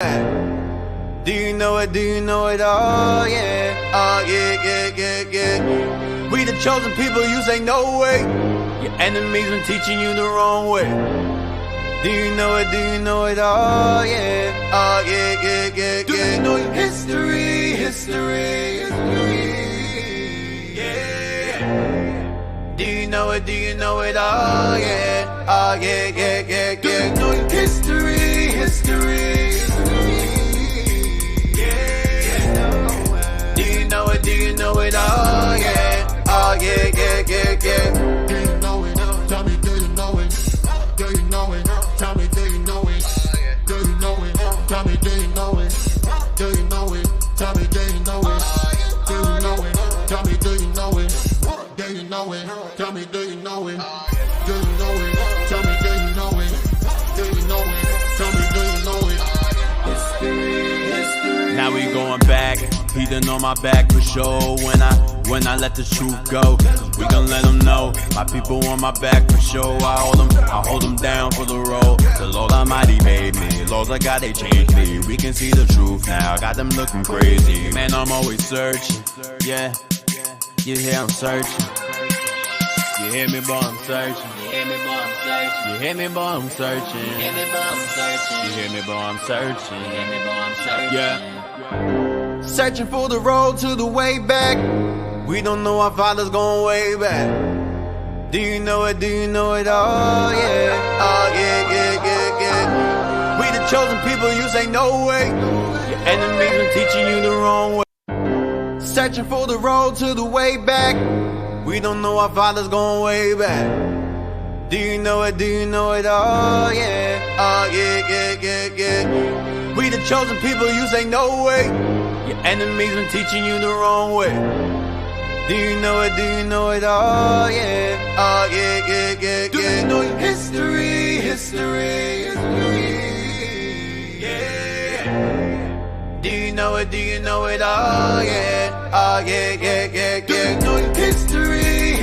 Do you know it? Do you know it? Oh yeah, oh yeah. We the chosen people, you say no way. Your enemies been teaching you the wrong way. Do you know it? Do you know it? Oh yeah, oh yeah. Do you know your history? Yeah. Do you know it? Do you know it? Oh yeah, oh yeah. Do you know your history? Do you know it? Do you know it? Oh yeah, oh yeah. Do you know it? Tell me, do you know it? Do you know it? Tell me, do you know it? Do you know it? Tell me, do you know it? Do you know it? Tell me, do you know it? Do you know it? Tell me, do you know it? Do you know it? Tell me, do you know it? Do you know it? Tell me, do you know it? Do you know it? Tell me, do you know it? History. Now we going back. He done on my back for sure. When I let the truth go, we gon' let them know. My people on my back for sure. I hold them down for the road. The Lord Almighty made me. Laws I got, they changed me. We can see the truth now. Got them looking crazy. Man, I'm always searching. Yeah, you hear I'm searching. You hear me, boy, I'm searching. You hear me, boy, I'm searching. You hear me, boy, I'm searching. You hear me, boy, I'm searching. You hear me, boy, I'm searching. You hear me, boy, I'm searching. Yeah. Searching for the road to the way back. We don't know our father's going way back. Do you know it? Do you know it? Oh yeah, oh yeah. We the chosen people, you say no way. Your enemies been teaching you the wrong way. Searching for the road to the way back. We don't know our father's going way back. Do you know it? Do you know it? Oh yeah, oh yeah. We the chosen people, you say no way. Your enemies been teaching you the wrong way. Do you know it? Do you know it? Oh yeah, oh yeah. Do you know your history? Yeah. Do you know it? Do you know it? Oh yeah, oh yeah. Do you know your history?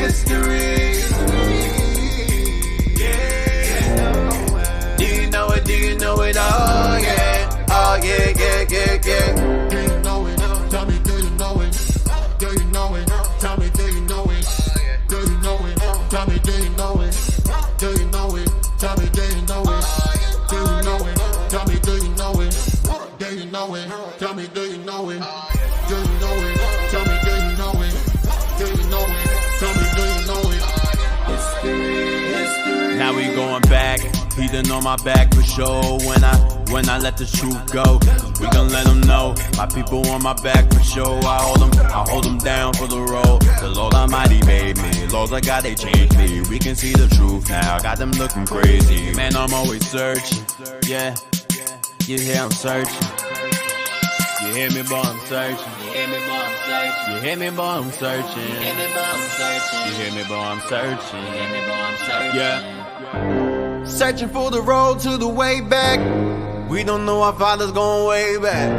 Yeah. Do you know it? Do you know it? Oh yeah, oh yeah. Do you know it? Tell me, do you know it? Do you know it? Tell me, do you know it? Do you know it? Tell me, do you know it? Do you know it? Tell me, do you know it? Do you know it? Tell me, do you know it? Do you know it? Tell me, do you know it? Do you know it? Tell me, do you know it? Do you know it? Tell me, do you know it? History. Now we going back. He done on my back for sure. When I let the truth go, we gon' let them know. My people on my back for sure. I hold them down for the road. The Lord Almighty made me. Laws I got, they changed me. We can see the truth now. Got them looking crazy. Man, I'm always searching. Yeah, you hear I'm searching. You hear me, boy, I'm searching. You hear me, boy, I'm searching. You hear me, boy, I'm searching. You hear me, boy, I'm searching. You hear me, boy, I'm searching. You hear me, boy, I'm searching. Yeah. Searching for the road to the way back. We don't know our father's going way back.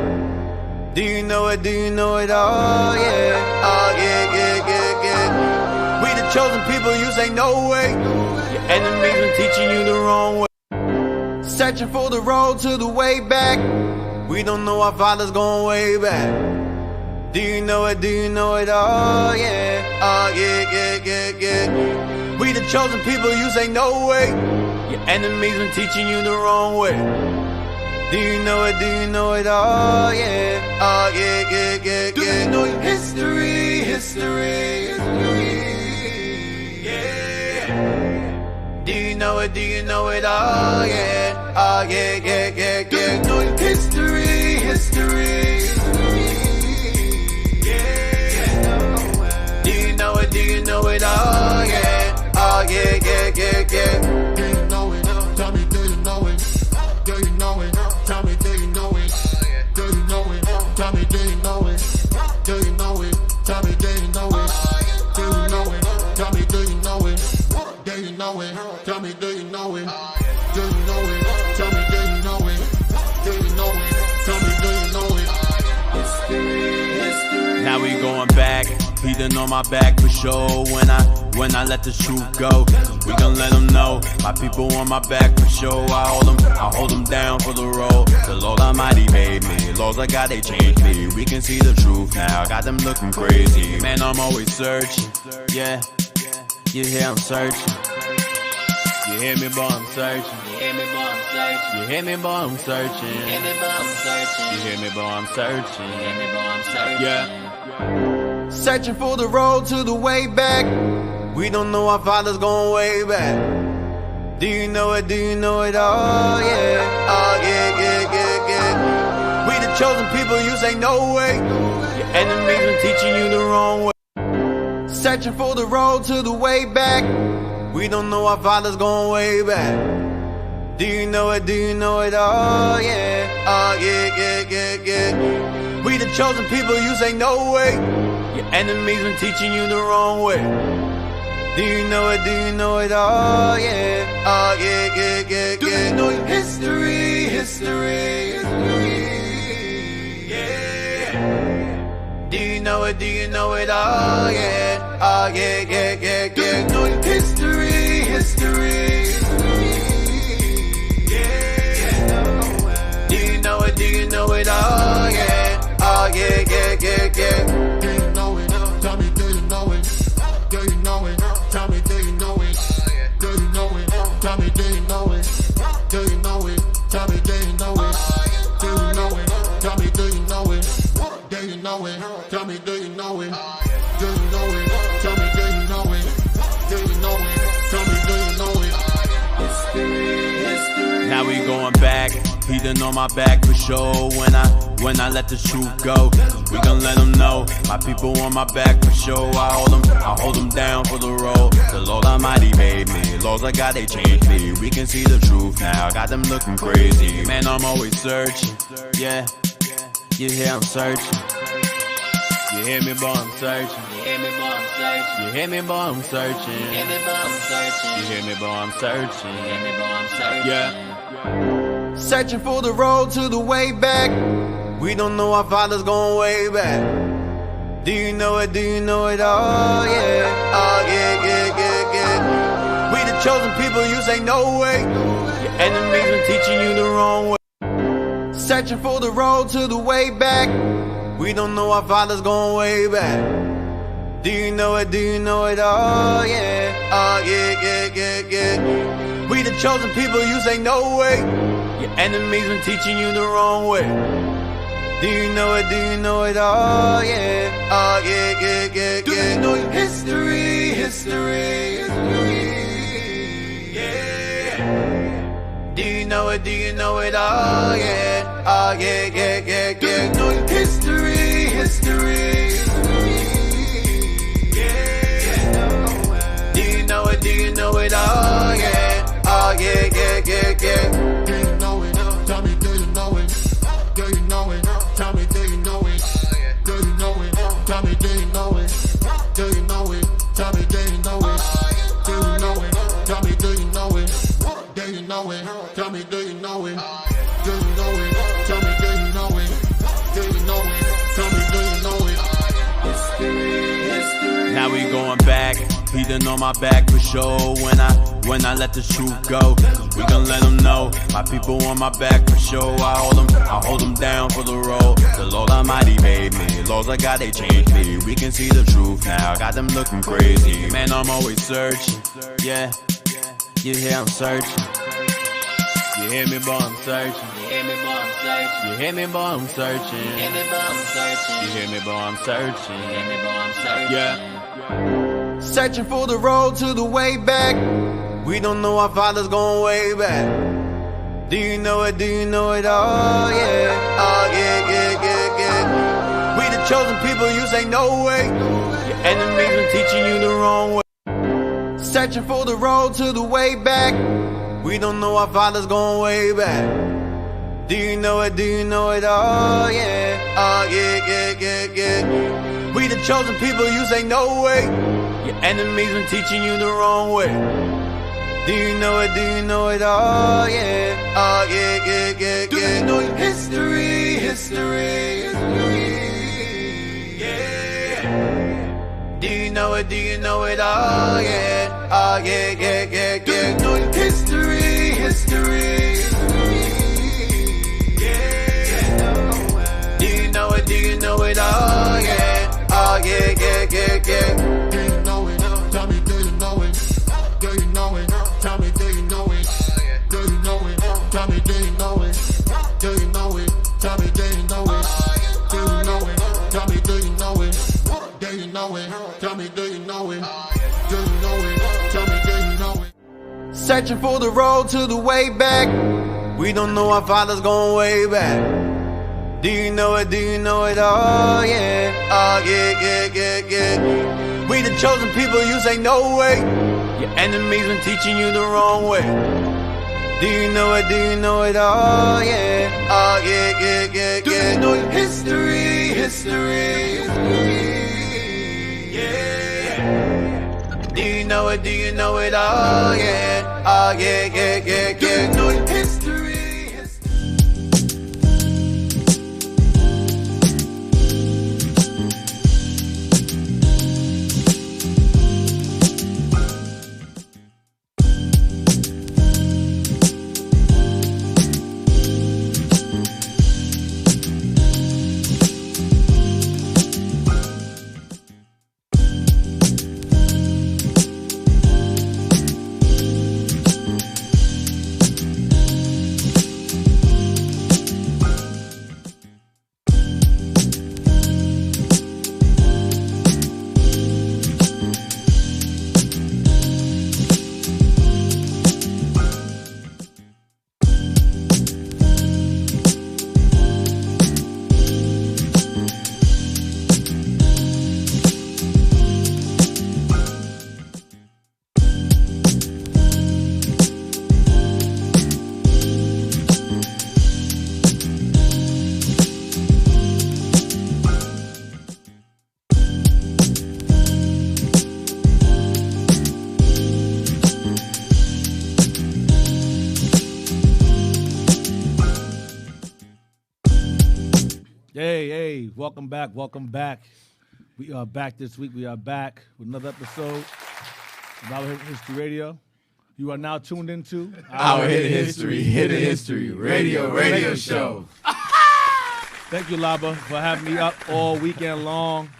Do you know it? Do you know it? Oh yeah, oh yeah. We the chosen people, you say no way. Your enemies been teaching you the wrong way. Searching for the road to the way back. We don't know our father's going way back. Do you know it? Do you know it? Oh yeah, oh yeah. We the chosen people, you say no way. Your enemies been teaching you the wrong way. Do you know it? Do you know it? Oh yeah, oh yeah. Do you know your history? Yeah. Do you know it? Do you know it? Oh yeah, oh yeah. Do you know your history? Yeah. Do you know it? Do you know it? Oh yeah, oh yeah. Do you know it? Tell me, do you know it? Do you know it? Tell me, do you know it? Do you know it? Tell me, do you know it? Do you know it? Tell me, do you know it? Do you know it? Tell me, do you know it? Do you know it? Tell me, do you know it? Do you know it? Tell me, do you know it? Do you know it? Tell me, do you know it? History. Now we going back. He done on my back for sure. I let the truth go. We gon' let them know, my people on my back for sure. I hold them down for the road. The Lord Almighty made me, laws I got, they changed me. We can see the truth now, got them looking crazy. Man, I'm always searching, yeah. You hear I'm searching. You hear me, boy, I'm searching. You hear me, boy, I'm searching. You hear me, boy, I'm searching. You hear me, boy, I'm searching. You hear me, boy, I'm searching. You hear me, boy, I'm searching. Yeah. Searching for the road to the way back. We don't know our Father's going way back. Do you know it? Do you know it? Oh yeah. Oh yeah, yeah, yeah, yeah. We the chosen people, you say no way. Your enemies been teaching you the wrong way. Searching for the road to the way back. We don't know our Father's going way back. Do you know it? Do you know it? Oh yeah. Oh yeah, yeah, yeah, yeah. We the chosen people, you say no way. Your enemies been teaching you the wrong way. Do you know it? Do you know it? Oh yeah. Oh yeah, yeah, yeah, yeah. Do you know your history? History, history. Yeah. Do you know it? Do you know it? Oh yeah. Oh yeah, yeah, yeah, yeah. Do you know your history? History. Yeah. Do you know it? Do you know it? Oh yeah. Oh yeah, yeah, yeah, yeah. Do you know it? Tell me, do you know it? Do you know it? Tell me, do you know it? Do you know it? Tell me, do you know it? Do you know it? Tell me, do you know it? Do you know it? Tell me, do you know it? Do you know it? Tell me, do you know it? Do you know it? Tell me, do you know it? Do you know it? Tell me, do you know it? History, history. Now we going back, he done on my back for sure. When I let the truth go, we gon' let them know, my people on my back for sure. I hold them down for the road. The Lord Almighty made me, laws I got, they changed me. We can see the truth now, got them looking crazy. Man, I'm always searching, yeah. You hear I'm searching. You hear me, boy, I'm searching. You hear me, boy, I'm searching. You hear me, boy, I'm searching. You hear me, boy, I'm searching. You hear me, boy, I'm searching. You hear me, boy, I'm searching. Yeah. Searching for the road to the way back. We don't know our Father's going way back. Do you know it? Do you know it? Oh yeah. Oh yeah, yeah, yeah, yeah. We the chosen people, you say no way. Your enemies been teaching you the wrong way. Searching for the road to the way back. We don't know our Father's going way back. Do you know it? Do you know it? Oh yeah. Oh yeah, yeah, yeah, yeah. We the chosen people, you say no way. Your enemies been teaching you the wrong way. Do you know it? Do you know it? Oh yeah. Oh yeah, yeah, yeah, yeah. Do you know your history? History, history. Yeah. Do you know it? Do you know it? Oh yeah. Oh yeah, yeah, yeah, yeah. Do you know your history? History. Yeah. Do you know it? Do you know it? Oh yeah. Oh yeah, yeah, yeah, yeah. Do you know it? Tell me, do you know it? Do you know it? Tell me, do you know it? Do you know it? Tell me, do you know it? Do you know it? Tell me, do you know it? Do you know it? Tell me, do you know it? Do you know it? Tell me, do you know it? Do you know it? Tell me, do you know it? Do you know it? Tell me, do you know it? History, history. Now we going back, he done on my back for sure. When I let the truth go, we gon' let them know, my people on my back for sure. I hold them down for the road. The Lord Almighty made me, laws I got, they changed me. We can see the truth now, got them looking crazy. Man, I'm always searching, yeah. You hear I'm searching. You hear me, boy, I'm searching. You hear me, boy, I'm searching. You hear me, boy, I'm searching. You hear me, boy, I'm searching. You hear me, boy, I'm searching. You hear me, boy, I'm searching. Yeah. Searching for the road to the way back. We don't know our Father's going way back. Do you know it? Do you know it? Oh yeah. Oh yeah, yeah, yeah, yeah. We the chosen people, you say no way. Your enemies been teaching you the wrong way. Searching for the road to the way back. We don't know our Father's going way back. Do you know it? Do you know it? Oh yeah. Oh yeah, yeah, yeah, yeah. We the chosen people, you say no way. Your enemies been teaching you the wrong way. Do you know it? Do you know it? Oh yeah. Oh yeah, yeah, yeah, yeah. Do you know your history? History, history. Yeah. Do you know it? it? Do you know it? Oh yeah, oh yeah, yeah, yeah, yeah. Do you know history, history? Yeah. Do you know it? Do you know it? Oh yeah, oh yeah, yeah, yeah, yeah. Do you know it? Tell me, do you know it? Do you know it? Tell me, do you know it? Do you know it? Tell me, do you know it? Do you know it? Tell me, do you know it? Do you know it? Tell me, do you know it? Do you know it? Tell me, do you know it? Do you know it? Tell me, do you know it? Searching for the road to the way back. We don't know our father's going way back. Do you know it? Do you know it? Oh yeah, oh yeah, yeah, yeah, yeah. We the chosen people, you say no way. Your enemies been teaching you the wrong way. Do you know it? Do you know it? Oh yeah, oh yeah, yeah, yeah, yeah. Do you know your history, history? Yeah. Do you know it? Do you know it? Oh yeah, oh yeah, yeah, yeah, yeah. Do you know your history? Hey, welcome back, welcome back. We are back this week. We are back with another episode of Our Hidden History Radio. You are now tuned into Our Hidden History Radio Show. Thank you, Laba, for having me up all weekend long.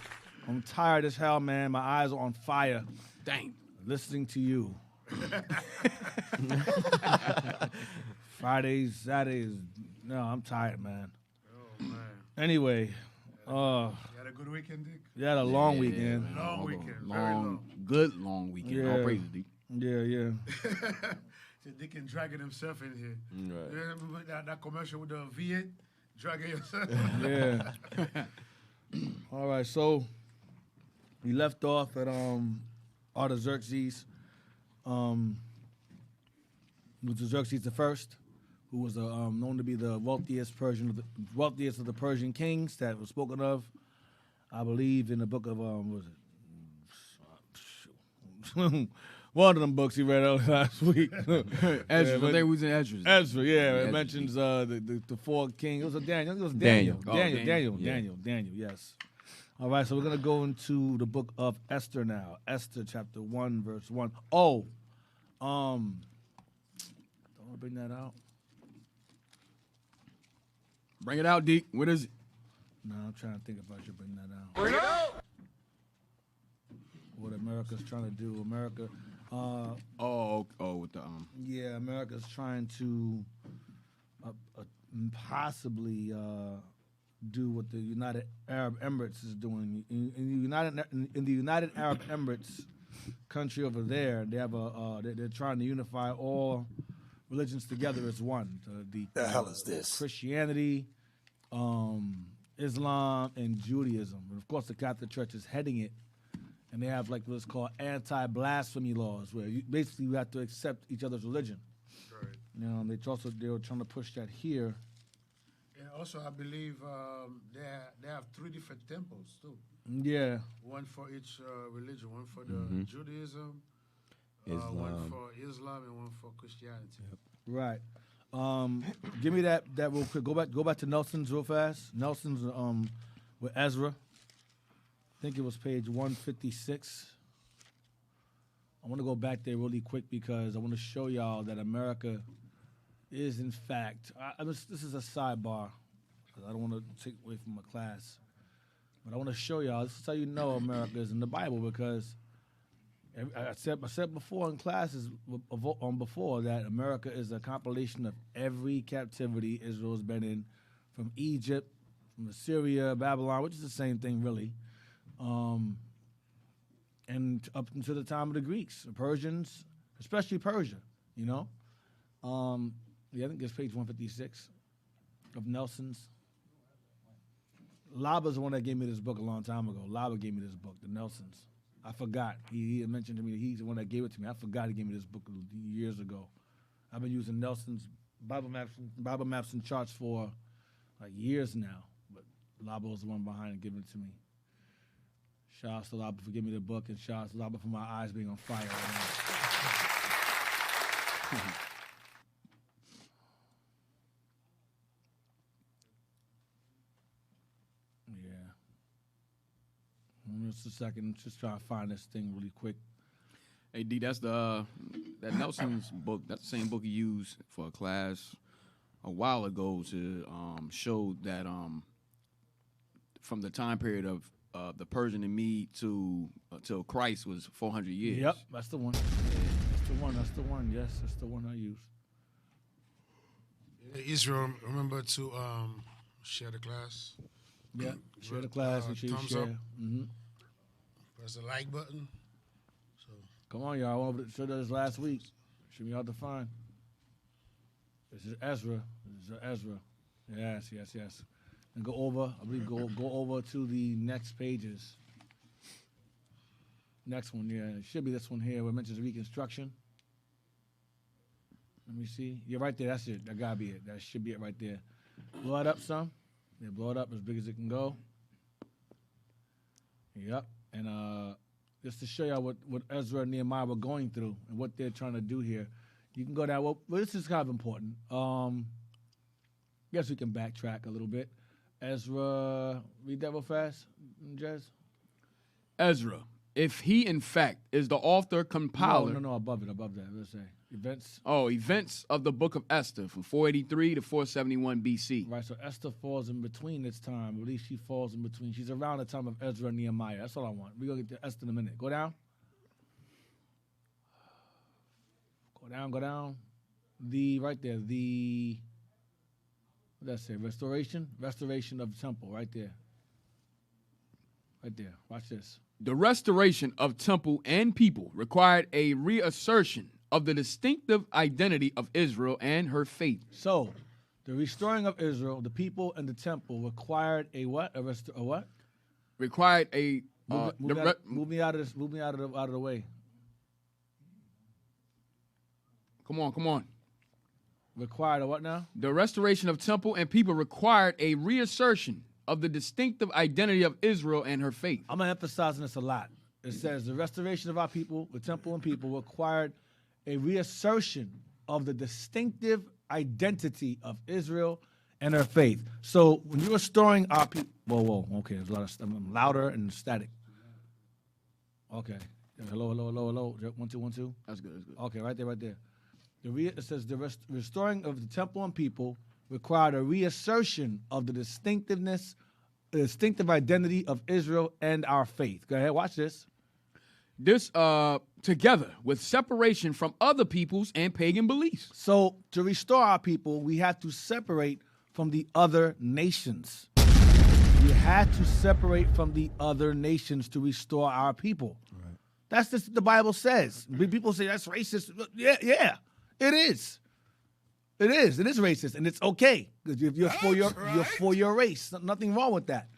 I'm tired as hell, man. My eyes are on fire. Dang. Listening to you. Fridays, Saturdays. No, I'm tired, man. Oh, man. Anyway, You had a good weekend, Dick? you had a long weekend. Long weekend. Very long. Good long weekend. Yeah. All praises, D. Yeah. So Dick and dragging himself in here. Right. You remember that commercial with the V8? Dragging yourself? Yeah. All right, so we left off at Artaxerxes, which was Xerxes the First, who was known to be the wealthiest of the Persian kings that was spoken of, I believe, in the book of one of them books he read out last week. Ezra. I think it was in Ezra. Ezra, yeah, it Ezra. mentions the four kings. It was Daniel. Daniel. Daniel. Yes. All right, so we're gonna go into the book of Esther now. Esther, chapter 1, verse 1. Oh, don't want to bring that out. Bring it out, D. What is it? No, I'm trying to think if I should bring that out. Bring it out. What America's trying to do? America. With the Yeah, America's trying to possibly do what the United Arab Emirates is doing. In the United Arab Emirates country over there, they have they're trying to unify all religions together as one. The hell is this? Christianity, Islam, and Judaism. And of course, the Catholic Church is heading it. And they have like what's called anti-blasphemy laws, where you have to accept each other's religion. Right. You know, they were trying to push that here. And also, I believe they have 3 different temples, too. Yeah. One for each religion. One for the Judaism, one for Islam, and one for Christianity. Yep. Right. Give me that real quick. Go back to Nelson's real fast. Nelson's with Ezra. I think it was page 156. I want to go back there really quick because I want to show y'all that America is, in fact, this is a sidebar. I don't want to take away from my class. But I want to show y'all, this is how you know America is in the Bible, because I said before in classes before that America is a compilation of every captivity Israel's been in, from Egypt, from Assyria, Babylon, which is the same thing really, and up until the time of the Greeks, the Persians, especially Persia, you know. I think it's page 156 of Nelson's. Laba's the one that gave me this book a long time ago. Laba gave me this book, the Nelsons. I forgot. He had mentioned to me that he's the one that gave it to me. I forgot he gave me this book years ago. I've been using Nelson's Bible maps and charts for like years now. But Laba was the one behind it giving it to me. Shout out to Laba for giving me the book, and shout out to Laba for my eyes being on fire right now. Just a second, just trying to find this thing really quick. Hey D, that's that Nelson's book. That's the same book he used for a class a while ago to show that from the time period of the Persian and Mede to till Christ was 400 years. Yep, that's the one. That's the one. That's the one. Yes, that's the one I used. Israel, remember to share the class. Yeah, share the class and share. Mm-hmm. Press the like button. So come on, y'all. I went over this last week. Should be hard to find. This is Ezra. Yes. And go over. I believe go over to the next pages. Next one, yeah. It should be this one here where it mentions reconstruction. Let me see. You're right there. That's it. That gotta be it. That should be it right there. Blow it up some. Yeah, blow it up as big as it can go. Yep. And just to show y'all what Ezra and Nehemiah were going through and what they're trying to do here, you can go down. Well, this is kind of important. Guess we can backtrack a little bit. Ezra, read that real fast, Jez. Ezra, if he in fact is the author, compiler. No, above that. Let's say events. Oh, events of the book of Esther from 483 to 471 BC. Right, so Esther falls in between this time. At least she falls in between. She's around the time of Ezra and Nehemiah. That's all I want. We're going to get to Esther in a minute. Go down. Go down. Right there. What does that say? Restoration of the temple. Right there. Watch this. The restoration of temple and people required a reassertion of the distinctive identity of Israel and her faith. So, the restoring of Israel, the people, and the temple required a what? A what? Required a move me out of this. Move me out of the way. Come on. Required a what now? The restoration of temple and people required a reassertion of the distinctive identity of Israel and her faith. I'm going to emphasize this a lot. It says the restoration of our people, the temple and people, required a reassertion of the distinctive identity of Israel and her faith. So when you're restoring our people, whoa, okay, there's a lot of stuff. I'm louder and static. Okay, hello. 1 2 1 2. That's good. Okay, right there. It says the restoring of the temple and people required a reassertion of the distinctive identity of Israel and our faith. Go ahead, watch this. This together with separation from other peoples and pagan beliefs. So to restore our people, we had to separate from the other nations. We had to separate from the other nations to restore our people. Right. That's just what the Bible says. People say that's racist. Yeah, it is. It is racist, and it's okay because if you're for your race. Nothing wrong with that.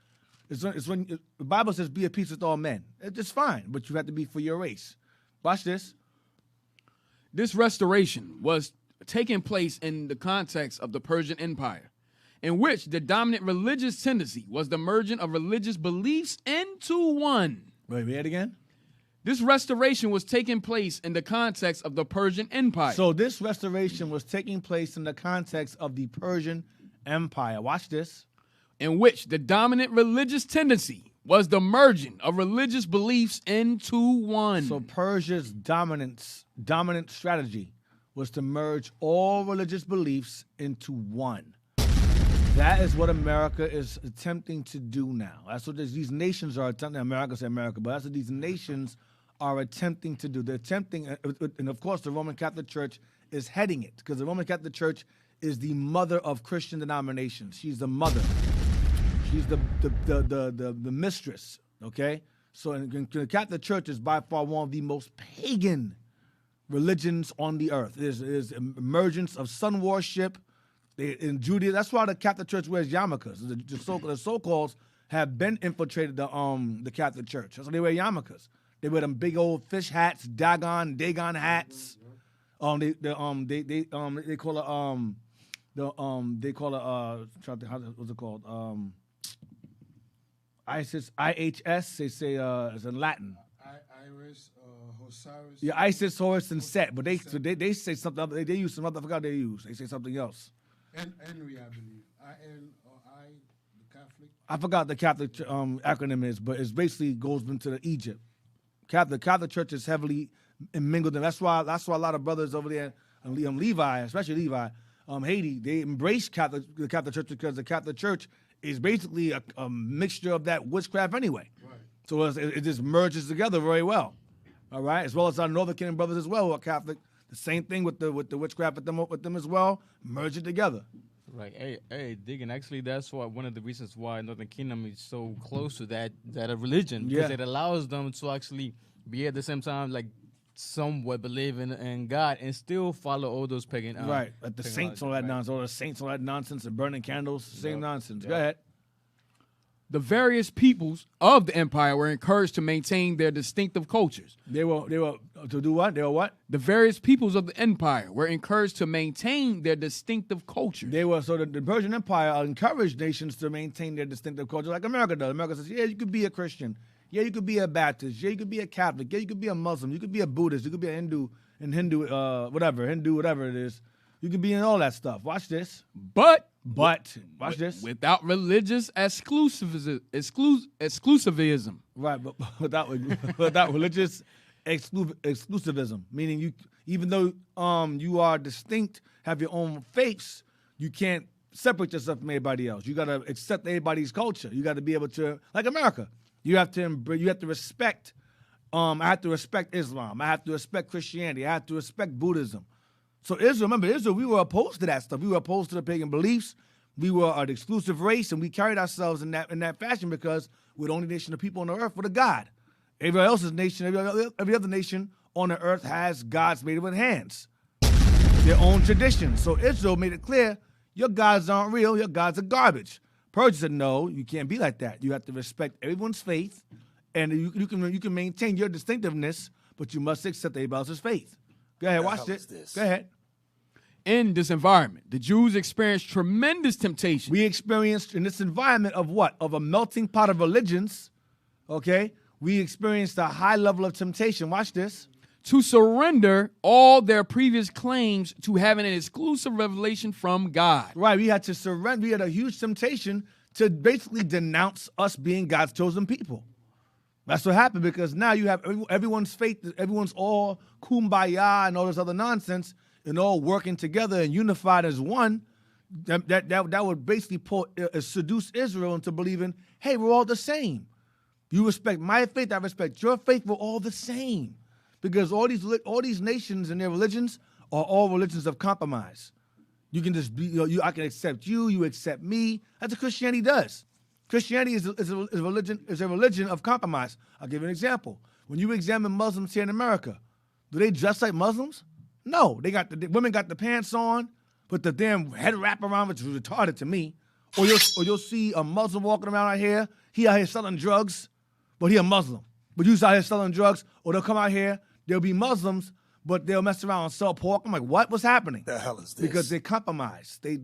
It's when the Bible says, "Be at peace with all men." It's fine, but you have to be for your race. Watch this. This restoration was taking place in the context of the Persian Empire, in which the dominant religious tendency was the merging of religious beliefs into one. Wait, read it again. This restoration was taking place in the context of the Persian Empire. So this restoration was taking place in the context of the Persian Empire. Watch this. In which the dominant religious tendency was the merging of religious beliefs into one. So Persia's dominant strategy was to merge all religious beliefs into one. That is what America is attempting to do now. That's what these nations are attempting. America, but that's what these nations are attempting to do. They're attempting, and of course the Roman Catholic Church is heading it, because the Roman Catholic Church is the mother of Christian denominations. She's the mother. She's the mistress, okay? So the Catholic Church is by far one of the most pagan religions on the earth. There's emergence of sun worship in Judaism. That's why the Catholic Church wears yarmulkes. The so-called have been infiltrated the Catholic Church. That's why they wear yarmulkes. They wear them big old fish hats, Dagon hats. They call it what's it called? ISIS, IHS. They say it's in Latin. Iris, Osiris. Yeah, Isis, Horus, and Set. But they say something other. They use some other. I forgot they use. They say something else. Henry, I believe. The Catholic. I forgot the Catholic acronym is, but it basically goes into the Egypt. The Catholic Church is heavily mingled in. That's why a lot of brothers over there, Levi, especially Levi, Haiti, they embrace the Catholic Church, because the Catholic Church is basically a mixture of that witchcraft anyway. Right. So it just merges together very well. All right, as well as our Northern Kingdom brothers as well who are Catholic. The same thing with the witchcraft with them as well. Merge it together. Right. Hey, Diggin. Actually, that's one of the reasons why Northern Kingdom is so close to that religion, because it allows them to actually be at the same time like somewhat believe in God and still follow all those pagan. Right. Like the saints, all that nonsense, all the saints, all that nonsense, and burning candles, same nonsense. Go ahead. The various peoples of the empire were encouraged to maintain their distinctive cultures. They were to do what? They were what? The various peoples of the empire were encouraged to maintain their distinctive cultures. The Persian Empire encouraged nations to maintain their distinctive culture, like America does. America says, yeah, you could be a Christian. Yeah, you could be a Baptist. Yeah, you could be a Catholic. Yeah, you could be a Muslim. You could be a Buddhist. You could be a Hindu, whatever it is. You can be in all that stuff. Watch this. But watch this. Without religious exclusivism. Right, but without religious exclusivism, meaning you, even though you are distinct, have your own faiths, you can't separate yourself from everybody else. You got to accept everybody's culture. You got to be able to, like America, you have to respect. I have to respect Islam. I have to respect Christianity. I have to respect Buddhism. So Israel, we were opposed to that stuff. We were opposed to the pagan beliefs. We were an exclusive race, and we carried ourselves in that fashion because we're the only nation of people on the earth with a God. Every other nation on the earth has gods made with hands, their own traditions. So Israel made it clear, your gods aren't real. Your gods are garbage. Persia said, no, you can't be like that. You have to respect everyone's faith, and you can maintain your distinctiveness, but you must accept everybody else's faith. Go ahead, watch this. Go ahead. In this environment, the Jews experienced tremendous temptation. We experienced, in this environment of what? Of a melting pot of religions, okay? We experienced a high level of temptation. Watch this. To surrender all their previous claims to having an exclusive revelation from God. Right, we had to surrender. We had a huge temptation to basically denounce us being God's chosen people. That's what happened, because now you have everyone's faith, everyone's all kumbaya and all this other nonsense, and all working together and unified as one. That would basically seduce Israel into believing, hey, we're all the same. You respect my faith, I respect your faith, we're all the same. Because all these nations and their religions are all religions of compromise. You can just be, I can accept you, you accept me. That's what Christianity does. Christianity is a religion of compromise. I'll give you an example. When you examine Muslims here in America, do they dress like Muslims? No, the women got the pants on, with the damn head wrap around, which is retarded to me. Or you'll see a Muslim walking around out here. He out here selling drugs, but he a Muslim. But you's out here selling drugs. Or they'll come out here, they'll be Muslims, but they'll mess around and sell pork. I'm like, what's happening? The hell is this? Because they compromise. They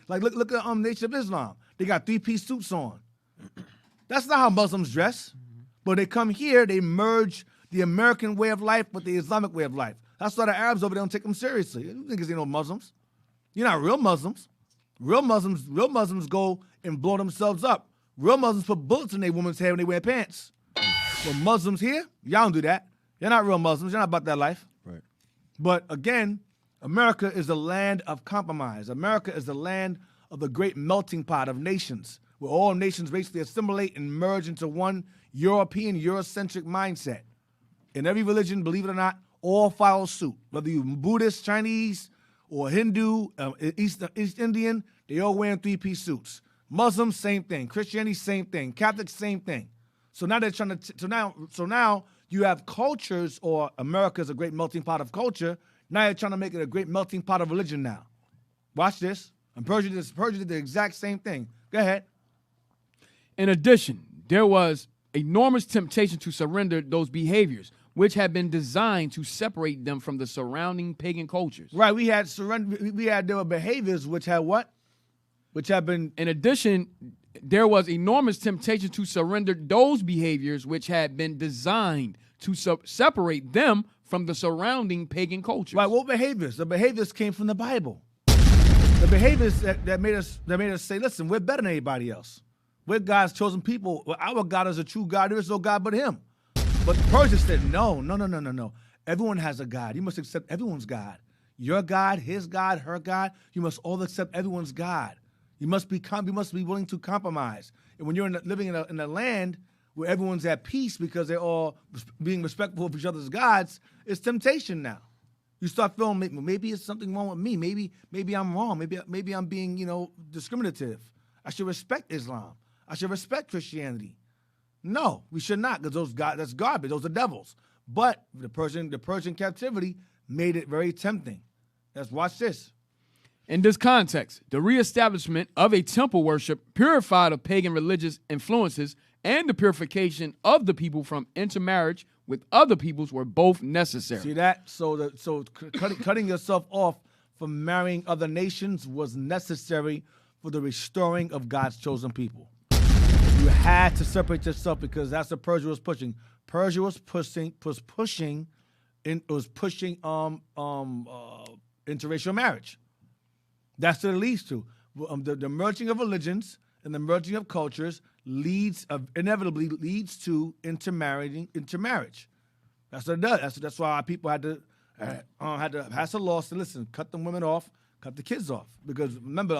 like look at Nation of Islam. They got 3-piece suits on. That's not how Muslims dress. But they come here, they merge the American way of life with the Islamic way of life. That's why the Arabs over there don't take them seriously. You niggas ain't no Muslims. You're not real Muslims. Real Muslims go and blow themselves up Real Muslims put bullets in their women's head when they wear pants. But Muslims here, y'all don't do that. You're not real Muslims. You're not about that life. Right. But again, America is the land of compromise. America is the land of the great melting pot of nations, where all nations basically assimilate and merge into one European, Eurocentric mindset. In every religion, believe it or not, all follow suit. Whether you're Buddhist, Chinese, or Hindu, East Indian, they all wearing three-piece suits. Muslims, same thing. Christianity, same thing. Catholics, same thing. So now they're trying to. So now you have cultures, or America is a great melting pot of culture. Now you're trying to make it a great melting pot of religion. Now, watch this. And Persia did the exact same thing. Go ahead. In addition, there was enormous temptation to surrender those behaviors, which had been designed to separate them from the surrounding pagan cultures. Right. We had there were behaviors which had what? Which have been. In addition, there was enormous temptation to surrender those behaviors which had been designed to separate them from the surrounding pagan cultures. Right. What behaviors? The behaviors came from the Bible. The behaviors that made us say, listen, we're better than anybody else. We're God's chosen people. Well, our God is a true God. There is no God but Him. But Persia said, no. Everyone has a God. You must accept everyone's God. Your God, his God, her God. You must all accept everyone's God. You must be willing to compromise. And when you're living in a land where everyone's at peace because they're all being respectful of each other's gods, it's temptation now. You start feeling maybe it's something wrong with me. Maybe I'm wrong. Maybe I'm being discriminative. I should respect Islam. I should respect Christianity. No, we should not, because that's garbage. Those are devils. But the Persian captivity made it very tempting. Let's watch this. In this context, the reestablishment of a temple worship purified of pagan religious influences and the purification of the people from intermarriage with other peoples were both necessary. See that? So cutting yourself off from marrying other nations was necessary for the restoring of God's chosen people. You had to separate yourself because that's what Persia was pushing. Persia was pushing interracial marriage. That's what it leads to. The merging of religions and the merging of cultures inevitably leads to intermarriage. That's what it does. That's why our people had to pass a law to listen, cut the women off, cut the kids off. Because remember,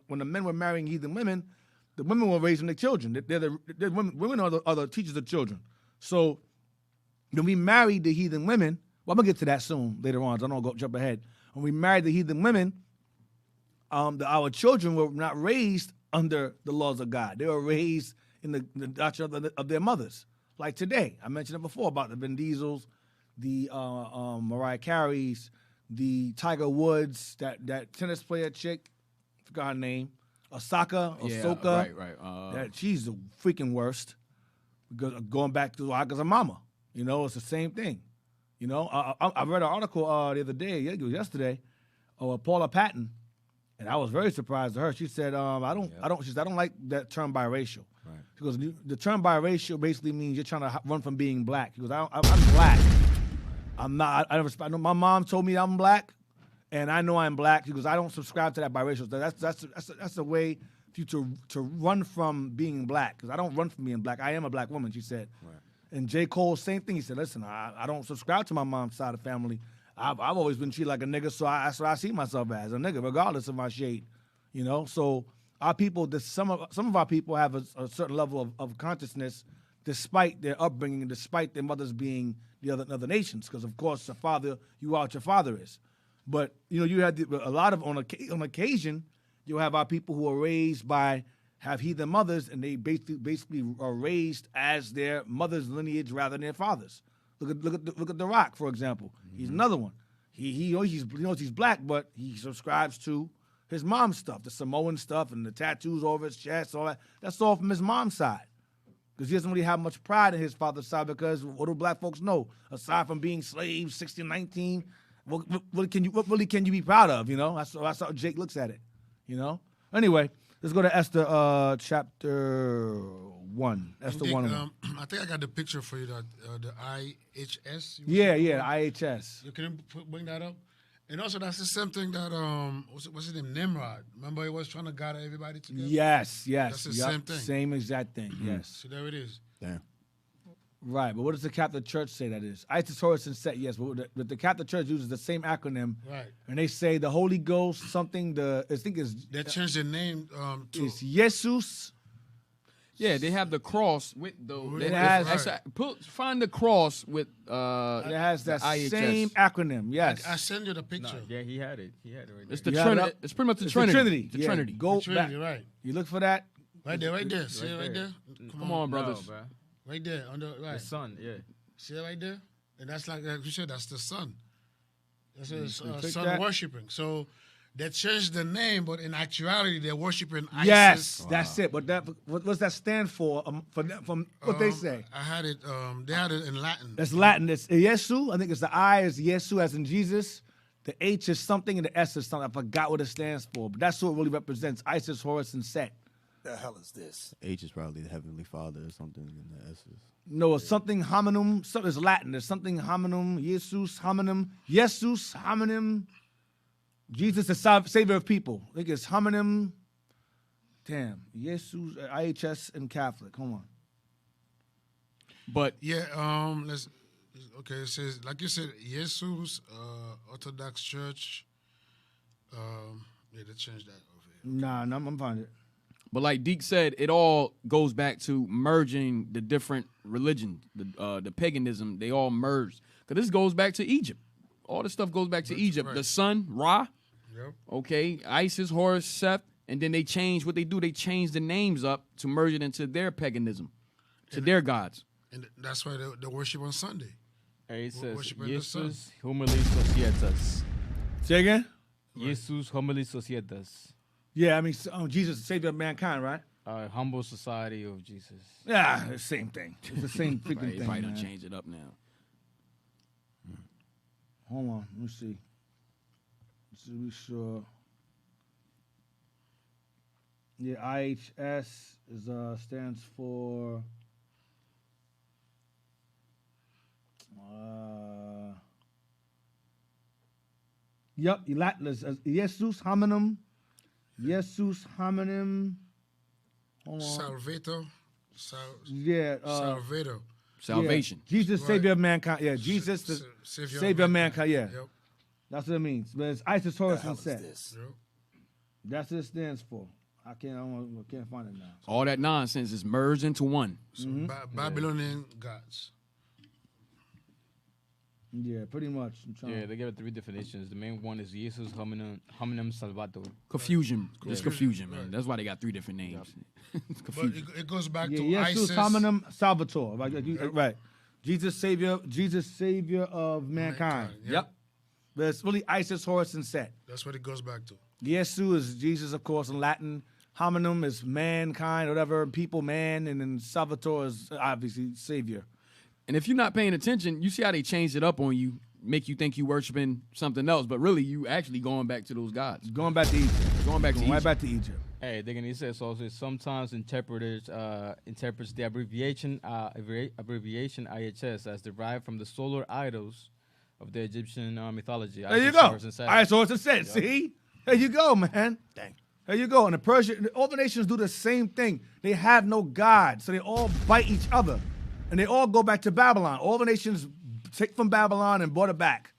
when the men were marrying heathen women, the women were raising the children. Women are the teachers of children. So when we married the heathen women, well, I'm gonna get to that soon later on. So I don't go jump ahead. When we married the heathen women, our children were not raised under the laws of God. They were raised in the doctrine of their mothers. Like today, I mentioned it before about the Vin Diesels, the Mariah Careys, the Tiger Woods, that tennis player chick, forgot her name, Osaka. Right. She's the freaking worst. Going back to Aga's mama, it's the same thing. I read an article the other day, yesterday, of Paula Patton. And I was very surprised to her. She said, I don't like that term biracial. Right. She goes, the term biracial basically means you're trying to run from being black. She goes, I'm black. I'm not. I know my mom told me I'm black, and I know I'm black. She goes, I don't subscribe to that biracial. That's a way for you to run from being black. Because I don't run from being black. I am a black woman. She said. Right. And J. Cole, same thing. He said, listen, I don't subscribe to my mom's side of the family. I've always been treated like a nigga, so that's what I see myself as, a nigga, regardless of my shade. So our people, some of our people have a certain level of consciousness, despite their upbringing and despite their mothers being the other nations. Because of course, the father, you are what your father is. But you had a lot of on occasion, you have our people who are have heathen mothers, and they basically are raised as their mother's lineage rather than their father's. Look at The Rock, for example. Mm-hmm. He's another one. He knows he's black, but he subscribes to his mom's stuff, the Samoan stuff and the tattoos over his chest, all that. That's all from his mom's side. Because he doesn't really have much pride in his father's side, because what do black folks know? Aside from being slaves, 1619, what really can you be proud of, That's how Jake looks at it, Anyway, let's go to Esther chapter 1. Esther 1. I think I got the picture for you, the IHS. Yeah, IHS. Can you bring that up? And also, that's the same thing that what's his name, Nimrod. Remember, he was trying to gather everybody together. Yes. That's the same thing. Same exact thing. Yes. So there it is. Damn. Right, but what does the Catholic Church say that is? Isis, Horus, and Set, yes, but the Catholic Church uses the same acronym. Right. And they say the Holy Ghost, something, I think it's... They changed the name to... It's Jesus. Yeah, they have the cross with the. It has- find the cross with. It has that IHS. same acronym, yes. I send you the picture. Yeah, he had it. He had it right It's there. the You have it Trinity. up? It's pretty much the It's Trinity. The Trinity. The yeah. Trinity. Go Trinity, back. right. You look for that. Right there. See it right there? Come on, brothers. No, bro. Right there. On the right. The sun, yeah. See it right there? And that's like you said, that's the sun. That's click sun that. worshiping. So they changed the name, but in actuality, they're worshiping Isis. Yes, that's it. But what does that stand for? From what they say? I had it. They had it in Latin. That's Latin. It's Yesu. I think it's the I is Yesu as in Jesus. The H is something and the S is something. I forgot what it stands for. But that's what it really represents. Isis, Horus, and Set. The hell is this? H is probably the Heavenly Father or something, and the S is. No, it's something hominum. Something is Latin. There's something hominum. Jesus hominum. Jesus hominum. Jesus, the savior of people. I think it's hominum. Damn. Jesus, IHS, and Catholic. Hold on. But Yeah. Let's. Okay. It says, like you said, Jesus, Orthodox Church. Yeah, they changed that over here. Nah, I'm finding it. But like Deke said, it all goes back to merging the different religions, the paganism. They all merged because this goes back to Egypt. All this stuff goes back to Egypt. right. The sun, Ra, Yep. okay, Isis, Horus, Seth, and then they change what they do. They change the names up to merge it into their paganism, to their gods. And that's why they worship on Sunday. Hey, it says, worshiping the sun. Jesus humili societas. Say again? Jesus humili societas. Yeah, I mean, Jesus, the savior of mankind, right? Humble society of Jesus. Yeah, the same thing. It's the same freaking Right, they thing, probably done man. changed it up now. Hold on, let me see. Just to be sure. Yeah, IHS is stands for Yep, Latin is Jesus hominum. Jesus hominum. Hold on. Salvator. Yeah, Salvator. Salvation. Yeah. Jesus, Right. savior of mankind. Yeah, Jesus, the savior of mankind. Yeah, Yep. that's what it means. But it's Isis, The Horus, hell and is Set. this? Yep. That's what it stands for. I can't find it now. All that nonsense is merged into one. So Babylonian gods. Yeah, pretty much. I'm trying. Yeah, they give it 3 definitions. The main one is Jesus hominum salvator. Confusion. It's confusion, man. That's why they got 3 different names. It's But confusion. it goes back to Yeah, Jesus Isis. hominum salvator. Right. Jesus, savior of mankind. Yeah. Yep. But it's really Isis, Horus, and Set. That's what it goes back to. Yesu is Jesus, of course, in Latin. Hominum is mankind, whatever, people, man, and then Salvator is obviously savior. And if you're not paying attention, you see how they changed it up on you, make you think you worshiping something else, but really you actually going back to those gods. Going back to Egypt. Going back to Right Egypt. back to Egypt. Hey, Diggin, he says also sometimes interpreters interprets the abbreviation IHS as derived from the solar idols of the Egyptian mythology. There you Isis, go. Horus, and Set. Isis, Horus, and Set. See? There you go, man. Dang. There you go. And the Persian, all the nations do the same thing. They have no God, so they all bite each other. And they all go back to Babylon. All the nations take from Babylon and brought it back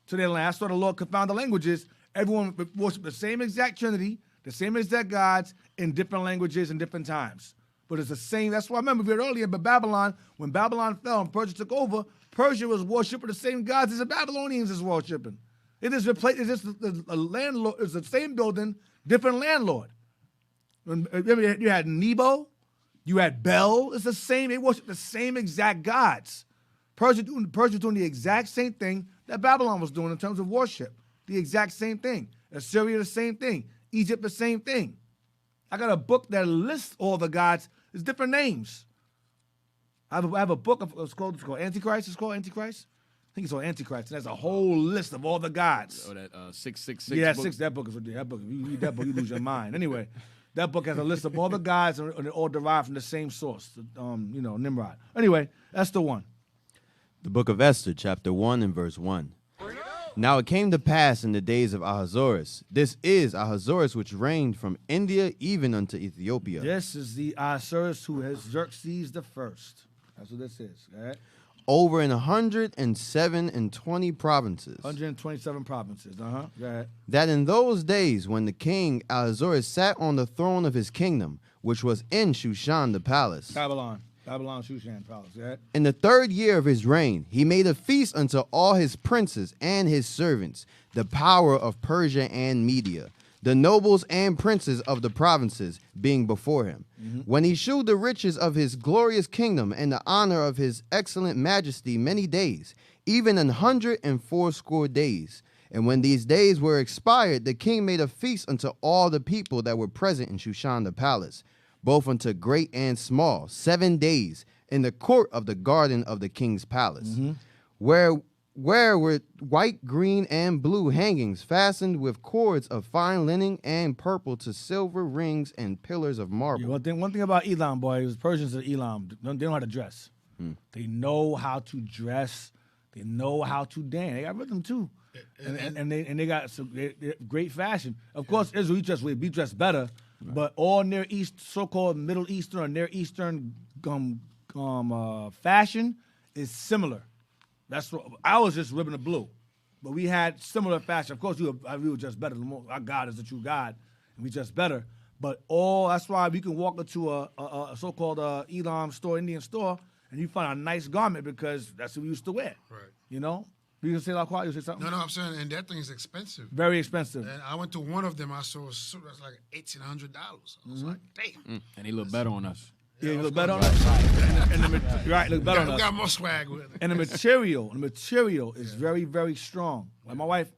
to their land. That's why the Lord confounded the languages. Everyone worship the same exact Trinity, the same exact gods in different languages and different times. But it's the same. That's why I remember we read earlier, but Babylon, when Babylon fell and Persia took over, Persia was worshiping the same gods as the Babylonians is worshiping. It is replaced. It's just a landlord. It's the same building, different landlord. Remember, you had Nebo, you had Bel. It's the same. They worship the same exact gods. Persia doing the exact same thing that Babylon was doing in terms of worship. The exact same thing. Assyria, the same thing. Egypt, the same thing. I got a book that lists all the gods. It's different names. I have a book. It's called Antichrist. It's called Antichrist. I think it's called Antichrist. And there's a whole list of all the gods. Oh, that 666 Yeah, book. that book is that book. If you read that book, you lose your mind. Anyway, that book has a list of all the gods, and they're all derived from the same source. Nimrod. Anyway, that's the one. The book of Esther, chapter 1 and verse 1. Now it came to pass in the days of Ahasuerus. This is Ahasuerus which reigned from India even unto Ethiopia. This is the Ahasuerus who has Xerxes the first. That's what this is. All right. Over in 127 provinces. 127 provinces. Go ahead. That in those days when the king Ahasuerus sat on the throne of his kingdom, which was in Shushan the palace. Babylon, Shushan palace. Go ahead. In the 3rd year of his reign, he made a feast unto all his princes and his servants, the power of Persia and Media, the nobles and princes of the provinces being before him. When he shewed the riches of his glorious kingdom and the honor of his excellent majesty many days, even 180 days. And when these days were expired, the king made a feast unto all the people that were present in Shushan the palace, both unto great and small, 7 days, in the court of the garden of the king's palace, where were white, green, and blue hangings fastened with cords of fine linen and purple to silver rings and pillars of marble. Yeah, one thing about Elam, boy, is Persians of Elam, they know how to dress. They know how to dress. They know how to dance. They got rhythm too. And they got some great fashion. Of course, Israel, we dress better, but all Near East, so-called Middle Eastern or Near Eastern fashion is similar. That's what I was just ribbon of blue, but we had similar fashion. Of course, we were just better. Our God is the true God, and we just better. But that's why we can walk into a so-called Elam store, Indian store, and you find a nice garment because that's what we used to wear. Right. You know. You say like what? You say something? No, I'm saying, and that thing is expensive. Very expensive. And I went to one of them. I saw a suit that's like $1,800. I was like, damn. And he looked better on us. Yeah, you look better on us. Right, look better on us. We got more swag with it. And the material is very, very strong. Like my wife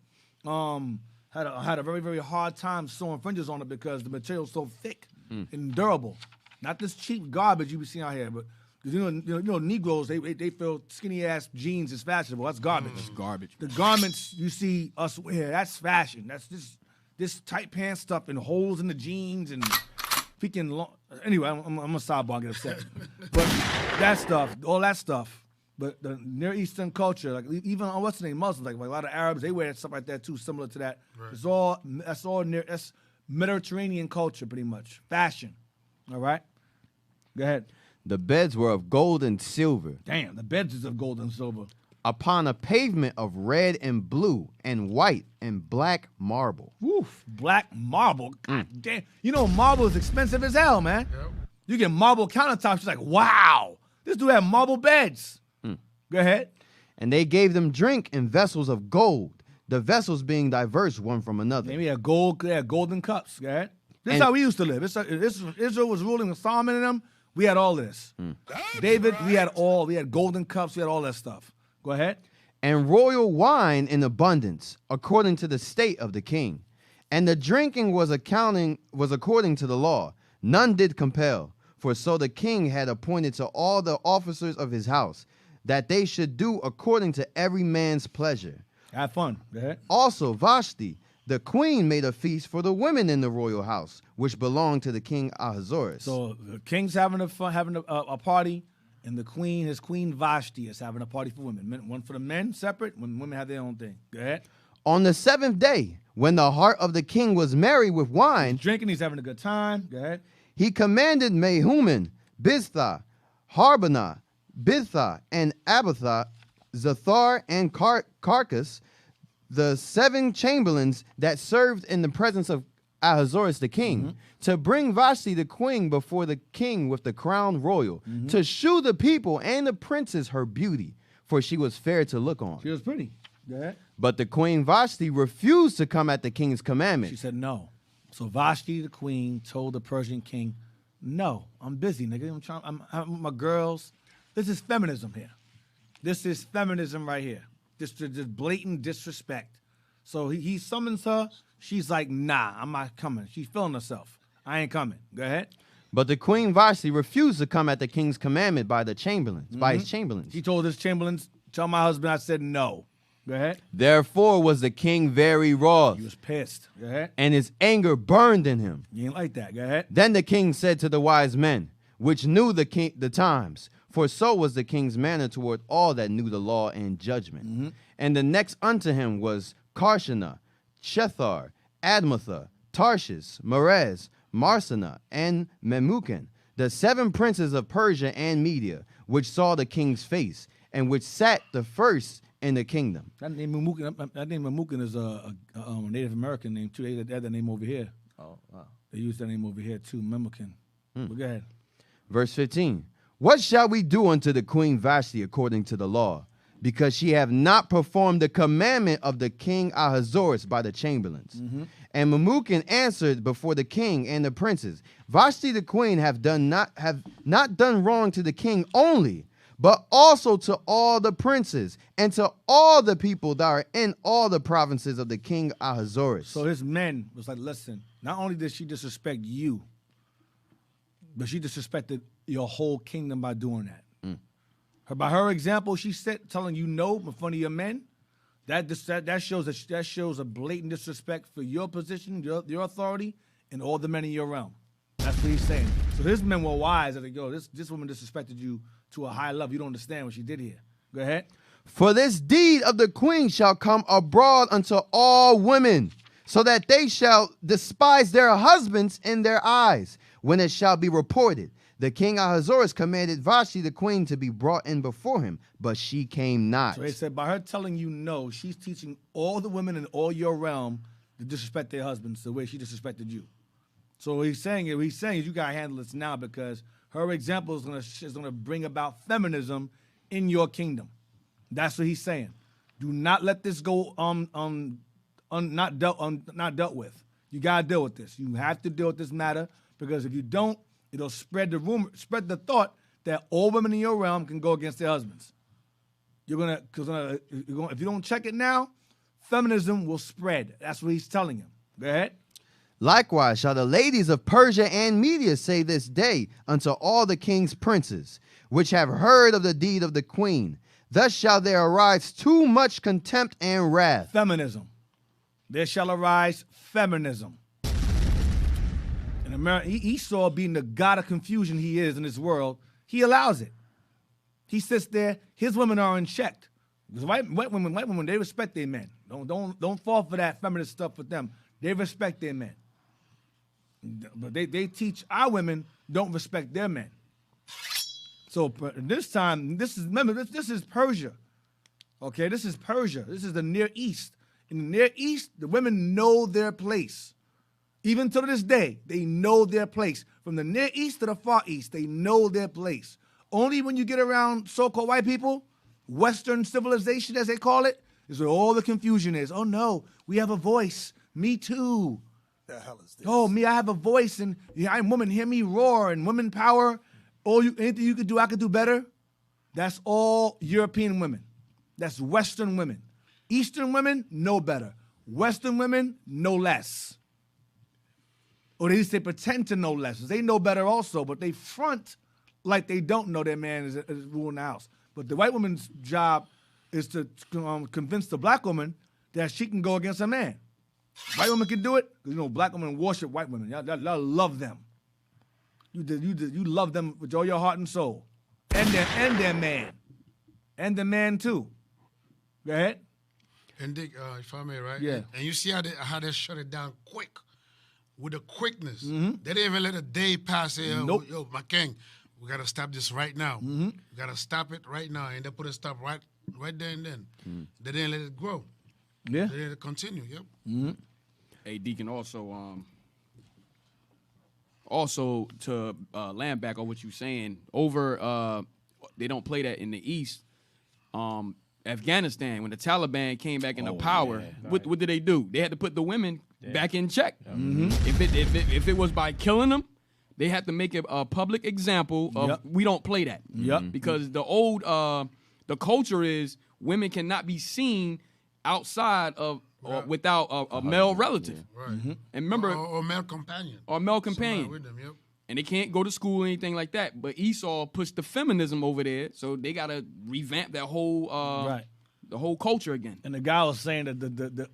had a very, very hard time sewing fringes on it because the material's so thick and durable. Not this cheap garbage you be seeing out here, but you know Negroes, they feel skinny ass jeans is fashionable. That's garbage. It's garbage. The garments you see us wear, that's fashion. That's this tight pants stuff and holes in the jeans and freaking long. Anyway, I'm a sidebar, get upset. But that stuff, all that stuff. But the Near Eastern culture, like even what's the name, Muslims, like a lot of Arabs, they wear stuff like that too, similar to that. Right. That's Mediterranean culture, pretty much. Fashion. All right? Go ahead. The beds were of gold and silver. Damn, the beds is of gold and silver. Upon a pavement of red and blue and white and black marble. Woof, black marble. God damn. You know marble is expensive as hell, man. Yep. You get marble countertops, you're like, wow, this dude had marble beds. Go ahead. And they gave them drink in vessels of gold, the vessels being diverse one from another. Maybe they had golden cups. Go ahead. This is how we used to live. Israel was ruling with Solomon and them. We had all this. David, we had golden cups, we had all that stuff. Go ahead. And royal wine in abundance, according to the state of the king. And the drinking was according to the law. None did compel. For so the king had appointed to all the officers of his house, that they should do according to every man's pleasure. Have fun. Go ahead. Also Vashti, the queen, made a feast for the women in the royal house, which belonged to the king Ahasuerus. So the king's having a party, and his queen Vashti is having a party for women. One for the men separate, when women have their own thing. Go ahead. On the 7th day, when the heart of the king was merry with wine, he's drinking, he's having a good time. Go ahead. He commanded Mehuman, Biztha, Harbonah, Bitha, and Abatha, Zathar, and Carcas, the 7 chamberlains that served in the presence of Ahasuerus the king, to bring Vashti the queen before the king with the crown royal, to shew the people and the princes her beauty, for she was fair to look on. She was pretty. Go ahead. But the queen Vashti refused to come at the king's commandment. She said no. So Vashti the queen told the Persian king, no, I'm busy, nigga. I'm my girls. This is feminism here. This is feminism right here. This blatant disrespect. So he summons her. She's like, nah, I'm not coming. She's feeling herself. I ain't coming. Go ahead. But the queen Vashti refused to come at the king's commandment by the chamberlains, by his chamberlains. He told his chamberlains, tell my husband I said no. Go ahead. Therefore was the king very wroth. He was pissed. Go ahead. And his anger burned in him. You ain't like that. Go ahead. Then the king said to the wise men, which knew the times, For so was the king's manner toward all that knew the law and judgment. And the next unto him was Karshana, Shethar, Admatha, Tarshish, Merez, Marsana, and Memucan, the 7 princes of Persia and Media, which saw the king's face, and which sat the first in the kingdom. That name Memucan is a Native American name too. They have that name over here. Oh, wow. They use that name over here too, Memucan. But go ahead. Verse 15. What shall we do unto the queen Vashti according to the law? Because she have not performed the commandment of the king Ahasuerus by the chamberlains. And Memucan answered before the king and the princes, Vashti the queen have not done wrong to the king only, but also to all the princes and to all the people that are in all the provinces of the king Ahasuerus. So his men was like, listen, not only did she disrespect you, but she disrespected your whole kingdom by doing that. By her example, she said, telling you no in front of your men. That shows a blatant disrespect for your position, your authority, and all the men in your realm. That's what he's saying. So his men were wise. Like, yo, this woman disrespected you to a high level. You don't understand what she did here. Go ahead. For this deed of the queen shall come abroad unto all women, so that they shall despise their husbands in their eyes, when it shall be reported. The king Ahasuerus commanded Vashti the queen to be brought in before him, but she came not. So they said, by her telling you no, she's teaching all the women in all your realm to disrespect their husbands the way she disrespected you. So what he's saying is you got to handle this now, because her example is gonna bring about feminism in your kingdom. That's what he's saying. Do not let this go not dealt with. You got to deal with this. You have to deal with this matter, because if you don't, it'll spread the thought that all women in your realm can go against their husbands. If you don't check it now, feminism will spread. That's what he's telling him. Go ahead. Likewise shall the ladies of Persia and Media say this day unto all the king's princes, which have heard of the deed of the queen. Thus shall there arise too much contempt and wrath. Feminism. There shall arise feminism. In America, Esau, being the god of confusion he is in this world, he allows it. He sits there. His women are unchecked. Because white women, they respect their men. Don't fall for that feminist stuff with them. They respect their men. But they teach our women don't respect their men. So this time, this is Persia. Okay, this is Persia. This is the Near East. In the Near East, the women know their place. Even to this day, they know their place. From the Near East to the Far East, they know their place. Only when you get around so-called white people, Western civilization, as they call it, is where all the confusion is. Oh, no, we have a voice. Me too. The hell is this? Oh, me, I have a voice, and I'm woman, hear me roar, and women power. Anything you could do, I could do better. That's all European women. That's Western women. Eastern women, no better. Western women, no less. Or at least they pretend to know less. They know better also, but they front like they don't know their man is ruling the house. But the white woman's job is to convince the black woman that she can go against a man. White women can do it because, black women worship white women. Y'all love them. You love them with all your heart and soul. And their man. And the man, too. Go ahead. And Dick, if I may, right? Yeah. And you see how they shut it down quick. With the quickness. They didn't even let a day pass here. Nope. Yo, my king, we got to stop this right now. We got to stop it right now. And they put a stop right there and then. They didn't let it grow. Yeah. They let it continue, yep. Hey, Deacon, also to land back on what you're saying, they don't play that in the East. Afghanistan, when the Taliban came back into power, what did they do? They had to put the women back in check. If it was by killing them, they had to make a public example of we don't play that. Because the culture is women cannot be seen outside of or without a male relative. Right. And remember, or male companion. Or male companion. Somebody with them, yep. And they can't go to school or anything like that. But Esau pushed the feminism over there, so they got to revamp that whole the whole culture again. And the guy was saying that the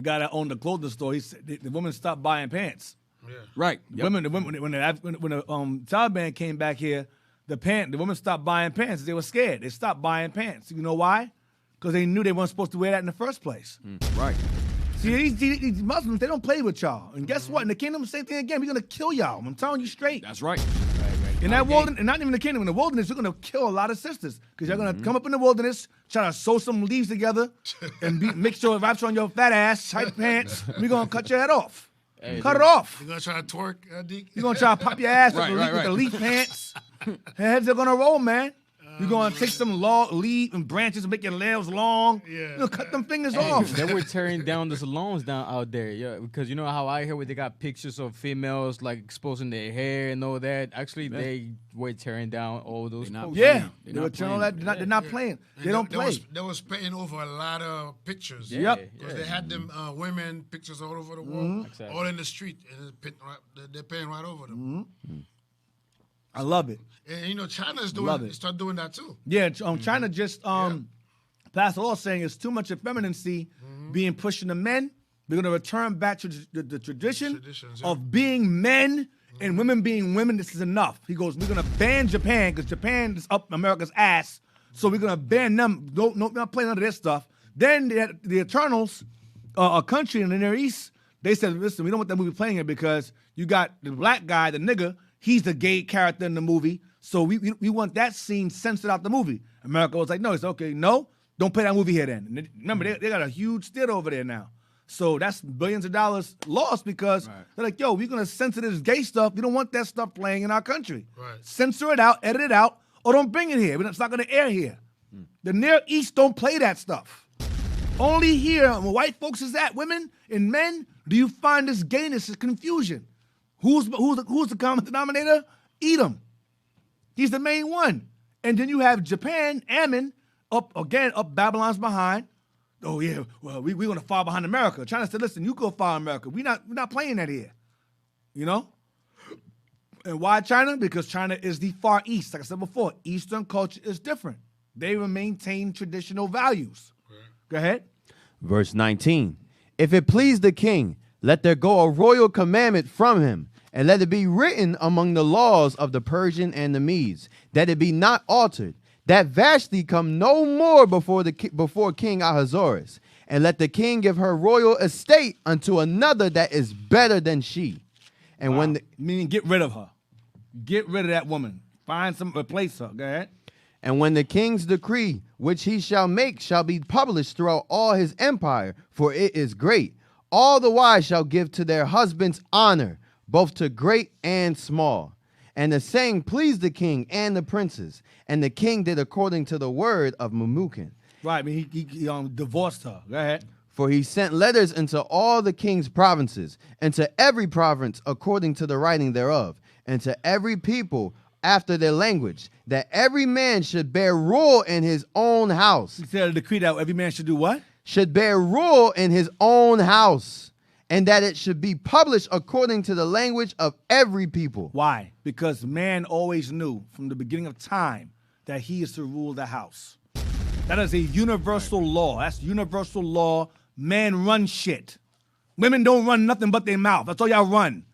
guy that owned the clothing store, he said the women stopped buying pants. Yeah. Right. When the Taliban came back here, the women stopped buying pants. They were scared. They stopped buying pants. You know why? Because they knew they weren't supposed to wear that in the first place. Right. See, these Muslims, they don't play with y'all. And guess what? In the kingdom, same thing again. We're going to kill y'all. I'm telling you straight. That's right. In that wilderness, and not even in the kingdom, in the wilderness, you're going to kill a lot of sisters. Because you're going to come up in the wilderness, try to sew some leaves together, and make sure it wraps on your fat ass, tight pants. We're going to cut your head off. Cut it off. You're going to try to twerk, Deke? You're going to try to pop your ass with the leaf pants. Heads are going to roll, man. You're going to take some leaf and branches and make your nails long. Yeah. You're going to cut them fingers off. They were tearing down the salons down out there, yeah. Because you know how I hear where they got pictures of females like exposing their hair and all that. Actually, they were tearing down all those. Not posts. Yeah, They're they not were telling all playing. that. They're not playing. They don't play. They was paying over a lot of pictures. Yep. Because they had them women pictures all over the wall, Exactly. all in the street, and they're paying right over them. I love it. And you know, China's Love it. start doing that too. Yeah, China just passed a law saying it's too much effeminacy being pushed into men. We're going to return back to the tradition Traditions, yeah. of being men and women being women. This is enough. He goes, we're going to ban Japan because Japan is up America's ass. So we're going to ban them. No, we're not playing none of this stuff. Then the Eternals, a country in the Near East, they said, listen, we don't want that movie playing here because you got the black guy, the nigga, he's the gay character in the movie. So we want that scene censored out the movie. America was like, no, it's okay. No, don't play that movie here then. And remember, they got a huge theater over there now. So that's billions of dollars lost because they're like, yo, we're going to censor this gay stuff. We don't want that stuff playing in our country. Right. Censor it out, edit it out, or don't bring it here. It's not going to air here. The Near East don't play that stuff. Only here, where white folks is at, women and men, do you find this gayness, this confusion. Who's the common denominator? Edom. He's the main one. And then you have Japan, Ammon, up Babylon's behind. Oh, yeah, well, we're going to fall behind America. China said, listen, you go follow America. We're not playing that here. You know? And why China? Because China is the Far East. Like I said before, Eastern culture is different. They will maintain traditional values. Go ahead. Verse 19. If it please the king, let there go a royal commandment from him, and let it be written among the laws of the Persian and the Medes, that it be not altered, that Vashti come no more before King Ahasuerus, and let the king give her royal estate unto another that is better than she. And meaning get rid of her. Get rid of that woman. Find some, replace her. Go ahead. And when the king's decree, which he shall make, shall be published throughout all his empire, for it is great, all the wise shall give to their husbands honor, both to great and small. And the saying pleased the king and the princes, and the king did according to the word of Memucan. Right, I mean, he divorced her. Go ahead. For he sent letters into all the king's provinces, and to every province according to the writing thereof, and to every people after their language, that every man should bear rule in his own house. He said a decree that every man should do what? Should bear rule in his own house, and that it should be published according to the language of every people. Why? Because man always knew from the beginning of time that he is to rule the house. That is a universal law. That's universal law. Man runs shit. Women don't run nothing but their mouth. That's all y'all run.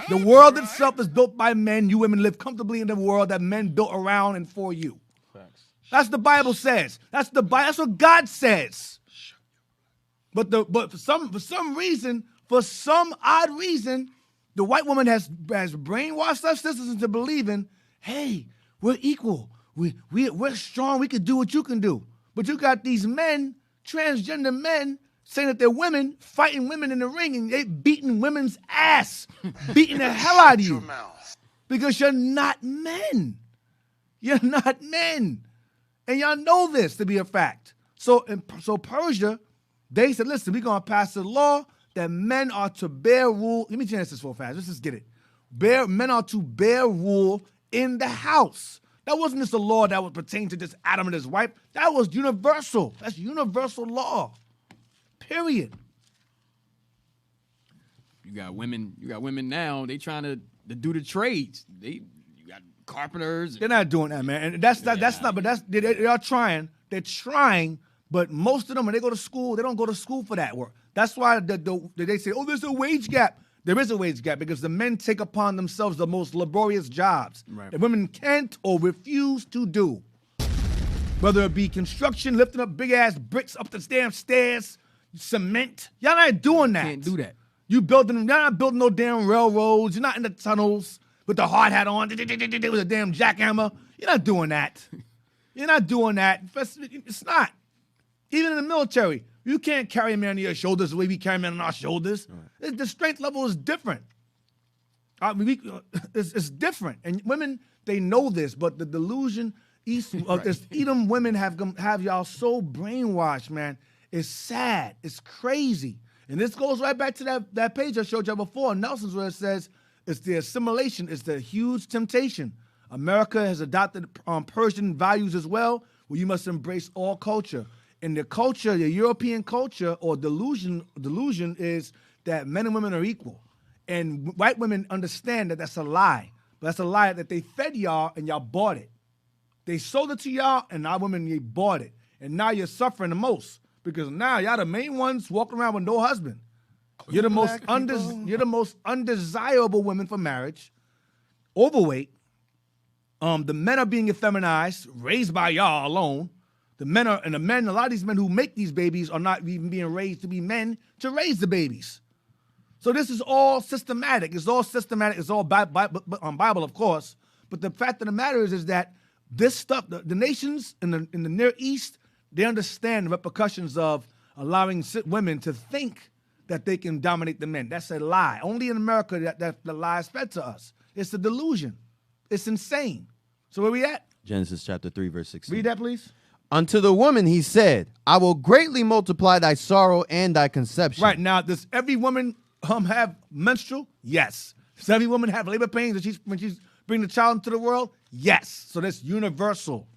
The world itself is built by men. You women live comfortably in the world that men built around and for you. Facts. That's the Bible says. That's what God says. But for some reason, for some odd reason, the white woman has brainwashed us sisters into believing, hey, we're equal. We're strong. We can do what you can do. But you got these men, transgender men, saying that they're women, fighting women in the ring, and they beating women's ass, beating the hell out of you. Because you're not men. You're not men. And y'all know this to be a fact. So Persia, they said, listen, we're going to pass a law that men are to bear rule. Let me change this real fast. Let's just get it. Men are to bear rule in the house. That wasn't just a law that would pertain to just Adam and his wife. That was universal. That's universal law. Period. You got women now. They trying to do the trades. You got carpenters. They're not doing that, man. And that's not. But they are trying. They're trying. But most of them, when they go to school, they don't go to school for that work. That's why they say, oh, there's a wage gap. There is a wage gap because the men take upon themselves the most laborious jobs that women can't or refuse to do. Whether it be construction, lifting up big-ass bricks up the damn stairs, cement. Y'all not doing that. Can't do that. Y'all not building no damn railroads. You're not in the tunnels with the hard hat on, with a damn jackhammer. You're not doing that. You're not doing that. It's not. Even in the military, you can't carry a man on your shoulders the way we carry a man on our shoulders. Right. The strength level is different. It's different. And women, they know this, but the delusion, Edom women have y'all so brainwashed, man. It's sad. It's crazy. And this goes right back to that page I showed you before, Nelson's, where it says it's the assimilation, it's the huge temptation. America has adopted Persian values as well, where you must embrace all culture. And the culture, the European culture or delusion is that men and women are equal. And white women understand that that's a lie. But that's a lie that they fed y'all and y'all bought it. They sold it to y'all and our women, they bought it. And now you're suffering the most because now y'all the main ones walking around with no husband. You're the most undesirable women for marriage, overweight. The men are being effeminized, raised by y'all alone. A lot of these men who make these babies are not even being raised to be men to raise the babies. So this is all systematic. It's all systematic. It's all Bible, of course. But the fact of the matter is that this stuff, the nations in the Near East, they understand the repercussions of allowing women to think that they can dominate the men. That's a lie. Only in America that the lie is fed to us. It's a delusion. It's insane. So where we at? Genesis chapter 3, verse 16. Read that, please. Unto the woman he said, I will greatly multiply thy sorrow and thy conception. Right, now, does every woman have menstrual? Yes. Does every woman have labor pains when she's bringing the child into the world? Yes. So that's universal.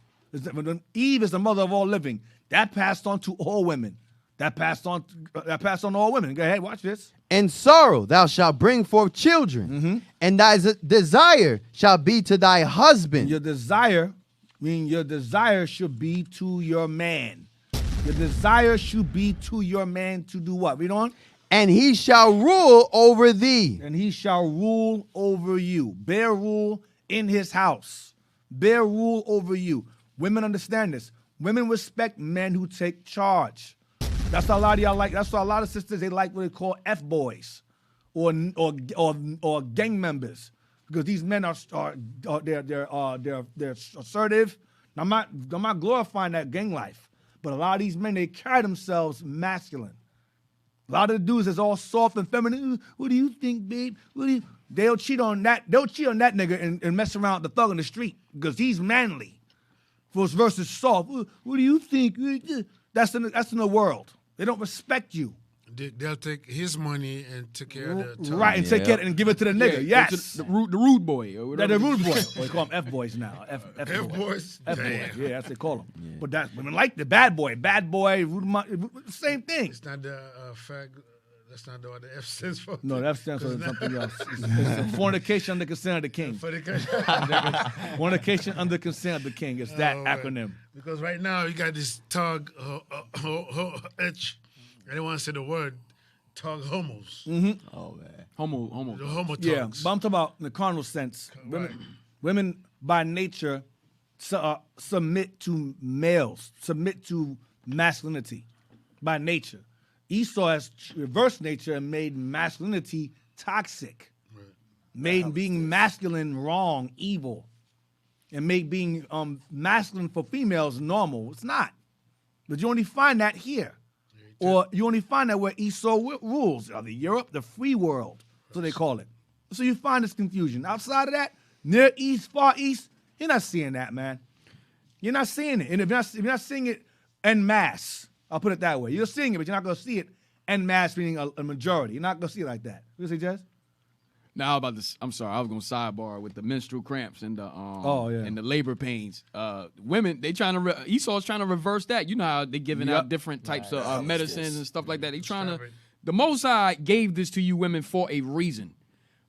Eve is the mother of all living. That passed on to all women. That passed on to all women. Go ahead, watch this. And sorrow thou shalt bring forth children, and thy desire shall be to thy husband. Your desire should be to your man. Your desire should be to your man to do what? Read on. And he shall rule over thee. And he shall rule over you. Bear rule in his house. Bear rule over you. Women understand this. Women respect men who take charge. That's why a lot of y'all like. That's why a lot of sisters, they like what they call F-boys or gang members, because these men are they're assertive. I'm not glorifying that gang life, but a lot of these men, they carry themselves masculine. A lot of the dudes is all soft and feminine. What do you think, babe? They'll cheat on that. They'll cheat on that nigga and mess around with the thug in the street because he's manly. Versus soft. What do you think? That's in the world. They don't respect you. They'll take his money and take care of the time. Right, and take care and give it to the nigga. Yes. The rude boy. Or whatever. The rude boy. They call them F-boys now. F-boys? F-boys. Yeah, that's what they call them. Yeah. But that's women like the bad boy. Bad boy, same thing. It's not the that's not what the F stands for. No, the F stands for something else. It's fornication under consent of the king. Fornication under consent of the king. It's that acronym. Because right now you got this tug H. I didn't want to say the word tug homos. Mm-hmm. Oh man, homo. The homo tugs. Yeah, but I'm talking about in the carnal sense. Women by nature submit to males, submit to masculinity by nature. Esau has reversed nature and made masculinity toxic, made being masculine wrong, evil, and made being masculine for females normal. It's not. But you only find that here. Or you only find that where Esau rules, or the Europe, the free world, so they call it. So you find this confusion. Outside of that, Near East, Far East, you're not seeing that, man. You're not seeing it. And if you're not seeing it en masse, I'll put it that way. You're seeing it, but you're not going to see it en masse, meaning a majority. You're not going to see it like that. What do you say, Jess? Now about this, I'm sorry, I was going to sidebar with the menstrual cramps and the and the labor pains. Women, Esau's trying to reverse that. You know how they giving out different types of medicines and stuff like that. They trying to. The Most High gave this to you women for a reason.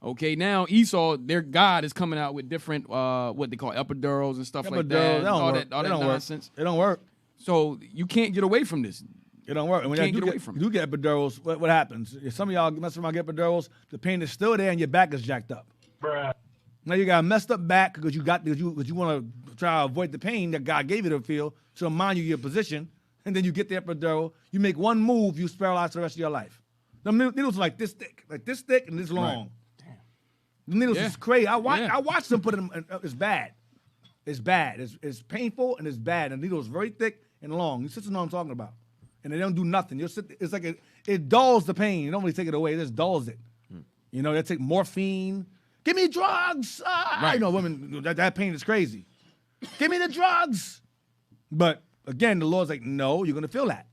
Okay, now Esau, their God is coming out with different what they call epidurals and stuff like that. All that nonsense. It don't work. So you can't get away from this. It don't work. And when Can't you get away from it. You get epidurals, what happens? If some of y'all mess around get epidurals, the pain is still there and your back is jacked up. Bruh. Now you got a messed up back because you want to try to avoid the pain that God gave you to feel to remind you of your position, and then you get the epidural. You make one move, you paralyzed for the rest of your life. The needles are like this thick and this long. Damn. The needles Yeah. is crazy. I Yeah. watched them put them. It's bad. It's bad. It's painful and it's bad. And the needle is very thick and long. You sisters know what I'm talking about. And they don't do nothing. You'll sit. It's like it dulls the pain. You don't really take it away. It just dulls it. You know, they take morphine. Give me drugs. Right. You know, women, that pain is crazy. Give me the drugs. But again, the Lord's like, no, you're going to feel that.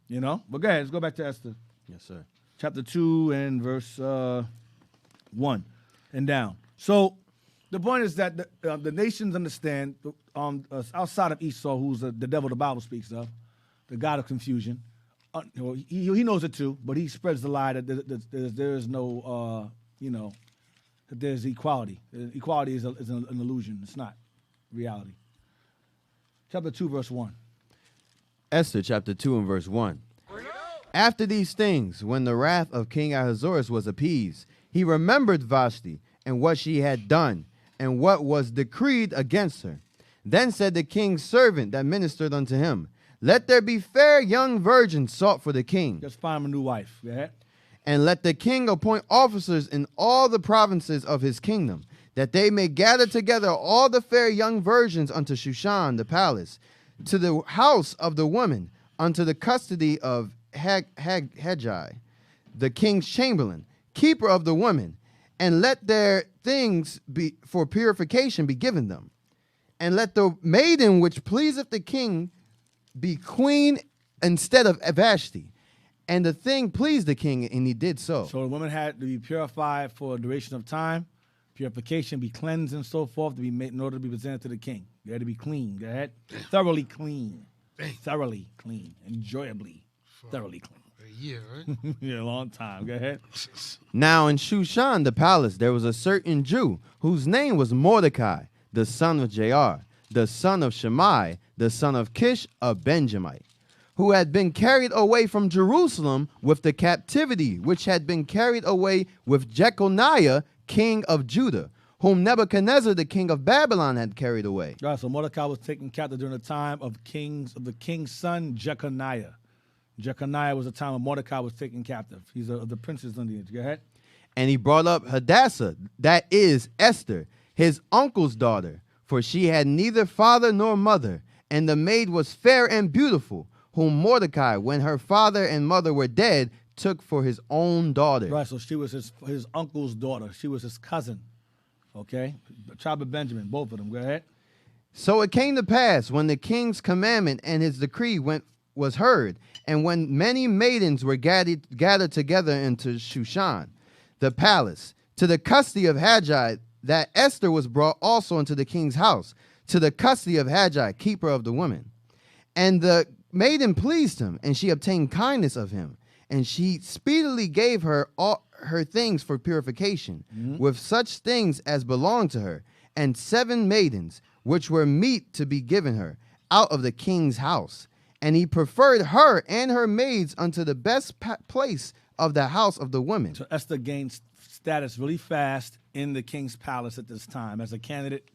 You know? But go ahead. Let's go back to Esther. Yes, sir. Chapter 2 and verse 1 and down. So the point is that the nations understand, outside of Esau, who's the devil the Bible speaks of, the god of confusion. He knows it too, but he spreads the lie that there is no, that there's equality. Equality is an illusion. It's not reality. Chapter 2, verse 1. Esther chapter 2 and verse 1. After these things, when the wrath of King Ahasuerus was appeased, he remembered Vashti and what she had done and what was decreed against her. Then said the king's servant that ministered unto him, let there be fair young virgins sought for the king. Just find him a new wife. Go ahead. And let the king appoint officers in all the provinces of his kingdom, that they may gather together all the fair young virgins unto Shushan the palace, to the house of the woman, unto the custody of Haggai, the king's chamberlain, keeper of the women, and let their things be for purification be given them. And let the maiden which pleaseth the king be queen instead of Vashti. And the thing pleased the king, and he did so. So the woman had to be purified for a duration of time, purification, be cleansed and so forth, to be made in order to be presented to the king. They had to be clean. Go ahead. Thoroughly clean. Thoroughly clean. Enjoyably. Thoroughly clean. A year, right? Yeah, a long time. Go ahead. Now in Shushan the palace there was a certain Jew, whose name was Mordecai, the son of Jair, the son of Shimei, the son of Kish, a Benjamite, who had been carried away from Jerusalem with the captivity, which had been carried away with Jeconiah, king of Judah, whom Nebuchadnezzar, the king of Babylon, had carried away. Right, so Mordecai was taken captive during the time of the king's son, Jeconiah. Jeconiah was the time when Mordecai was taken captive. He's of the prince's lineage. Go ahead. And he brought up Hadassah, that is Esther, his uncle's daughter, for she had neither father nor mother, and the maid was fair and beautiful, whom Mordecai, when her father and mother were dead, took for his own daughter. Right, so she was his uncle's daughter. She was his cousin. Okay? Tribe of Benjamin, both of them. Go ahead. So it came to pass, when the king's commandment and his decree was heard, and when many maidens were gathered together into Shushan, the palace, to the custody of Haggai, that Esther was brought also into the king's house, to the custody of Haggai, keeper of the women. And the maiden pleased him, and she obtained kindness of him, and she speedily gave her all her things for purification, with such things as belonged to her, and 7 maidens, which were meet to be given her, out of the king's house. And he preferred her and her maids unto the best place of the house of the women. So Esther gained status really fast in the king's palace at this time as a candidate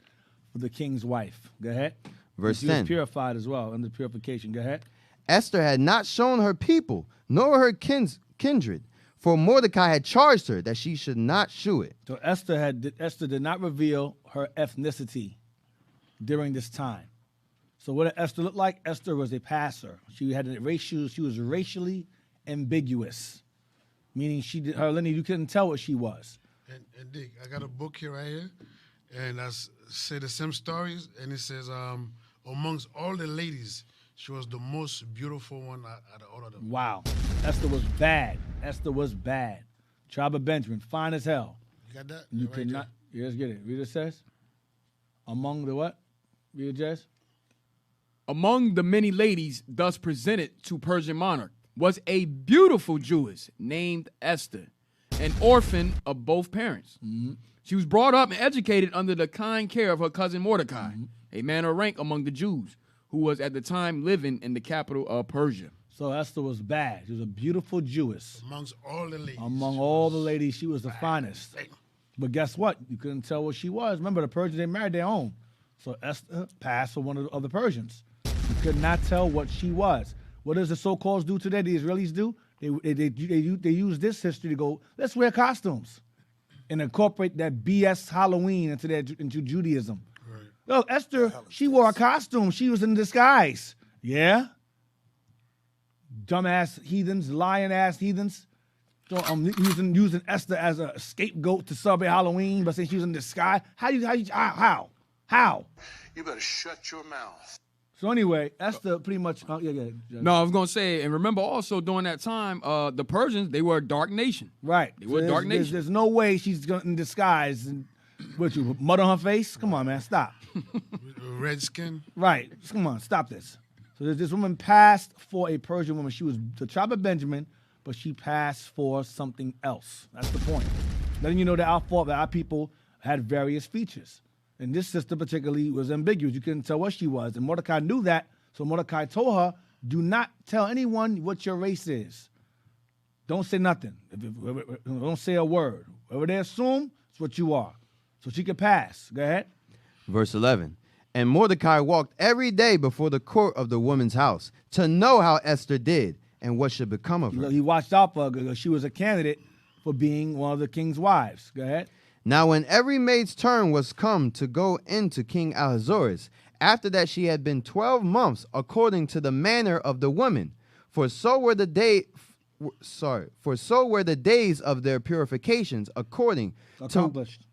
for the king's wife. Go ahead. Verse she 10. was purified as well under purification. Go ahead. Esther had not shown her people, nor her kindred, for Mordecai had charged her that she should not shew it. So Esther did not reveal her ethnicity during this time. So what did Esther look like? Esther was a passer. She was racially ambiguous, meaning her lineage, you couldn't tell what she was. And Dick, I got a book here right here, and I say the same stories, and it says, amongst all the ladies, she was the most beautiful one out of all of them. Wow. Esther was bad. Esther was bad. Tribe of Benjamin, fine as hell. You got that? You Right cannot. Let's get it. Read it says. Among the what? Read it, Jess. Among the many ladies thus presented to Persian monarch was a beautiful Jewess named Esther, an orphan of both parents. She was brought up and educated under the kind care of her cousin Mordecai, a man of rank among the Jews, who was at the time living in the capital of Persia. So Esther was bad. She was a beautiful Jewess. Amongst all the ladies. Among all the ladies, she was the finest. But guess what? You couldn't tell what she was. Remember, the Persians, they married their own. So Esther passed for one of the Persians. You could not tell what she was. What does the so-called do today? The Israelis do? They use this history to go, let's wear costumes and incorporate that BS Halloween into Judaism. Right. Look, Esther, she wore a costume. She was in disguise. Yeah? Dumbass heathens, lion-ass heathens. So using Esther as a scapegoat to celebrate Halloween, but saying she was in disguise. How? You better shut your mouth. So anyway, Esther pretty much. Yeah. No, I was gonna say, and remember also during that time, the Persians, they were a dark nation. Right. They were a dark nation. There's no way she's going in disguise and what you mud on her face. Come on, man, stop. Red skin. Right. Come on, stop this. So this woman passed for a Persian woman. She was the tribe of Benjamin, but she passed for something else. That's the point. Letting you know that our people had various features. And this sister particularly was ambiguous. You couldn't tell what she was. And Mordecai knew that, so Mordecai told her, do not tell anyone what your race is. Don't say nothing. Don't say a word. Whatever they assume, it's what you are. So she could pass. Go ahead. Verse 11. And Mordecai walked every day before the court of the woman's house to know how Esther did and what should become of her. He watched out for her because she was a candidate for being one of the king's wives. Go ahead. Now when every maid's turn was come to go into King Ahasuerus, after that she had been 12 months according to the manner of the women, for so were the days of their purifications accomplished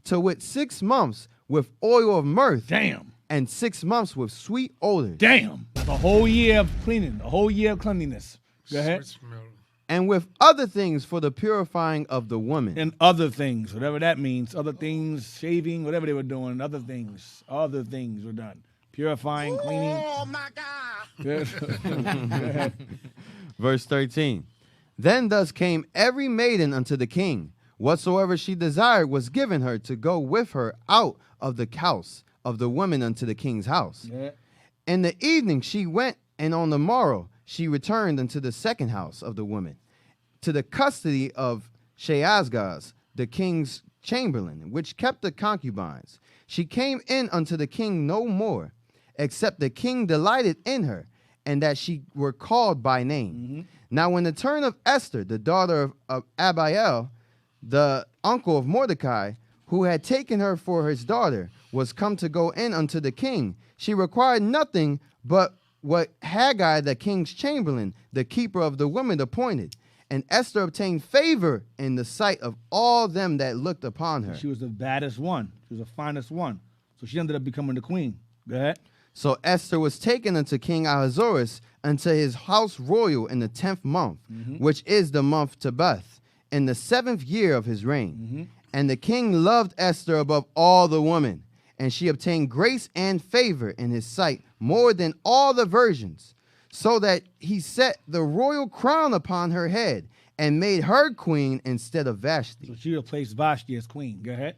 to wit 6 months with oil of myrrh. Damn. And 6 months with sweet odor. Damn. That's a whole year of cleaning, a whole year of cleanliness. Go ahead. Sweet smell. And with other things for the purifying of the woman. And other things, whatever that means. Other things, shaving, whatever they were doing. Other things were done. Purifying, cleaning. Oh, my God. Go ahead. Verse 13. Then thus came every maiden unto the king. Whatsoever she desired was given her to go with her out of the house of the women unto the king's house. Yeah. In the evening she went, and on the morrow she returned unto the second house of the woman, to the custody of Sheazgaz, the king's chamberlain, which kept the concubines. She came in unto the king no more, except the king delighted in her, and that she were called by name. Mm-hmm. Now when the turn of Esther, the daughter of Abiel, the uncle of Mordecai, who had taken her for his daughter, was come to go in unto the king, she required nothing but what Haggai, the king's chamberlain, the keeper of the women, appointed. And Esther obtained favor in the sight of all them that looked upon her. She was the baddest one. She was the finest one. So she ended up becoming the queen. Go ahead. So Esther was taken unto King Ahasuerus unto his house royal in the 10th month, which is the month Tebeth, in the 7th year of his reign. And the king loved Esther above all the women, and she obtained grace and favor in his sight more than all the virgins, so that he set the royal crown upon her head and made her queen instead of Vashti. So she replaced Vashti as queen. Go ahead.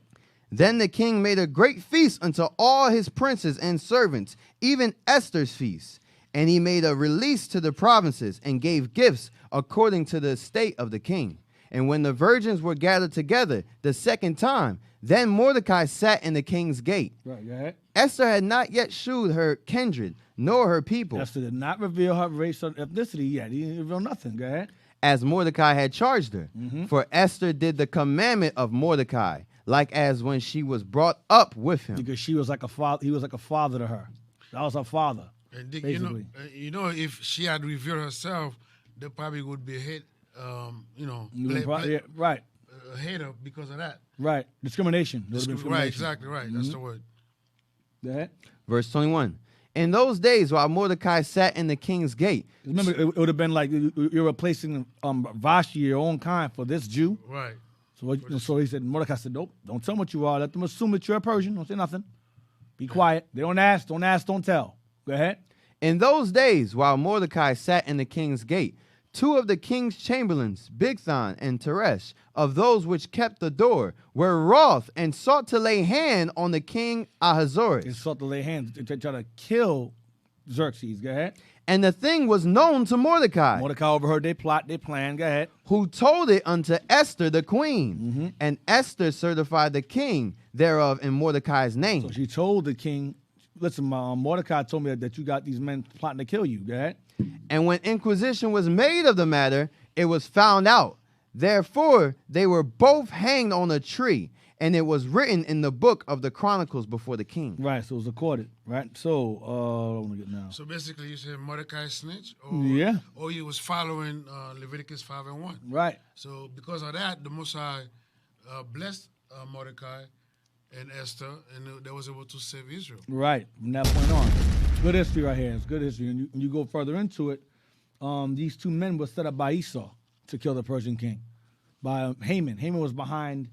Then the king made a great feast unto all his princes and servants, even Esther's feast. And he made a release to the provinces and gave gifts according to the estate of the king. And when the virgins were gathered together the second time, then Mordecai sat in the king's gate. Right, go ahead. Esther had not yet shewed her kindred, nor her people. Esther did not reveal her race or ethnicity yet. He didn't reveal nothing. Go ahead. As Mordecai had charged her. For Esther did the commandment of Mordecai, like as when she was brought up with him. Because she was like a father. He was like a father to her. That was her father. And basically. If she had revealed herself, they probably would be hit. Right. Hater because of that. Right. Discrimination. Right, exactly right. That's the word. Go ahead. Verse 21. In those days, while Mordecai sat in the king's gate. Remember, it would have been like you're replacing Vashti, your own kind, for this Jew. Right. So he said, Mordecai said, nope, don't tell them what you are. Let them assume that you're a Persian. Don't say nothing. Be quiet. They don't ask, don't tell. Go ahead. In those days, while Mordecai sat in the king's gate, 2 of the king's chamberlains, Bigthan and Teresh, of those which kept the door, were wroth and sought to lay hand on the king Ahasuerus. They sought to lay hands. They tried to kill Xerxes. Go ahead. And the thing was known to Mordecai, Mordecai overheard their plot, their plan. Go ahead. who told it unto Esther the queen. And Esther certified the king thereof in Mordecai's name. So she told the king, listen, Mordecai told me that you got these men plotting to kill you. Go ahead. And when inquisition was made of the matter, it was found out. Therefore, they were both hanged on a tree, and it was written in the book of the Chronicles before the king. Right, so it was recorded, right? So, I want to get now. So basically, you said Mordecai snitched, or Yeah. or he was following Leviticus 5:1. Right. So because of that, the Most High blessed Mordecai and Esther, and they was able to save Israel. Right, from that point on. Good history right here. It's good history. And you go further into it, these two men were set up by Esau to kill the Persian king. By Haman. Haman was behind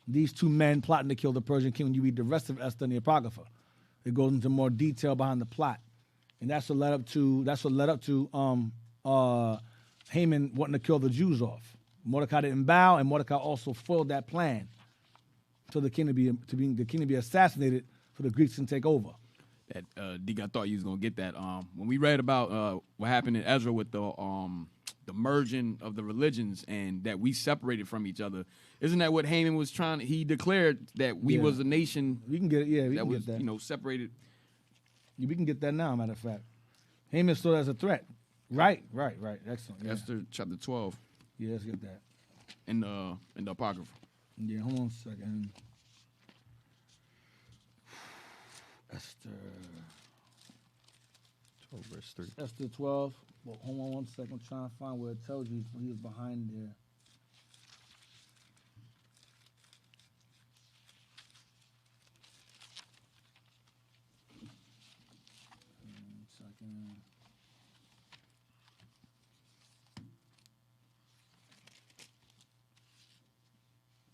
these two men plotting to kill the Persian king. When you read the rest of Esther and the Apocrypha, it goes into more detail behind the plot. And that's what led up to Haman wanting to kill the Jews off. Mordecai didn't bow, and Mordecai also foiled that plan for the king to be assassinated for the Greeks to take over. That Dig, I thought you was gonna get that. When we read about what happened in Ezra with the merging of the religions and that we separated from each other, isn't that what Haman was trying? He declared that we was a nation. We can get it. Yeah, we that can was get that. Separated. Yeah, we can get that now. Matter of fact, Haman saw it as a threat. Right. Excellent. Yeah. Esther chapter 12 Yeah, let's get that. in the Apocrypha. Yeah, hold on a second. Esther 12 verse 3. Esther 12. Well, hold on one second. I'm trying to find where it tells you he was behind there. One second.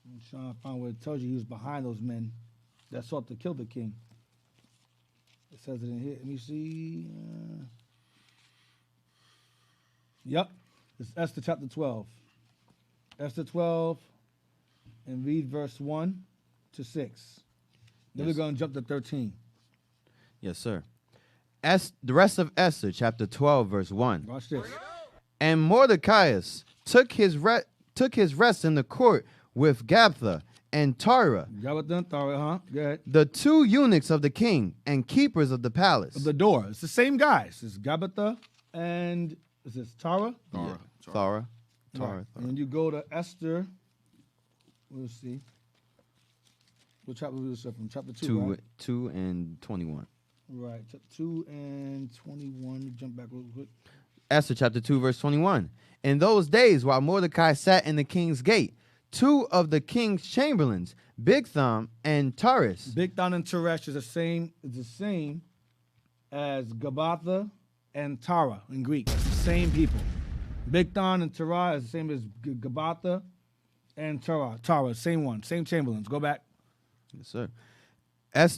I'm trying to find where it tells you he was behind those men that sought to kill the king. It says it in here. Let me see. Yep. It's Esther chapter 12. Esther 12 and read verse 1 to 6. Then we're going to jump to 13. Yes, sir. The rest of Esther, chapter 12, verse 1. Watch this. And Mordecai took his rest in the court with Gabtha and Tara, Go ahead. the two eunuchs of the king and keepers of the palace. Of the door. It's the same guys. It's Gabbatha and is this Tara? Thara. Right. And when you go to Esther, we'll see. What chapter was this from? Chapter 2, right? 2 and 21. Right. 2 and 21. You jump back real quick. Esther chapter 2, verse 21. In those days, while Mordecai sat in the king's gate, two of the king's chamberlains, Bigtham and Taris. Bigtham and Teresh is the same as Gabbatha and Tara in Greek. It's the same people. Bigtham and Tara is the same as Gabbatha and Tara. Tara, same one, same chamberlains. Go back. Yes, sir.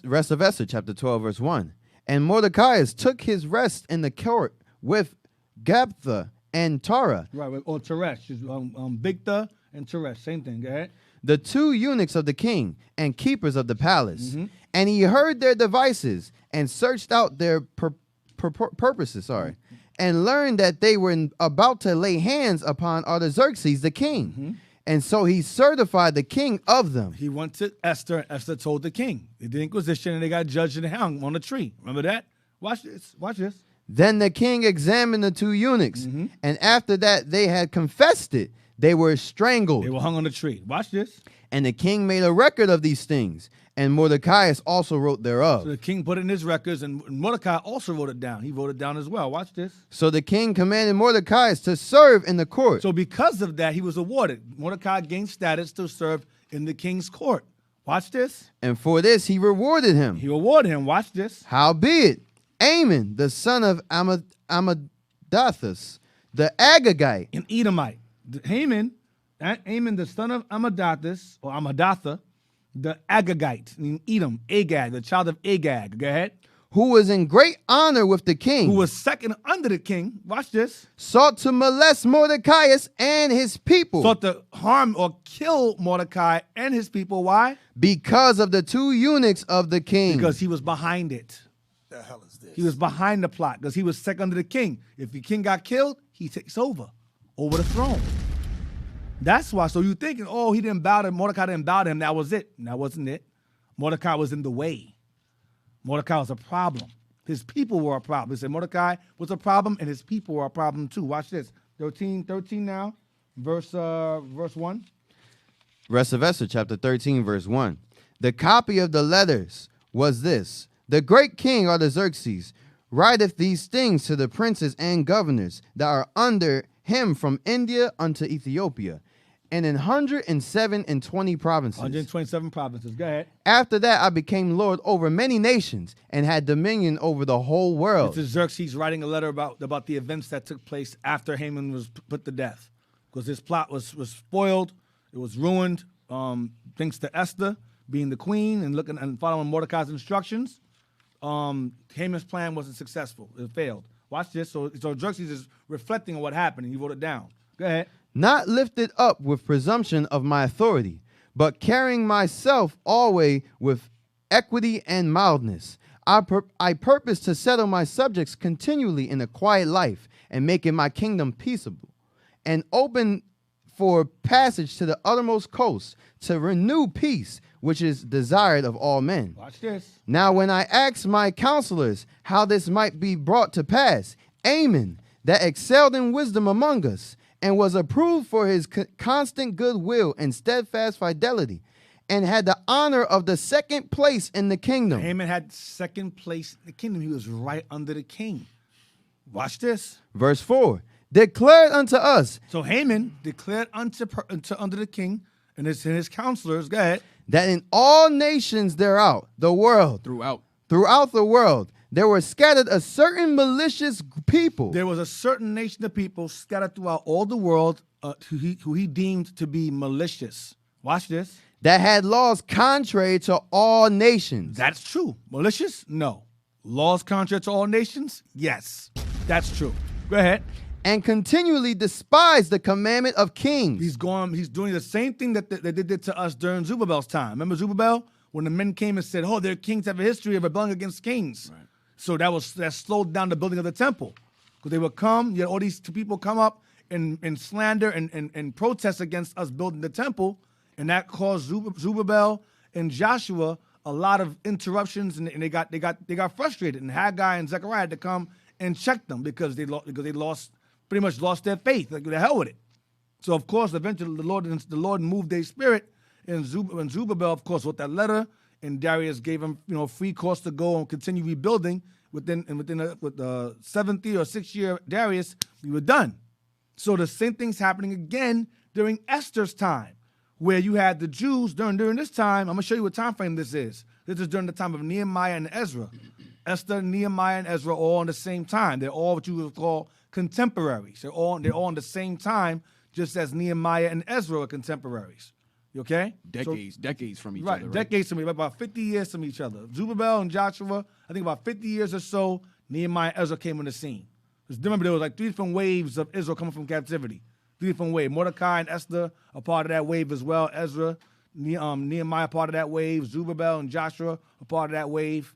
Rest of Esther, chapter 12, verse 1. And Mordecai took his rest in the court with Gabtha and Tara, Right, or Teresh. Bigtha and Teresh, same thing. Go ahead. the two eunuchs of the king and keepers of the palace. And he heard their devices and searched out their purposes, and learned that they were about to lay hands upon Artaxerxes the king. And so he certified the king of them. He went to Esther, and Esther told the king. They did Inquisition, and they got judged and hung on a tree. Remember that? Watch this. Watch this. Then the king examined the two eunuchs, and after that they had confessed it, they were strangled. They were hung on a tree. Watch this. And the king made a record of these things, and Mordecai also wrote thereof. So the king put it in his records, and Mordecai also wrote it down. He wrote it down as well. Watch this. So the king commanded Mordecai to serve in the court. So because of that, he was awarded. Mordecai gained status to serve in the king's court. Watch this. And for this he rewarded him. He awarded him. Watch this. Howbeit, Amon, the son of Amadathus, the Agagite, An Edomite. Haman, the son of Amadathus, or Amadatha, the Agagite, in Edom, Agag, the child of Agag. Go ahead. who was in great honor with the king, Who was second under the king. Watch this. sought to molest Mordecai and his people Sought to harm or kill Mordecai and his people. Why? because of the two eunuchs of the king. Because he was behind it. The hell is this? He was behind the plot because he was second under the king. If the king got killed, he takes over the throne. That's why. So you thinking, oh, he didn't bow to Mordecai, didn't bow to him. That was it. That wasn't it. Mordecai was in the way. Mordecai was a problem. His people were a problem. They said Mordecai was a problem, and his people were a problem too. Watch this. 13 now, verse 1. Rest of Esther, chapter 13, verse 1. The copy of the letters was this: the great king Artaxerxes writeth these things to the princes and governors that are under him from India unto Ethiopia, and in 127 provinces. 127 provinces. Go ahead. After that, I became lord over many nations and had dominion over the whole world. This is Xerxes writing a letter about the events that took place after Haman was put to death, because his plot was spoiled, it was ruined, thanks to Esther being the queen and looking and following Mordecai's instructions. Haman's plan wasn't successful; it failed. Watch this. So Xerxes is reflecting on what happened, and he wrote it down. Go ahead. Not lifted up with presumption of my authority, but carrying myself always with equity and mildness. I purpose to settle my subjects continually in a quiet life, and making my kingdom peaceable, and open for passage to the uttermost coast, to renew peace, which is desired of all men. Watch this. Now when I asked my counselors how this might be brought to pass, Ammon, that excelled in wisdom among us, and was approved for his constant goodwill and steadfast fidelity, and had the honor of the second place in the kingdom. Haman had second place in the kingdom. He was right under the king. Watch this. Verse 4, declared unto us. So Haman declared unto under the king and his counselors, go ahead, that in all nations throughout the world, Throughout the world, there were scattered a certain malicious people. there was a certain nation of people scattered throughout all the world who he deemed to be malicious. Watch this. That had laws contrary to all nations. That's true. Malicious? No. Laws contrary to all nations? Yes. That's true. Go ahead. And continually despised the commandment of kings. He's doing the same thing that they did to us during Zerubbabel's time. Remember Zerubbabel? When the men came and said, oh, their kings have a history of rebelling against kings. Right. So that slowed down the building of the temple. Because they would come, all these people come up and slander and protest against us building the temple. And that caused Zerubbabel and Joshua a lot of interruptions, and they got frustrated. And Haggai and Zechariah had to come and check them because they pretty much lost their faith. Like, the hell with it. So of course, eventually the Lord moved their spirit, and Zerubbabel, of course, wrote that letter, and Darius gave him free course to go and continue rebuilding. Within the 7th year or 6th year of Darius, we were done. So the same thing's happening again during Esther's time, where you had the Jews during this time. I'm going to show you what time frame this is. This is during the time of Nehemiah and Ezra. Esther, Nehemiah, and Ezra all on the same time. They're all what you would call contemporaries. They're all on the same time, just as Nehemiah and Ezra are contemporaries. You okay? decades from each Right, other. Right, decades from each other, about 50 years from each other. Zerubbabel and Joshua, I think about 50 years or so, Nehemiah and Ezra came on the scene. Because remember, there was like 3 different waves of Israel coming from captivity. 3 different waves. Mordecai and Esther are part of that wave as well. Ezra, Nehemiah part of that wave. Zerubbabel and Joshua are part of that wave.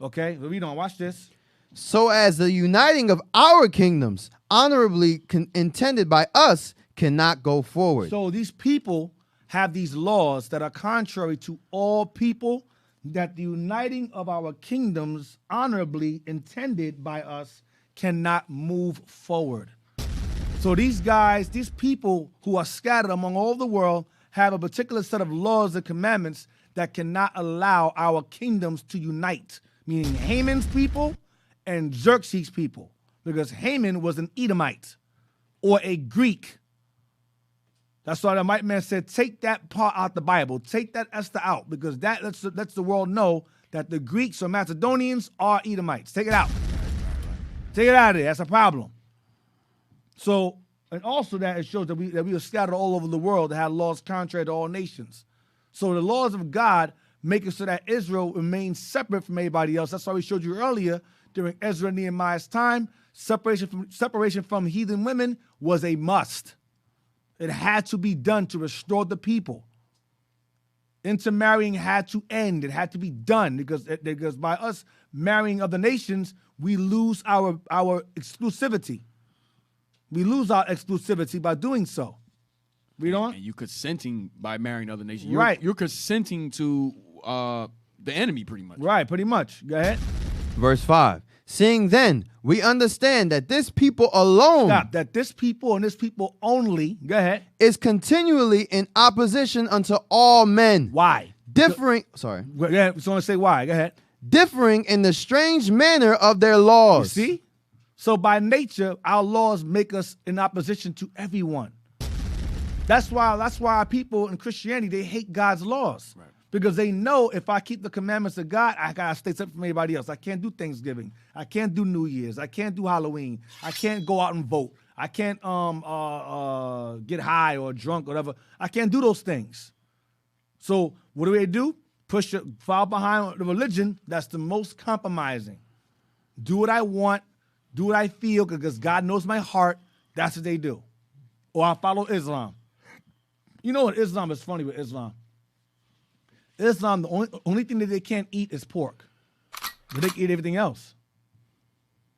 Okay, so read on. Watch this. So as the uniting of our kingdoms, honorably intended by us, cannot go forward. So these people have these laws that are contrary to all people, that the uniting of our kingdoms, honorably intended by us, cannot move forward. So these people who are scattered among all the world have a particular set of laws and commandments that cannot allow our kingdoms to unite, meaning Haman's people and Xerxes' people, because Haman was an Edomite or a Greek. That's why the white man said, take that part out the Bible, take that Esther out, because that lets the world know that the Greeks or Macedonians are Edomites. Take it out. Take it out of there. That's a problem. So, and also that it shows that we are scattered all over the world that have laws contrary to all nations. So the laws of God make it so that Israel remains separate from everybody else. That's why we showed you earlier during Ezra and Nehemiah's time, separation from heathen women was a must. It had to be done to restore the people. Intermarrying had to end. It had to be done because by us marrying other nations, we lose our exclusivity. We lose our exclusivity by doing so. Read on. And you consenting by marrying other nations. Right. You're consenting to the enemy pretty much. Right, pretty much. Go ahead. Verse 5. Seeing then, we understand that this people alone Stop. That this people and this people only, go ahead. is continually in opposition unto all men. Why? Differing, sorry, Go ahead. Just want to say why. Go ahead. differing in the strange manner of their laws. You see? So by nature, our laws make us in opposition to everyone. That's why people in Christianity, they hate God's laws. Right. Because they know if I keep the commandments of God, I gotta stay separate from everybody else. I can't do Thanksgiving. I can't do New Year's. I can't do Halloween. I can't go out and vote. I can't get high or drunk or whatever. I can't do those things. So what do? Fall behind the religion that's the most compromising. Do what I want, do what I feel, because God knows my heart. That's what they do. Or I follow Islam. You know what Islam is funny with Islam? Islam, the only thing that they can't eat is pork. But they can eat everything else.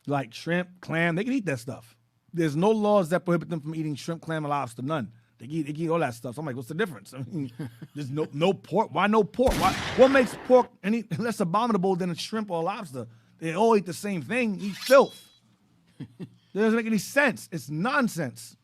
Like shrimp, clam, they can eat that stuff. There's no laws that prohibit them from eating shrimp, clam, and lobster, none. They can eat all that stuff. So I'm like, what's the difference? I mean, there's no pork. Why no pork? What makes pork any less abominable than a shrimp or a lobster? They all eat the same thing, eat filth. It doesn't make any sense. It's nonsense.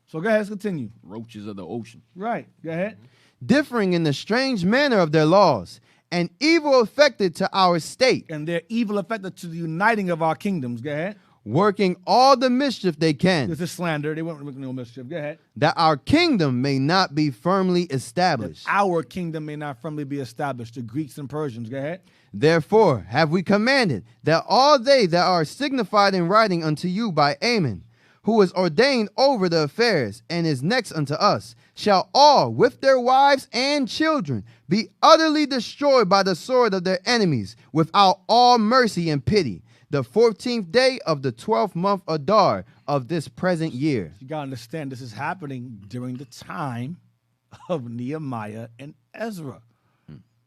So go ahead, let's continue. Roaches of the ocean. Right, go ahead. Differing in the strange manner of their laws, and evil affected to our state, And their evil affected to the uniting of our kingdoms. Go ahead. working all the mischief they can, This is slander. They weren't making no mischief. Go ahead. that our kingdom may not be firmly established. Our kingdom may not firmly be established. The Greeks and Persians. Go ahead. Therefore have we commanded that all they that are signified in writing unto you by Amen, who is ordained over the affairs and is next unto us, shall all with their wives and children be utterly destroyed by the sword of their enemies, without all mercy and pity, the 14th day of the 12th month Adar of this present year. You got to understand this is happening during the time of Nehemiah and Ezra.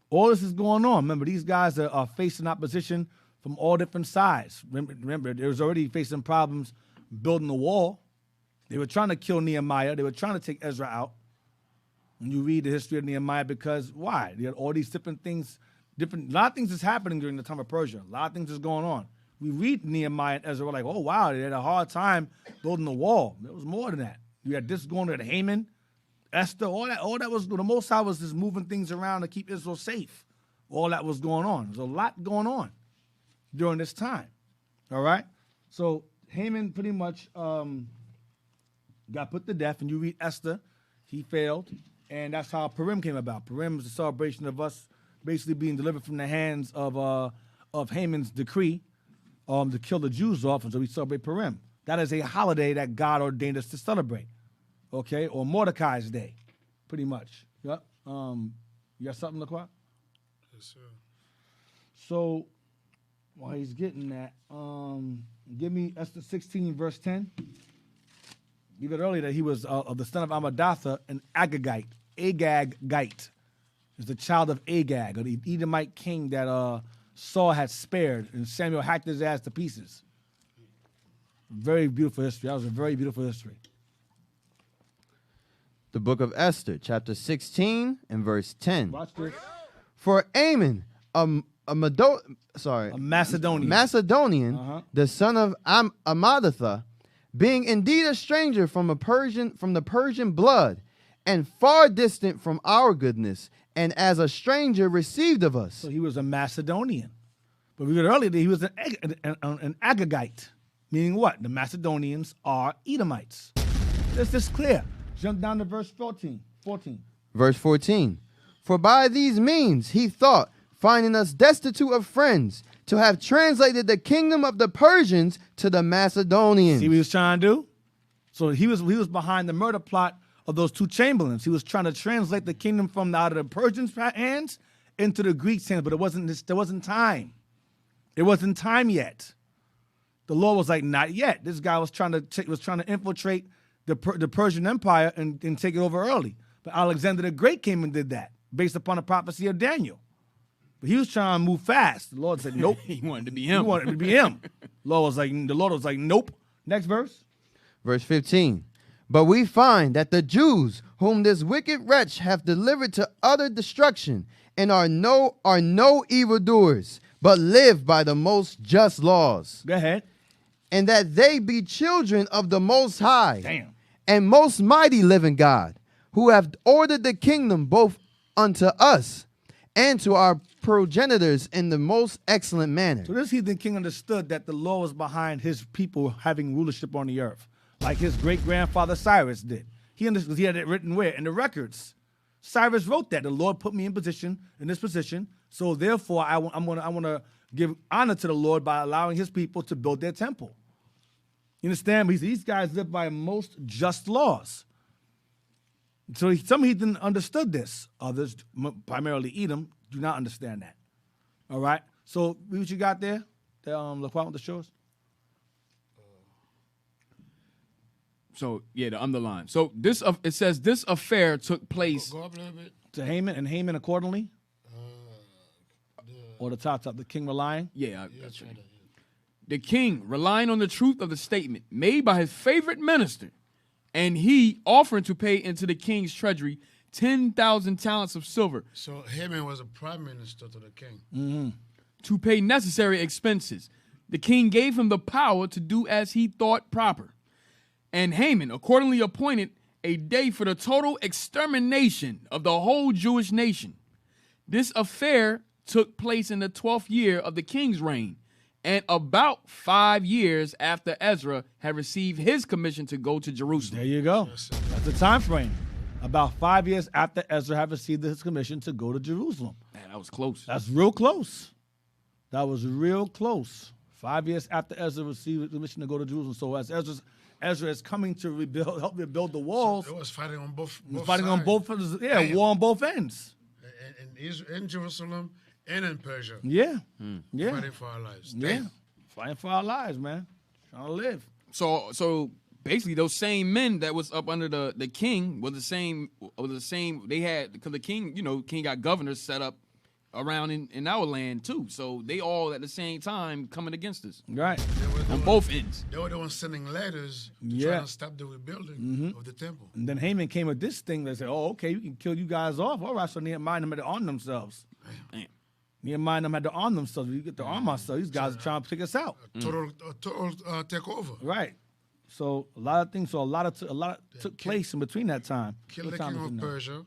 All this is going on. Remember, these guys are facing opposition from all different sides. Remember, they was already facing problems building the wall. They were trying to kill Nehemiah. They were trying to take Ezra out. And you read the history of Nehemiah because why? They had all these different things, a lot of things is happening during the time of Persia. A lot of things is going on. We read Nehemiah and Ezra, we're like, oh, wow, they had a hard time building the wall. There was more than that. You had this going on at Haman, Esther, all that was, the Most High was just moving things around to keep Israel safe. All that was going on. There's a lot going on during this time. All right? So Haman pretty much got put to death, and you read Esther, he failed, and that's how Purim came about. Purim is a celebration of us basically being delivered from the hands of Haman's decree to kill the Jews off, and so we celebrate Purim. That is a holiday that God ordained us to celebrate, okay? Or Mordecai's Day, pretty much. Yep. You got something, LaQuan? Yes, sir. So, while he's getting that, give me Esther 16, verse 10. You read earlier that he was of the son of Amadatha, an Agagite. Agagite is the child of Agag, or the Edomite king that Saul had spared, and Samuel hacked his ass to pieces. Very beautiful history. That was a very beautiful history. The book of Esther, chapter 16 and verse 10. Watch this. For Ammon, a Macedonian, the son of Amadatha, being indeed a stranger from the Persian blood, and far distant from our goodness, and as a stranger received of us. So he was a Macedonian. But we read earlier that he was an Agagite, meaning what? The Macedonians are Edomites. This is clear. Jump down to verse 14. Verse 14. For by these means he thought, finding us destitute of friends, to have translated the kingdom of the Persians to the Macedonians. See what he was trying to do? So he was behind the murder plot of those two chamberlains. He was trying to translate the kingdom from out of the Persians' hands into the Greeks' hands, but there wasn't time. It wasn't time yet. The Lord was like, not yet. This guy was trying to infiltrate the Persian Empire and take it over early. But Alexander the Great came and did that. based upon the prophecy of Daniel. But he was trying to move fast. The Lord said, nope. He wanted to be He him. wanted to be him. The Lord was like, nope. Next verse. Verse 15. But we find that the Jews, whom this wicked wretch hath delivered to utter destruction, and are no evildoers, but live by the most just laws, Go ahead. and that they be children of the Most High, Damn. and most mighty living God, who have ordered the kingdom both unto us and to our progenitors in the most excellent manner. So this heathen king understood that the Lord was behind his people having rulership on the earth, like his great-grandfather Cyrus did. He understood. He had it written where? In the records. Cyrus wrote that. The Lord put me in this position, so therefore I want to give honor to the Lord by allowing his people to build their temple. You understand? These guys live by most just laws. So some heathen understood this. Others, primarily Edom, do not understand that. All right? So what you got there? The quote with the shores? So yeah, the underline. So it says this affair took place. Go up a little bit. To Haman, and Haman accordingly? Or the top, the king relying? Yeah, that's right. The king, relying on the truth of the statement made by his favorite minister, and he offering to pay into the king's treasury 10,000 talents of silver. So Haman was a prime minister to the king. To pay necessary expenses. The king gave him the power to do as he thought proper. And Haman accordingly appointed a day for the total extermination of the whole Jewish nation. This affair took place in the 12th year of the king's reign, and about 5 years after Ezra had received his commission to go to Jerusalem. There you go. That's the time frame. About 5 years after Ezra had received his commission to go to Jerusalem. Man, that was close. That's real close. That was real close. 5 years after Ezra received the mission to go to Jerusalem. So as Ezra is coming to help rebuild the walls. So it was fighting on both fighting sides. on both, war on both ends. In Jerusalem and in Persia. Yeah. Yeah. Fighting for our lives. Yeah. Damn. Fighting for our lives, man. Trying to live. So basically those same men that was up under the king was the same they had, because the king, king got governors set up around in our land too. So they all at the same time coming against us. Right. On both ends. They were the ones sending letters to Yeah. try to stop the rebuilding of the temple. And then Haman came with this thing that said, oh, okay, we can kill you guys off. All right, so Nehemiah and them had to arm themselves. Damn. Nehemiah and them had to arm themselves. We get to arm ourselves. These guys are trying to pick us out. Total takeover. Right. So a lot of things. So a lot took place in between that time. Kill What the time king is it of now? Persia,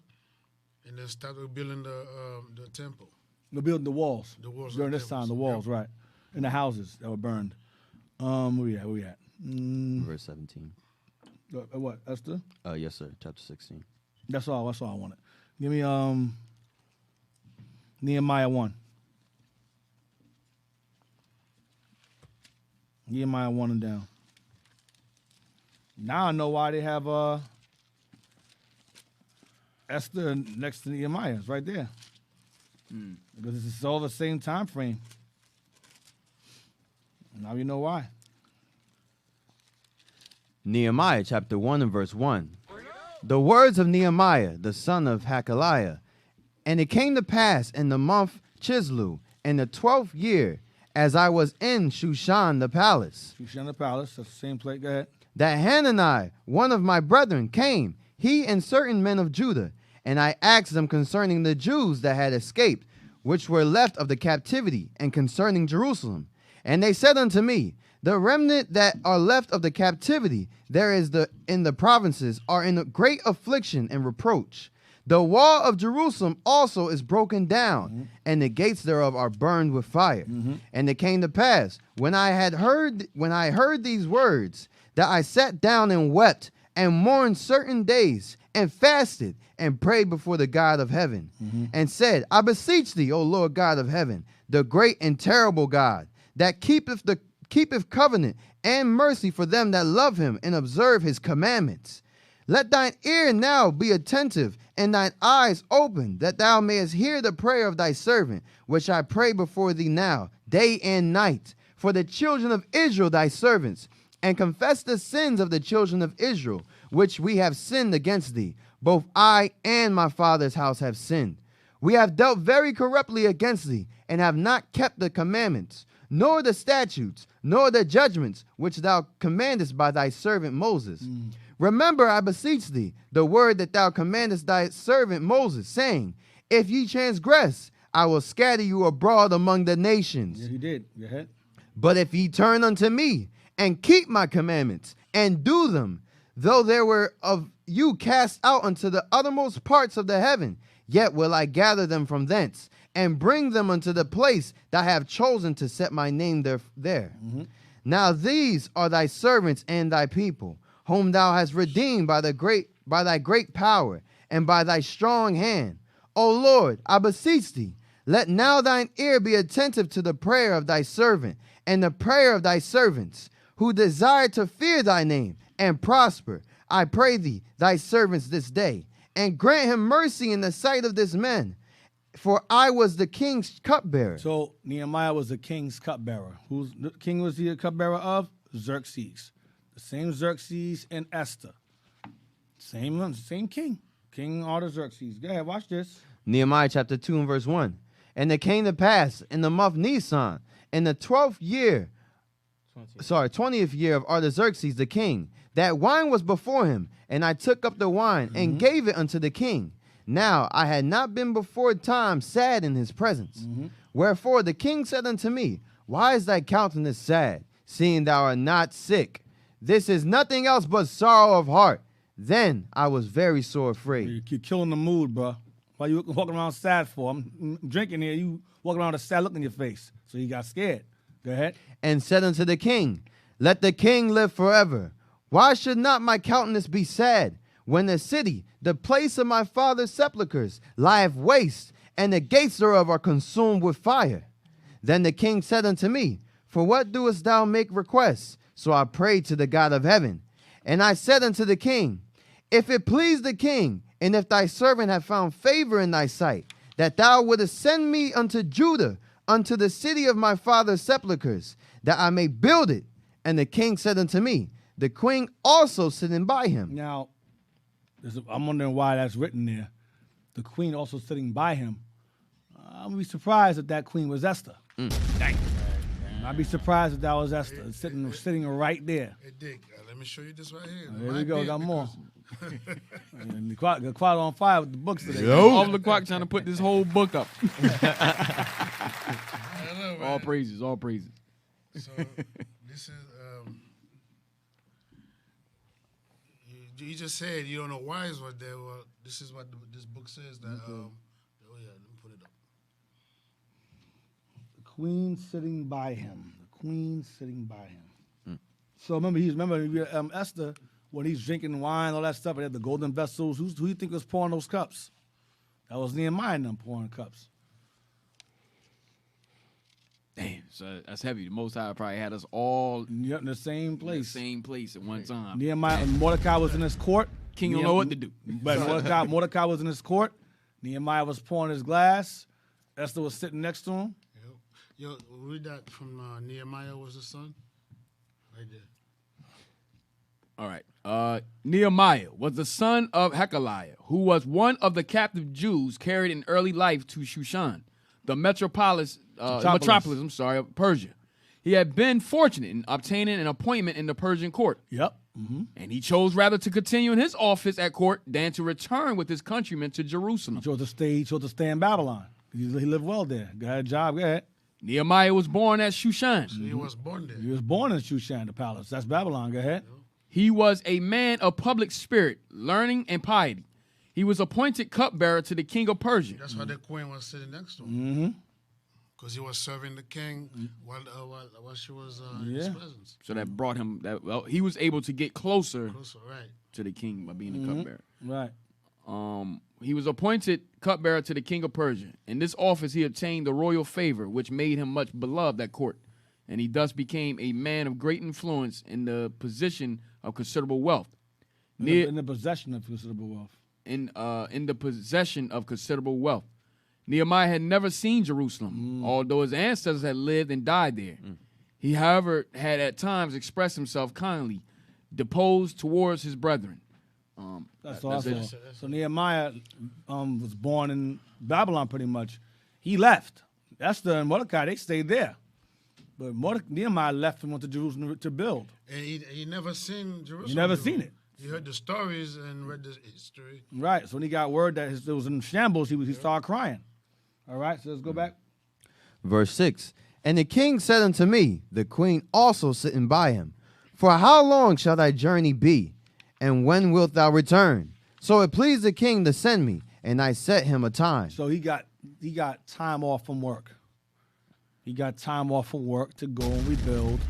and then start rebuilding the temple. We're building the walls. The walls of during the this time. The temples, walls, right, and the houses that were burned. Where we at? Verse 17. What? Esther? Yes, sir. Chapter 16. That's all I wanted. Give me Nehemiah 1. Nehemiah 1 and down. Now I know why they have Esther next to Nehemiah. It's right there. Because it's all the same time frame. Now you know why. Nehemiah chapter 1 and verse 1. The words of Nehemiah, the son of Hakaliah. And it came to pass in the month Chislew, in the 12th year, as I was in Shushan the palace. Shushan the palace, that's the same place. Go ahead. That Hanani, one of my brethren, came, he and certain men of Judah, and I asked them concerning the Jews that had escaped, which were left of the captivity, and concerning Jerusalem. And they said unto me, the remnant that are left of the captivity, there is in the provinces, are in great affliction and reproach. The wall of Jerusalem also is broken down, and the gates thereof are burned with fire. And it came to pass, when I heard these words, that I sat down and wept, and mourned certain days, and fasted, and prayed before the God of heaven, and said, I beseech thee, O Lord God of heaven, the great and terrible God, that keepeth covenant and mercy for them that love him and observe his commandments. Let thine ear now be attentive, and thine eyes open, that thou mayest hear the prayer of thy servant, which I pray before thee now, day and night, for the children of Israel thy servants, and confess the sins of the children of Israel, which we have sinned against thee. Both I and my father's house have sinned. We have dealt very corruptly against thee, and have not kept the commandments, nor the statutes, nor the judgments which thou commandest by thy servant Moses. Remember, I beseech thee, the word that thou commandest thy servant Moses, saying, if ye transgress, I will scatter you abroad among the nations. Yeah, he did. Go ahead. But if ye turn unto me, and keep my commandments, and do them, though there were of you cast out unto the uttermost parts of the heaven, yet will I gather them from thence, and bring them unto the place that I have chosen to set my name there. Now these are thy servants and thy people, whom thou hast redeemed by thy great power, and by thy strong hand. O Lord, I beseech thee, let now thine ear be attentive to the prayer of thy servant, and the prayer of thy servants, who desire to fear thy name, and prosper, I pray thee, thy servants this day, and grant him mercy in the sight of this man. For I was the king's cupbearer. So Nehemiah was the king's cupbearer. Who's the king was he the cupbearer of? Xerxes. The same Xerxes and Esther. Same king. King Artaxerxes. Go ahead, watch this. Nehemiah chapter 2 and verse 1. And it came to pass in the month Nisan, in the 20th year of Artaxerxes the king, that wine was before him, and I took up the wine and gave it unto the king. Now I had not been before time sad in his presence. Wherefore the king said unto me, why is thy countenance sad, seeing thou art not sick? This is nothing else but sorrow of heart. Then I was very sore afraid. You're killing the mood, bro. Why you walking around sad for? I'm drinking here. You walking around with a sad look in your face. So you got scared. Go ahead. And said unto the king, let the king live forever. Why should not my countenance be sad, when the city, the place of my father's sepulchres, lieth waste, and the gates thereof are consumed with fire? Then the king said unto me, for what doest thou make request? So I prayed to the God of heaven. And I said unto the king, if it please the king, and if thy servant have found favor in thy sight, that thou wouldest send me unto Judah, unto the city of my father's sepulchres, that I may build it. And the king said unto me, the queen also sitting by him. Now, I'm wondering why that's written there. The queen also sitting by him. I'm be surprised if that queen was Esther. Dang. I'd be surprised if that was Esther sitting right there. Hey, Dick, let me show you this right here. There we go. Got more. And the quad on fire with the books today. Off the clock trying to put this whole book up. I know, All man. praises, all praises. So this is you just said you don't know why is what there. Well, this is what this book says that. Oh yeah, let me put it up. The queen sitting by him. The queen sitting by him. So remember Esther, when he's drinking wine, all that stuff, and had the golden vessels. Who do you think was pouring those cups? That was Nehemiah and them pouring cups. Damn, so that's heavy. The Most High probably had us all Yep, in the same in the place. same place at one time. Nehemiah and Mordecai was in his court. King don't know what to do. But Mordecai was in his court. Nehemiah was pouring his glass. Esther was sitting next to him. Yo, read that from Nehemiah was the son. Right there. All right. Nehemiah was the son of Hekeliah, who was one of the captive Jews carried in early life to Shushan, the metropolis of Persia. He had been fortunate in obtaining an appointment in the Persian court. Yep. And he chose rather to continue in his office at court than to return with his countrymen to Jerusalem. He chose to stay in Babylon. He lived well there. Got a job. Go ahead. Nehemiah was born at Shushan. So he was born there. He was born in Shushan, the palace. That's Babylon. Go ahead. He was a man of public spirit, learning, and piety. He was appointed cupbearer to the king of Persia. That's why the queen was sitting next to him. Because he was serving the king while she was in his presence. So that brought him he was able to get closer Right. to the king by being the cupbearer. Right. He was appointed cupbearer to the king of Persia. In this office, he obtained the royal favor, which made him much beloved at court. And he thus became a man of great influence in the position of considerable wealth. In the possession of considerable wealth. In the possession of considerable wealth. Nehemiah had never seen Jerusalem, although his ancestors had lived and died there. He, however, had at times expressed himself kindly, deposed towards his brethren. That's all I That's it. saw. So Nehemiah was born in Babylon pretty much. He left. Esther and Mordecai, they stayed there. But Nehemiah left and went to Jerusalem to build. And he never seen Jerusalem. He never seen it. He heard the stories and read the history. Right. So when he got word that it was in shambles, he started crying. All right. So let's go back. Verse 6. And the king said unto me, the queen also sitting by him, For how long shall thy journey be? And when wilt thou return? So it pleased the king to send me, and I set him a time. So he got time off from work. He got time off from work to go and rebuild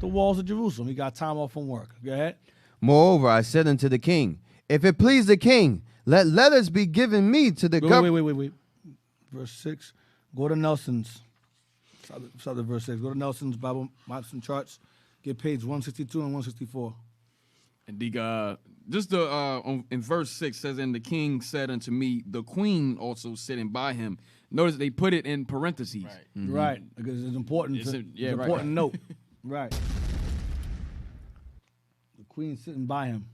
the walls of Jerusalem. He got time off from work. Go ahead. Moreover, I said unto the king, If it please the king, let letters be given me to the governor. Wait. Verse 6. Go to Nelson's. Start at verse 6. Go to Nelson's Bible Maps and Charts. Get page 162 and 164. And in verse 6 says, And the king said unto me, the queen also sitting by him. Notice they put it in parentheses. Right. Right. Because it's important. It's It's right. important note. Right. The queen sitting by him.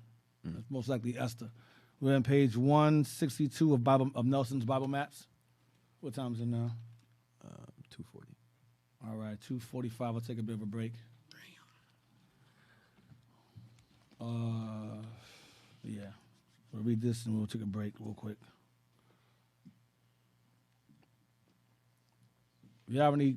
That's most likely Esther. We're on page 162 of Nelson's Bible Maps. What time is it now? 240. All right, 2:45. I'll take a bit of a break. Yeah. We'll read this and we'll take a break real quick. If you have any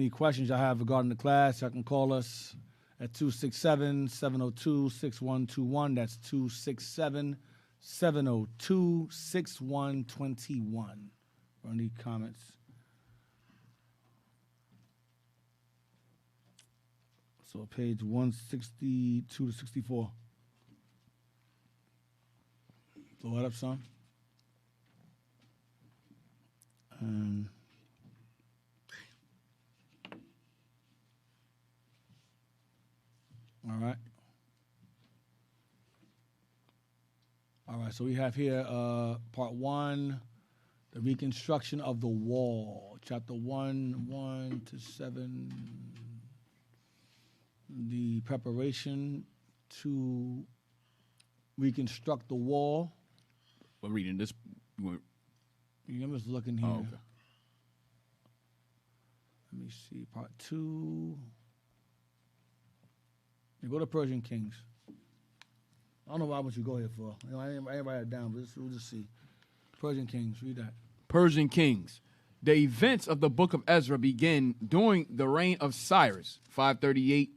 questions you have regarding the class, you can call us at 267-702-6121. That's 267-702-6121. For any comments. So page 162 to 64. Blow that up some. All right. All right, so we have here part 1, the reconstruction of the wall. Chapter 1 to 7. The preparation to reconstruct the wall. We're reading this. I'm just looking here. Oh, okay. Let me see. Part 2. You go to Persian Kings. I don't know why would you go here for. I didn't write it down, but we'll just see. Persian Kings. Read that. Persian kings. The events of the book of Ezra begin during the reign of Cyrus, 538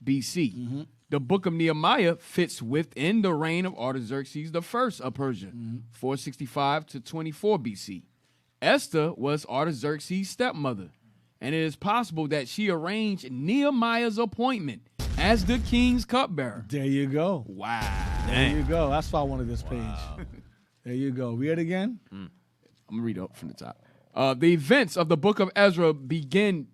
BC. Mm-hmm. The book of Nehemiah fits within the reign of Artaxerxes I of Persia, 465 to 24 BC. Esther was Artaxerxes' stepmother, and it is possible that she arranged Nehemiah's appointment as the king's cupbearer. There you go. Wow. There you go. That's why I wanted this page. There you go. Read it again. I'm going to read up from the top. The events of the book of Ezra begin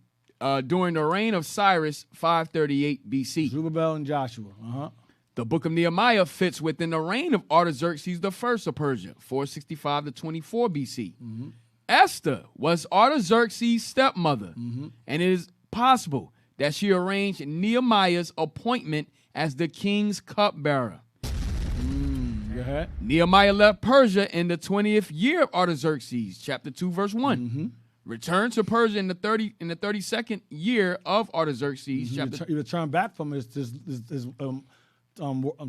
during the reign of Cyrus, 538 BC. Zerubbabel and Joshua. Uh-huh. The book of Nehemiah fits within the reign of Artaxerxes I of Persia, 465 to 24 BC. Mm-hmm. Esther was Artaxerxes' stepmother, and it is possible that she arranged Nehemiah's appointment as the king's cupbearer. Go ahead. Nehemiah left Persia in the 20th year of Artaxerxes, chapter 2, verse 1. Returned to Persia in the 32nd year of Artaxerxes, chapter He returned back from his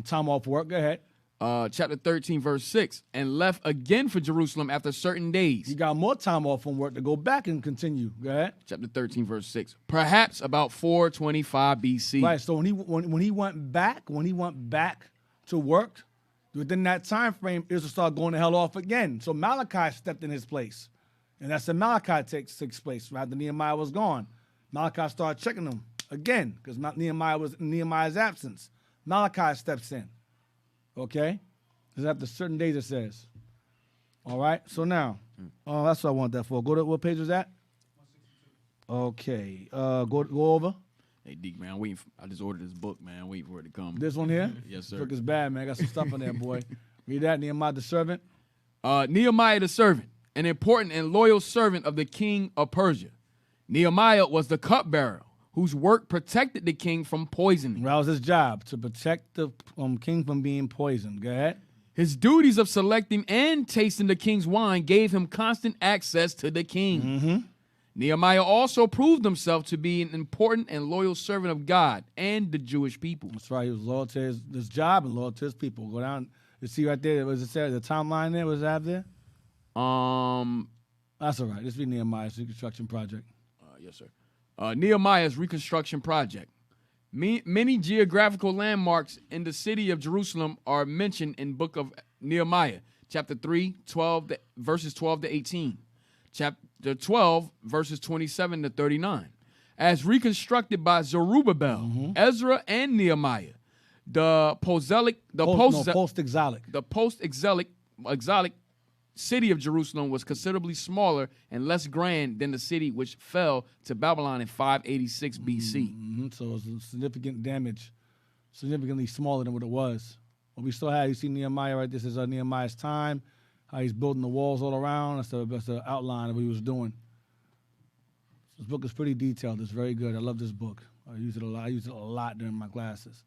time off work. Go ahead. chapter 13, verse 6, and left again for Jerusalem after certain days. He got more time off from work to go back and continue. Go ahead. Chapter 13, verse 6. Perhaps about 425 BC. Right. So when he went back to work, within that time frame, Israel started going the hell off again. So Malachi stepped in his place. And that's when Malachi takes place. After Nehemiah was gone, Malachi started checking them again because Nehemiah was in Nehemiah's absence. Malachi steps in. Okay? It's after certain days, it says. All right? So now, that's what I want that for. Go to, what page was that? 162. Okay. Go over. Hey, Deke, man, I just ordered this book, man. Waiting for it to come. This one here? Yes, sir. This book is bad, man. I got some stuff in there, boy. Read that, Nehemiah the servant. Nehemiah the servant, an important and loyal servant of the king of Persia. Nehemiah was the cupbearer whose work protected the king from poisoning. That was his job, to protect the king from being poisoned. Go ahead. His duties of selecting and tasting the king's wine gave him constant access to the king. Nehemiah also proved himself to be an important and loyal servant of God and the Jewish people. That's right. He was loyal to his job and loyal to his people. Go down. You see right there. Was it said the timeline there? Was that there? That's all right. This be Nehemiah's reconstruction project. Yes, sir. Nehemiah's reconstruction project. Many geographical landmarks in the city of Jerusalem are mentioned in book of Nehemiah, chapter 3, verses 12 to 18. Chapter 12, verses 27 to 39. As reconstructed by Zerubbabel, Ezra, and Nehemiah. The post-exilic city of Jerusalem was considerably smaller and less grand than the city which fell to Babylon in 586 BC. So it was significant damage, significantly smaller than what it was. But we still have, you see Nehemiah right? This is Nehemiah's time, how he's building the walls all around. That's the outline of what he was doing. This book is pretty detailed. It's very good. I love this book. I use it a lot. I use it a lot during my classes.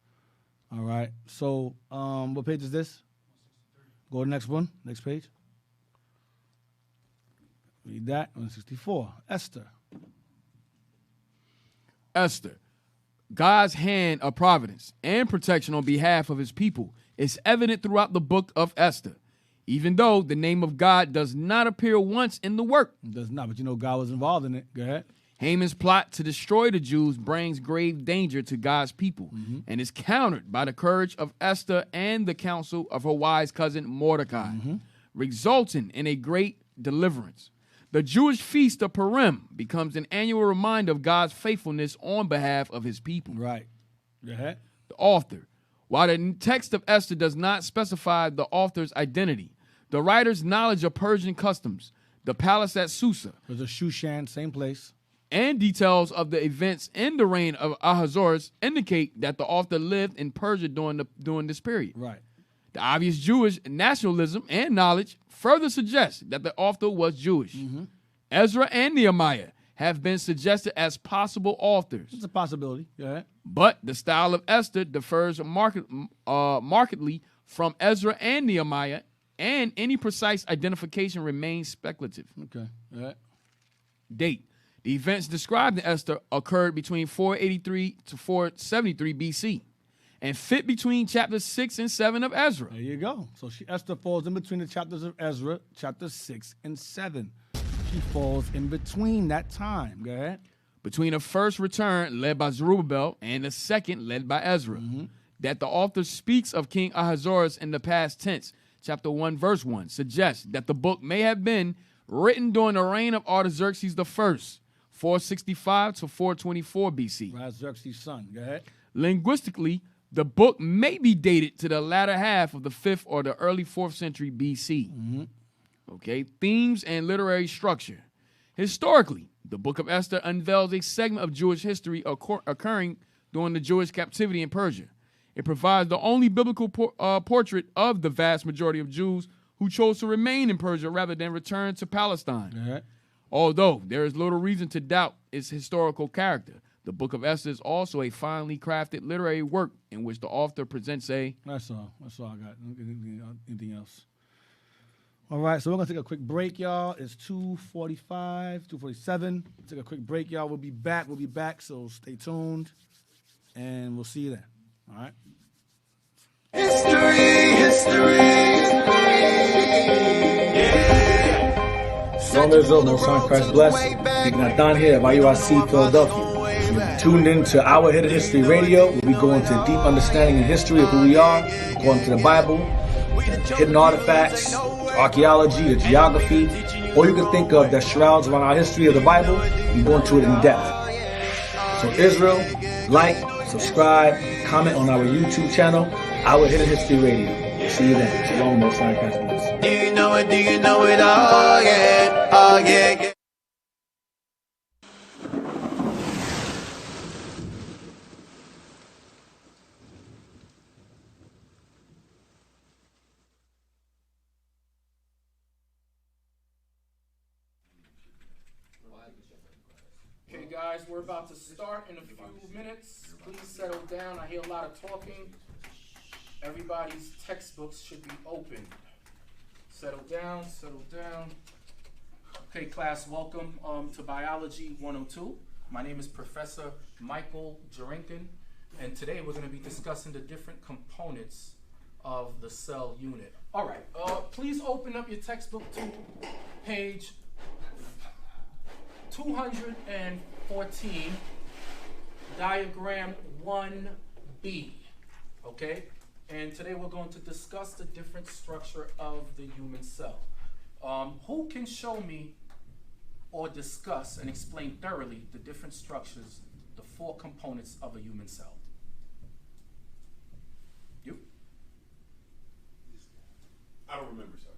All right. So what page is this? Go to the next one. Next page. Read that. 164. Esther. Esther. God's hand of providence and protection on behalf of his people is evident throughout the book of Esther, even though the name of God does not appear once in the work. It does not, but you know God was involved in it. Go ahead. Haman's plot to destroy the Jews brings grave danger to God's people and is countered by the courage of Esther and the counsel of her wise cousin Mordecai, resulting in a great deliverance. The Jewish feast of Purim becomes an annual reminder of God's faithfulness on behalf of his people. Right. Go ahead. The author. While the text of Esther does not specify the author's identity, the writer's knowledge of Persian customs, the palace at Susa, There's a Shushan, same place, and details of the events in the reign of Ahasuerus indicate that the author lived in Persia during this period. Right. The obvious Jewish nationalism and knowledge further suggests that the author was Jewish. Ezra and Nehemiah have been suggested as possible authors. It's a possibility. Go ahead. But the style of Esther differs markedly from Ezra and Nehemiah, and any precise identification remains speculative. Okay. Go ahead. Date. The events described in Esther occurred between 483 to 473 BC and fit between chapters 6 and 7 of Ezra. There you go. So Esther falls in between the chapters of Ezra, chapters 6 and 7. She falls in between that time. Go ahead. Between the first return led by Zerubbabel and the second led by Ezra. That the author speaks of King Ahasuerus in the past tense, chapter 1, verse 1, suggests that the book may have been written during the reign of Artaxerxes I, 465 to 424 BC. Artaxerxes' son. Go ahead. Linguistically, the book may be dated to the latter half of the 5th or the early 4th century BC. Okay, themes and literary structure. Historically, the book of Esther unveils a segment of Jewish history occurring during the Jewish captivity in Persia. It provides the only biblical portrait of the vast majority of Jews who chose to remain in Persia rather than return to Palestine. Although there is little reason to doubt its historical character, the book of Esther is also a finely crafted literary work in which the author presents a... That's all I got. Anything else? All right, so we're going to take a quick break, y'all. It's 2:45, 2:47. Take a quick break, y'all. We'll be back, so stay tuned, and we'll see you then. All right? History. Shalom Israel, Most High Christ bless. Deacon Adon here at YUIC Philadelphia. You're tuned in to Our Hidden History Radio, where we go into deep understanding and history of who we are, according to the Bible, hidden artifacts, archaeology, the geography, all you can think of that shrouds around our history of the Bible. We go into it in depth. So Israel, like, subscribe, comment on our YouTube channel, Our Hidden History Radio. See you then. Shalom, Most High Christ bless. Do you know it? Oh yeah. Okay, guys, we're about to start in a few minutes. Please settle down. I hear a lot of talking. Everybody's textbooks should be open. Settle down, settle down. Okay, class, welcome to Biology 102. My name is Professor Michael Jarinkin, and today we're going to be discussing the different components of the cell unit. All right, please open up your textbook to page 214, diagram 1B, okay? And today we're going to discuss the different structure of the human cell. Who can show me or discuss and explain thoroughly the different structures, the 4 components of a human cell? You? I don't remember, sir.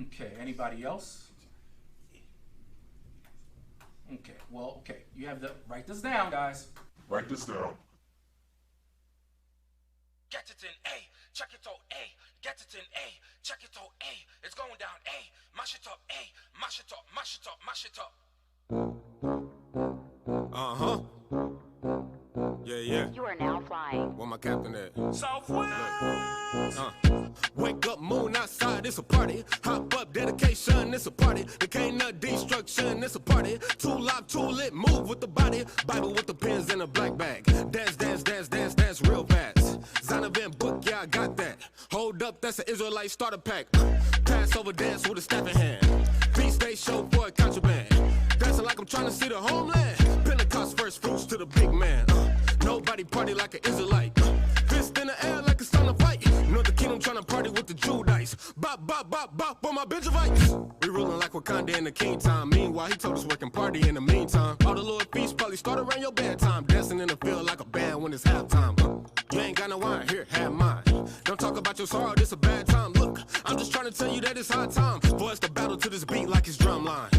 Okay, anybody else? Okay, well, okay, you have to write this down, guys. Write this down. Get it in A, check it out A, get it in A, check it out A, it's going down A, mash it up A, mash it up, mash it up, mash it up. Uh-huh. Yeah. You are now flying. Where my captain at? Southwest! Wake up, moon outside, it's a party. Hop up, dedication, it's a party. The K-nut destruction, it's a party. Too loud, too lit, move with the body. Bible with the pins in a black bag. Dance, dance, dance, dance, dance real fast. Zonovan book, yeah, I got that. Hold up, that's an Israelite starter pack. Passover dance with a staff in hand. Beast day show for a contraband. Dancing like I'm trying to see the homeland. Pentecost first fruits to the big man. Nobody party like an Israelite. Fist in the air like it's time to fight. North the kingdom trying to party with the Judites. Bop, bop, bop, bop on my Benjavites. We rolling like Wakanda in the king time. Meanwhile, he told us working party in the meantime. All the Lord feasts probably start around your bedtime. Dancing in the field like a band when it's halftime. You ain't got no wine, here, have mine. Don't talk about your sorrow, this a bad time. Look, I'm just trying to tell you that it's high time for us to battle to this beat like it's drumline.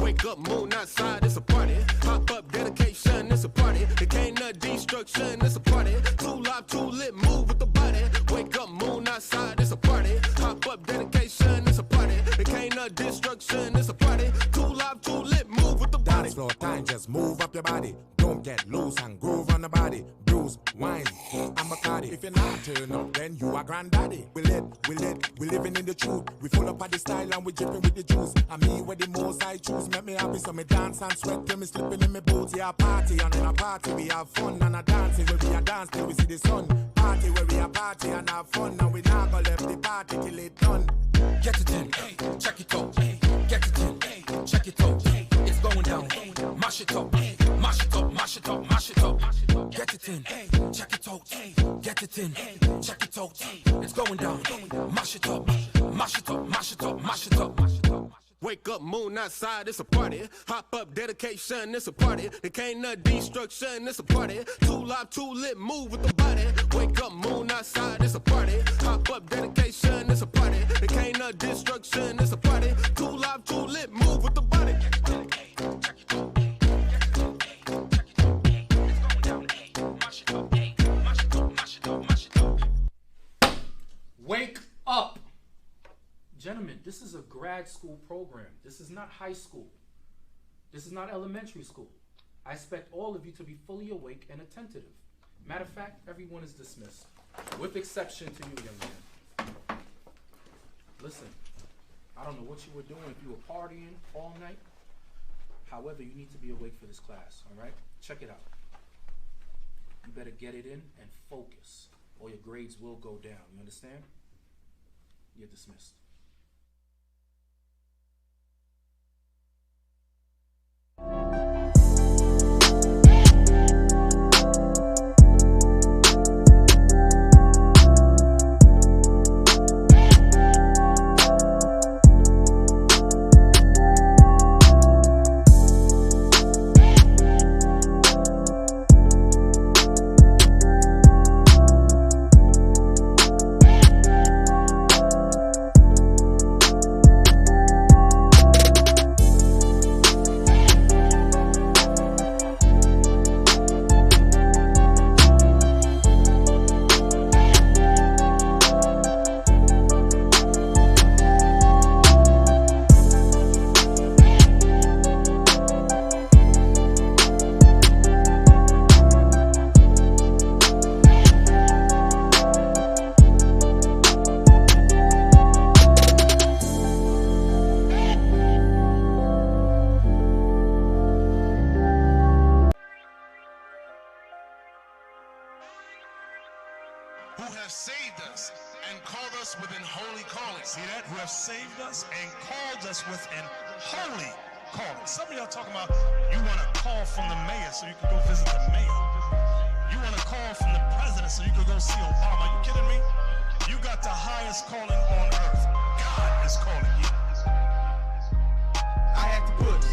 Wake up, moon outside, it's a party. Hop up, dedication, it's a party. The K-nut destruction, it's a party. Too live, too lit, move with the body. Wake up, moon outside, it's a party. Hop up, dedication, it's a party. The K-nut destruction, it's a party. Too live, too lit, move with the body. Dance floor time, just move up your body. Don't get loose and groove on the body. Bruise, wine, and Bacardi. If you're not turn up, then you are granddaddy. We living in the truth. We full up of the style and we dripping with the juice. And me where the most I choose, make me happy. So me dance and sweat till me slipping in me boots. Yeah, party and in a party we have fun and a dancing where we a dance till we see the sun. Party where we a party and have fun and we not go left the party till it done. Get it in, hey, check it out, hey, get it in, hey, check it out, hey, it's going down, hey, mash it up, hey, mash it up, mash it up, mash it up, get it in, hey, check it out, hey, get it in, hey, check it out, hey, it's going down, mash it up, mash it up, mash it up, mash it up, mash it up. Wake up, moon outside, it's a party. Hop up, dedication, it's a party. The K-nut destruction, it's a party. Too live, too lit, move with the body. Wake up, moon outside, it's a party. Hop up, dedication, it's a party. The K-nut destruction, it's a party. Too live, too lit, move with the body. Wake up! Gentlemen, this is a grad school program. This is not high school. This is not elementary school. I expect all of you to be fully awake and attentive. Matter of fact, everyone is dismissed, with exception to you, young man. Listen, I don't know what you were doing, if you were partying all night. However, you need to be awake for this class, all right? Check it out. You better get it in and focus, or your grades will go down. You understand? You're dismissed. have saved us and called us with an holy calling. See that? Who have saved us and called us with an holy calling. Some of y'all talking about you want a call from the mayor so you can go visit the mayor. You want a call from the president so you can go see Obama. Are you kidding me? You got the highest calling on earth. God is calling you. I had to push.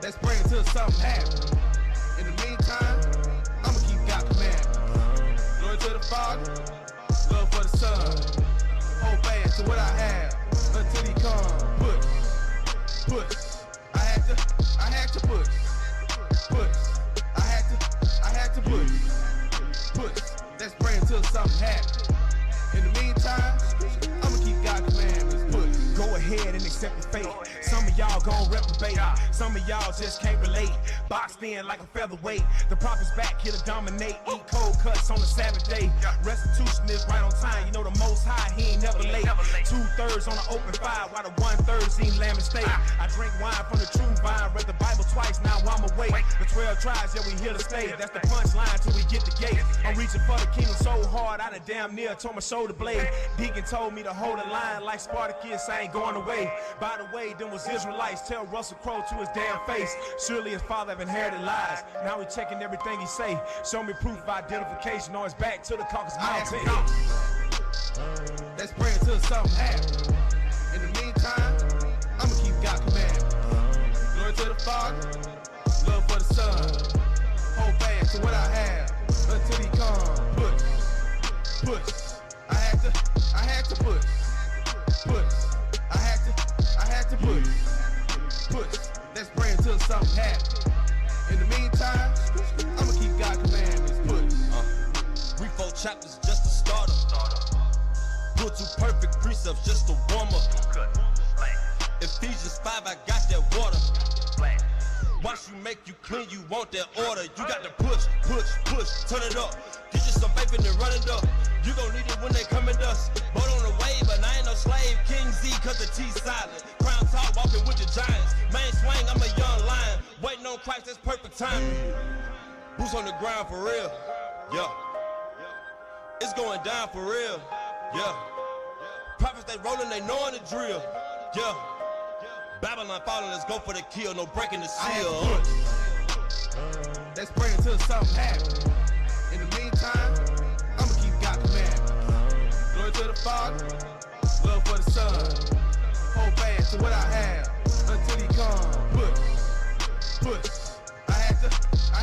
Let's pray until something happens. In the meantime, I'ma keep God commandments. Glory to the Father, love for the Son. Hold fast to what I have until He comes. Push. I had to push. I had to push. Let's pray until something happens. In the meantime, I'ma keep God commandments. Push. Go ahead and accept the fate. Some of y'all gon' reprobate. Some of y'all just can't relate. Boxed in like a featherweight. The prophet's back here to dominate. Eat cold cuts on the Sabbath day. Restitution is right on time. You know the Most High, He ain't never late. 2/3 on the open fire, while the 1/3 seen lamb and steak. I drink wine from the true vine. Read the Bible twice, now I'm awake. The 12 tribes, yeah, we here to stay. That's the punchline till we get the gate. I'm reaching for the kingdom so hard, I done damn near tore my shoulder blade. Deacon told me to hold the line like Spartacus, I ain't going away. By the way, them was Israelites. Tell Russell Crowe to his damn face. Surely his father have inherited lies. Now we checking everything he say. Show me proof of identification on his back to the Caucasus Mountain. Let's pray until something happens. In the meantime, I'ma keep God commandments. Glory to the Father, love for the Son. Hold fast to what I have until He comes. Push. I had to push. I had to push. Let's pray until something happens. In the meantime, I'ma keep God commandments. Push. Read 4 chapters just to start them. Put 2 perfect precepts just to warm up. Ephesians 5, I got that water. Watch you make you clean, you want that order. You got to push, turn it up. Get you some faith and then run it up. You gon' need it when they come at us. Boat on the wave, but I ain't no slave. King Z, cause the T silent. Crown tall, walking with the giants. Main swing, I'm a young lion. Waiting on Christ, that's perfect time. Boots on the ground for real, yeah. It's going down for real, yeah. Prophets, they rolling, they knowing the drill, yeah. Babylon falling, let's go for the kill, no breaking the seal. Let's pray until something happens. In the meantime, I'ma keep God commandments. Glory to the Father, love for the Son. Hold fast to what I have until He comes. Push. I had to push. I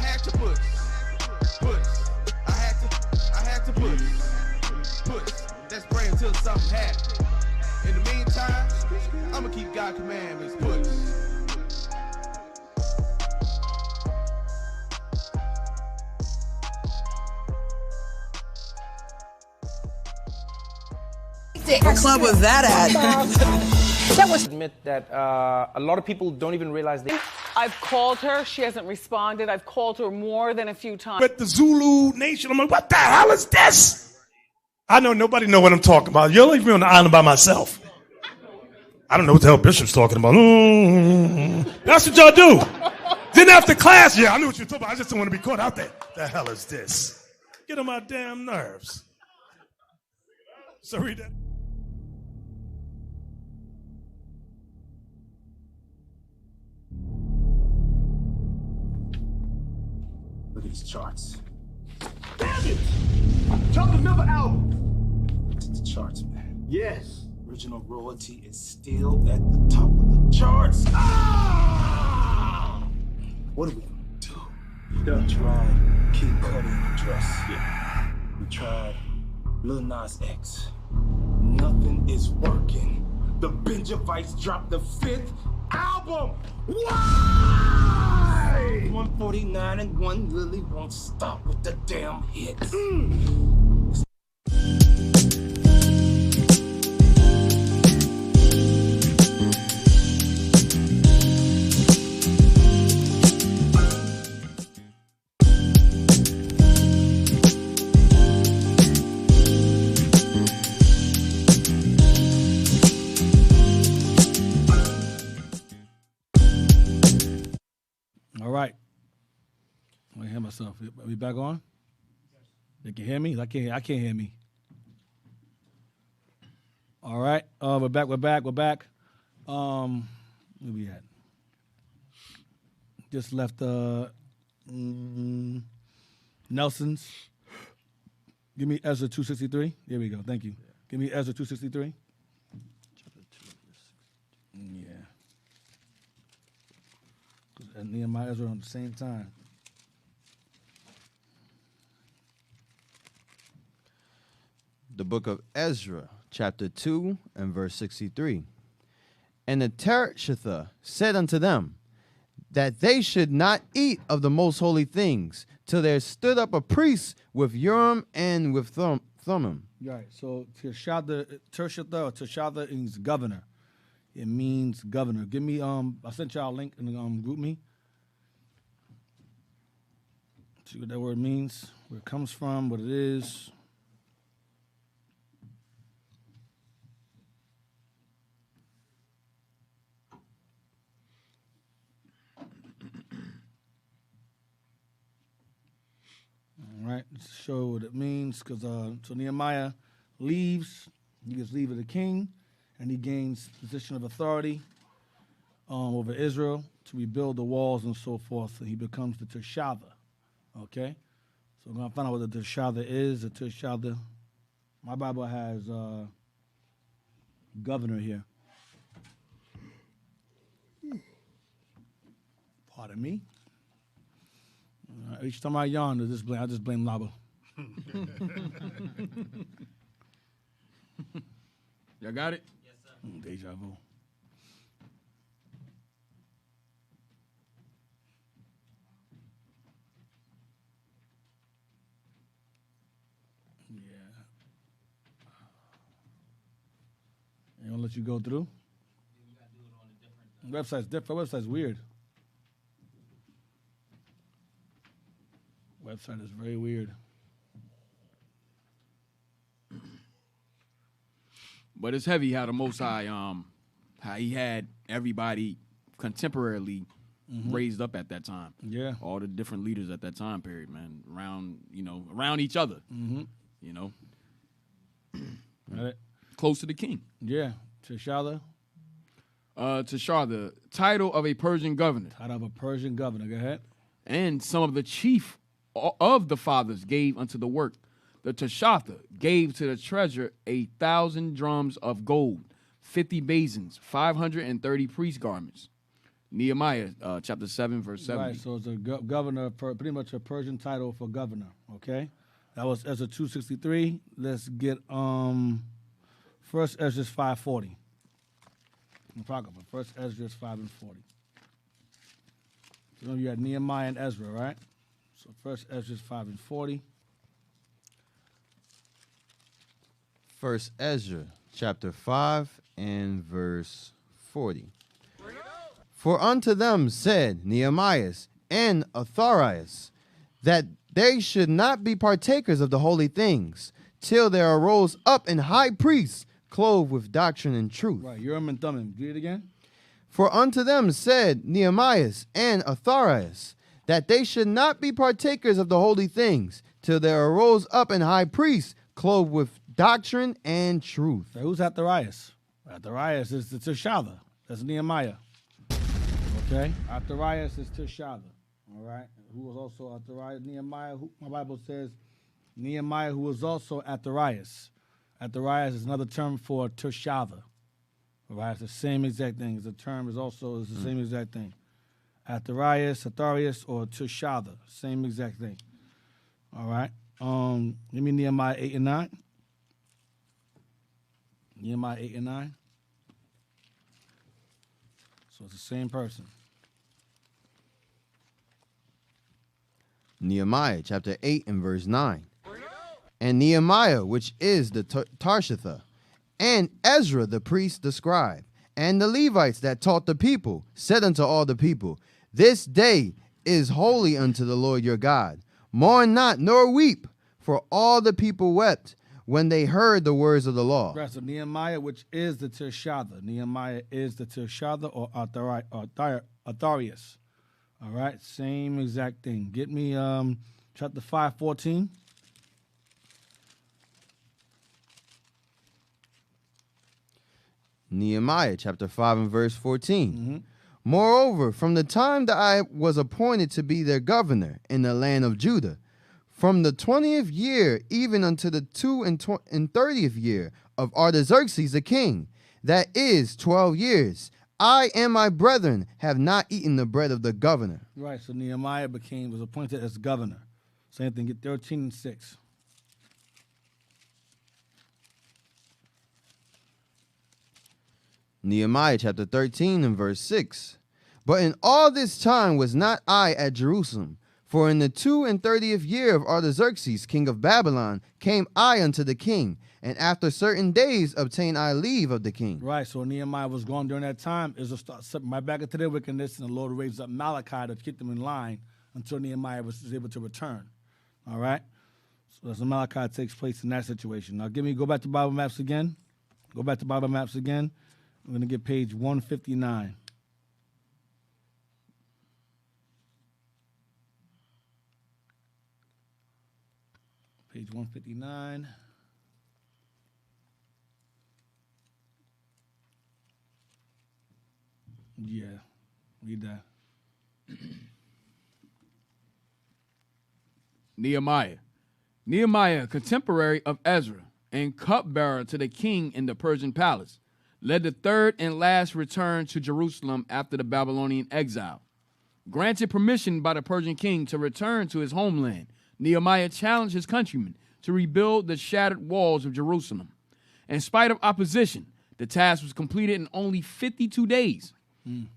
had to push. Let's pray until something happens. In the meantime, I'ma keep God commandments. Push. What club was that at? That was admit that a lot of people don't even realize they. I've called her. She hasn't responded. I've called her more than a few times. But the Zulu Nation, I'm like, what the hell is this? I know nobody know what I'm talking about. You'll leave me on the island by myself. I don't know what the hell Bishop's talking about. That's what y'all do. Then after class, yeah, I knew what you were talking about. I just don't want to be caught out there. The hell is this? Get on my damn nerves. So read that. Look at these charts. Damn it! Drop another album. Look at the charts, man. Yes. Original royalty is still at the top of the charts. Ah! What are we gonna do? We tried Kid Cudi and Dress. Yeah. We tried Lil Nas X. Nothing is working. The Benjavites dropped the 5th album. Why? 149 and 1 really won't stop with the damn hits. All right. I hear myself. Are we back on? They can hear me? I can't hear me. All right. We're back. Where we at? Just left Nelson's. Give me Ezra 263. There we go. Thank you. Give me Ezra 263. Yeah. And Nehemiah and Ezra on the same time. The book of Ezra, chapter 2 and verse 63. And the Tershatha said unto them, that they should not eat of the most holy things, till there stood up a priest with Urim and with Thummim. Right. So Tershatha or Tershatha means governor. It means governor. Give me I sent y'all a link in the group me. See what that word means, where it comes from, what it is. All right, let's show what it means, because so Nehemiah leaves, he gets leave of the king, and he gains position of authority over Israel to rebuild the walls and so forth, and he becomes the Tershatha, okay? So we're going to find out what the Tershatha is. The Tershatha, my Bible has governor here. Pardon me. Each time I yawn, I just blame Labo. Y'all got it? Yes, sir. Deja vu. Yeah. They gonna let you go through? Website's different. Website's weird. Website is very weird. But it's heavy how the Most High, how he had everybody contemporarily raised up at that time. Yeah. All the different leaders at that time period, man, around each other. Mm-hmm. You know. Right. Close to the king. Yeah. Tershatha. Tershatha, title of a Persian governor. Title of a Persian governor. Go ahead. And some of the chief of the fathers gave unto the work. The Tershatha gave to the treasure 1,000 drums of gold, 50 basins, 530 priest garments. Nehemiah, chapter 7, verse 7. Right, so it's a governor, pretty much a Persian title for governor, okay? That was Ezra 263. Let's get First Ezra 5:40. First Ezra 5 and 40. So you had Nehemiah and Ezra, right? So First Ezra 5 and 40. First Ezra, chapter 5 and verse 40. For unto them said Nehemiah and Azarias that they should not be partakers of the holy things, till there arose up an high priest clothed with doctrine and truth. Right, Urim and Thummim. Read it again. For unto them said Nehemiah and Azarias that they should not be partakers of the holy things, till there arose up an high priest clothed with doctrine and truth. So who's Azarias? Azarias is the Tershatha. That's Nehemiah. Okay? Azarias is Tershatha. All right? Who was also Azarias? Nehemiah, my Bible says Nehemiah, who was also Azarias. Azarias is another term for Tershatha. All right? It's the same exact thing. The term is also the same exact thing. Azarias, or Tershatha. Same exact thing. All right? Give me Nehemiah 8 and 9. Nehemiah 8 and 9. So it's the same person. Nehemiah chapter 8 and verse 9. And Nehemiah, which is the Tershatha, and Ezra the priest, the scribe, and the Levites that taught the people, said unto all the people, this day is holy unto the Lord your God. Mourn not nor weep, for all the people wept when they heard the words of the law. Right, so Nehemiah, which is the Tershatha. Nehemiah is the Tershatha or Azarias. All right, same exact thing. Get me chapter 5:14. Nehemiah chapter 5 and verse 14. Moreover, from the time that I was appointed to be their governor in the land of Judah, from the 20th year even unto the 30th year of Artaxerxes the king, that is 12 years, I and my brethren have not eaten the bread of the governor. Right, so Nehemiah was appointed as governor. Same thing, get 13 and 6. Nehemiah chapter 13 and verse 6. But in all this time was not I at Jerusalem, for in the 32nd year of Artaxerxes, king of Babylon, came I unto the king, and after certain days obtained I leave of the king. Right, so Nehemiah was going during that time. Israel started stepping right back into their wickedness, and the Lord raised up Malachi to keep them in line until Nehemiah was able to return. All right? So that's when Malachi takes place in that situation. Now go back to Bible Maps again. Go back to Bible Maps again. We're going to get page 159. Page 159. Yeah, read that. Nehemiah, contemporary of Ezra, and cupbearer to the king in the Persian palace, led the third and last return to Jerusalem after the Babylonian exile. Granted permission by the Persian king to return to his homeland, Nehemiah challenged his countrymen to rebuild the shattered walls of Jerusalem. In spite of opposition, the task was completed in only 52 days.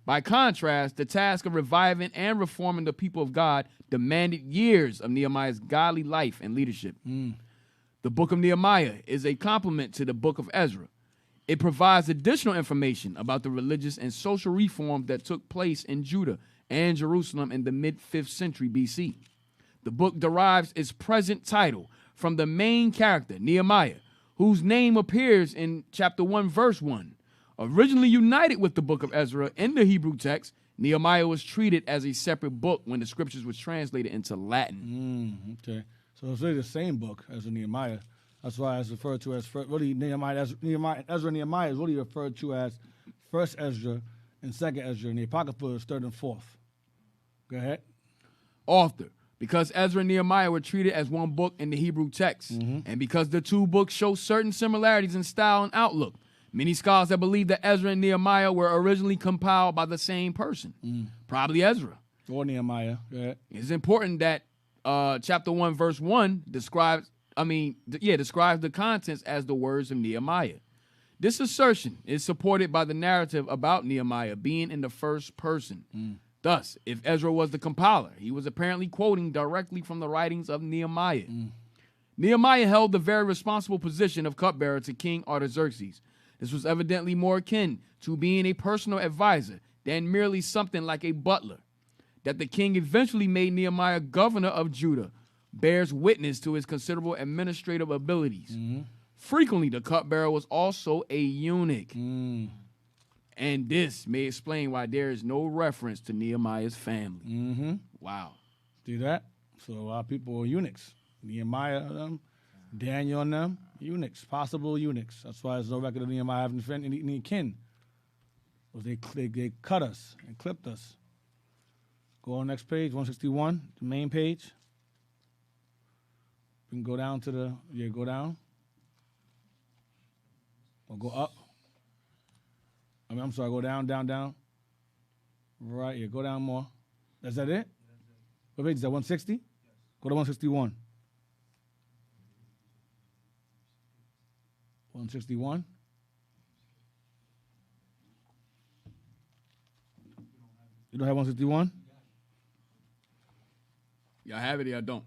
By contrast, the task of reviving and reforming the people of God demanded years of Nehemiah's godly life and leadership. The book of Nehemiah is a complement to the book of Ezra. It provides additional information about the religious and social reforms that took place in Judah and Jerusalem in the mid-5th century BC. The book derives its present title from the main character, Nehemiah, whose name appears in chapter 1, verse 1. Originally united with the book of Ezra in the Hebrew text, Nehemiah was treated as a separate book when the scriptures was translated into Latin. Okay, so it's really the same book as Nehemiah. That's why it's referred to as really Ezra and Nehemiah is really referred to as first Ezra and second Ezra, and the Apocrypha is third and fourth. Go ahead. Author. Because Ezra and Nehemiah were treated as one book in the Hebrew text, and because the two books show certain similarities in style and outlook, many scholars have believed that Ezra and Nehemiah were originally compiled by the same person, probably Ezra. Or Nehemiah. Go ahead. It's important that chapter 1, verse 1 describes the contents as the words of Nehemiah. This assertion is supported by the narrative about Nehemiah being in the first person. Thus, if Ezra was the compiler, he was apparently quoting directly from the writings of Nehemiah. Nehemiah held the very responsible position of cupbearer to King Artaxerxes. This was evidently more akin to being a personal advisor than merely something like a butler. That the king eventually made Nehemiah governor of Judah bears witness to his considerable administrative abilities. Frequently, the cupbearer was also a eunuch. And this may explain why there is no reference to Nehemiah's family. Wow. See that? So a lot of people are eunuchs. Nehemiah, Daniel and them, eunuchs, possible eunuchs. That's why there's no record of Nehemiah having any kin. Because they cut us and clipped us. Go on next page, 161, the main page. We can go down to go down. Or go up. I'm sorry, go down, down, down. Right, yeah, go down more. Is that it? What page is that, 160? Go to 161. 161. You don't have 161? Y'all have it or y'all don't?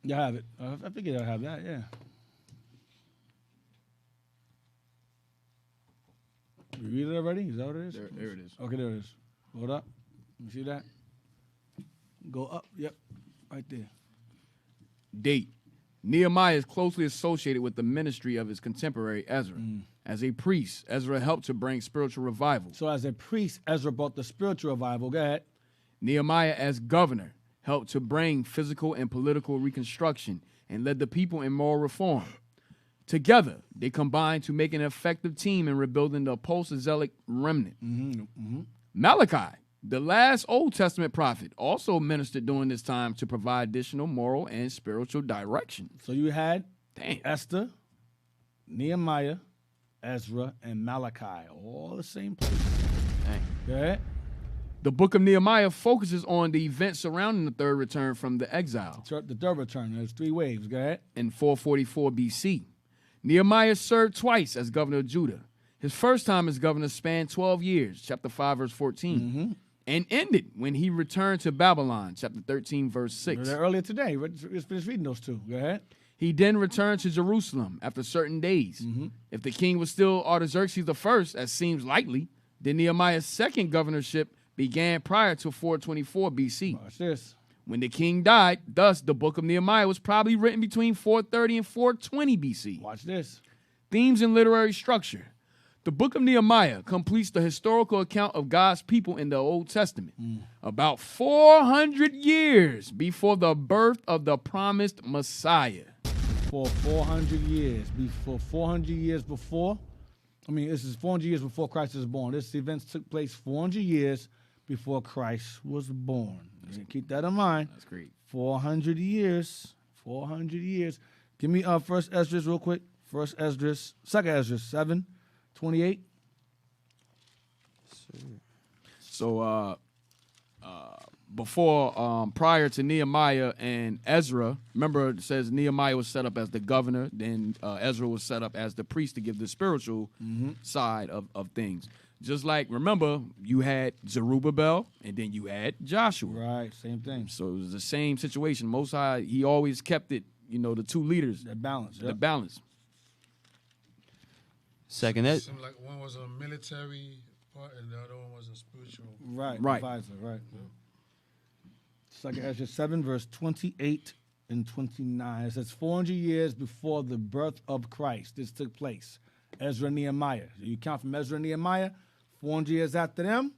You have it. I figured I have that, yeah. You read it already? Is that what it is? There it is. Okay, there it is. Hold up. You see that? Go up. Yep. Right there. Date. Nehemiah is closely associated with the ministry of his contemporary Ezra. As a priest, Ezra helped to bring spiritual revival. So as a priest, Ezra brought the spiritual revival. Go ahead. Nehemiah as governor helped to bring physical and political reconstruction, and led the people in moral reform. Together, they combined to make an effective team in rebuilding the post-exilic remnant. Malachi, the last Old Testament prophet, also ministered during this time to provide additional moral and spiritual direction. So you had Esther, Nehemiah, Ezra, and Malachi, all the same place. Go ahead. The book of Nehemiah focuses on the events surrounding the third return from the exile. The third return, there's 3 waves. Go ahead. In 444 BC. Nehemiah served twice as governor of Judah. His first time as governor spanned 12 years, chapter 5, verse 14, and ended when he returned to Babylon, chapter 13, verse 6. Earlier today, we just finished reading those 2. Go ahead. He then returned to Jerusalem after certain days. If the king was still Artaxerxes I, as seems likely, then Nehemiah's second governorship began prior to 424 BC. Watch this. When the king died, thus the book of Nehemiah was probably written between 430 and 420 BC. Watch this. Themes and literary structure. The book of Nehemiah completes the historical account of God's people in the Old Testament, about 400 years before the birth of the promised Messiah. For 400 years, this is 400 years before Christ was born. This event took place 400 years before Christ was born. Keep that in mind. That's great. 400 years. Give me First Esdras real quick. Second Esdras 7:28. So prior to Nehemiah and Ezra, remember it says Nehemiah was set up as the governor, then Ezra was set up as the priest to give the spiritual side of things. Just like, remember, you had Zerubbabel, and then you had Joshua. Right, same thing. So it was the same situation. Most High, he always kept it, the 2 leaders. That balance. The balance. Second Ed. Seemed like one was a military part and the other one was a spiritual. Right. Advisor, right. Yeah. Second Ezra 7, verse 28 and 29. It says 400 years before the birth of Christ, this took place. Ezra and Nehemiah. So you count from Ezra and Nehemiah, 400 years after them,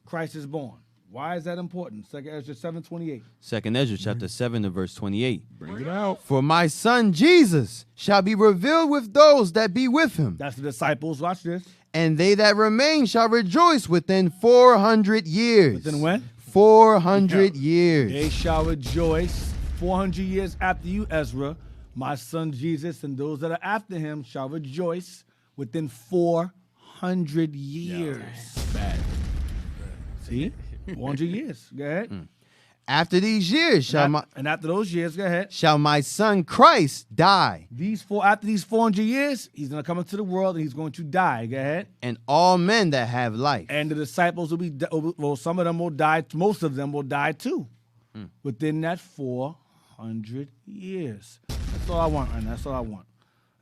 Christ is born. Why is that important? Second Ezra 7:28. Second Ezra chapter 7 and verse 28. Bring it out. For my son Jesus shall be revealed with those that be with him. That's the disciples. Watch this. And they that remain shall rejoice within 400 years. Within when? 400 years. They shall rejoice 400 years after you, Ezra. My son Jesus and those that are after him shall rejoice within 400 years. Bad. See? 400 years. Go ahead. After these years and after those years, go ahead. Shall my son Christ die. After these 400 years, he's going to come into the world and he's going to die. Go ahead. And all men that have life. And the disciples will be, some of them will die, most of them will die too. Within that 400 years. That's all I want right now. That's all I want.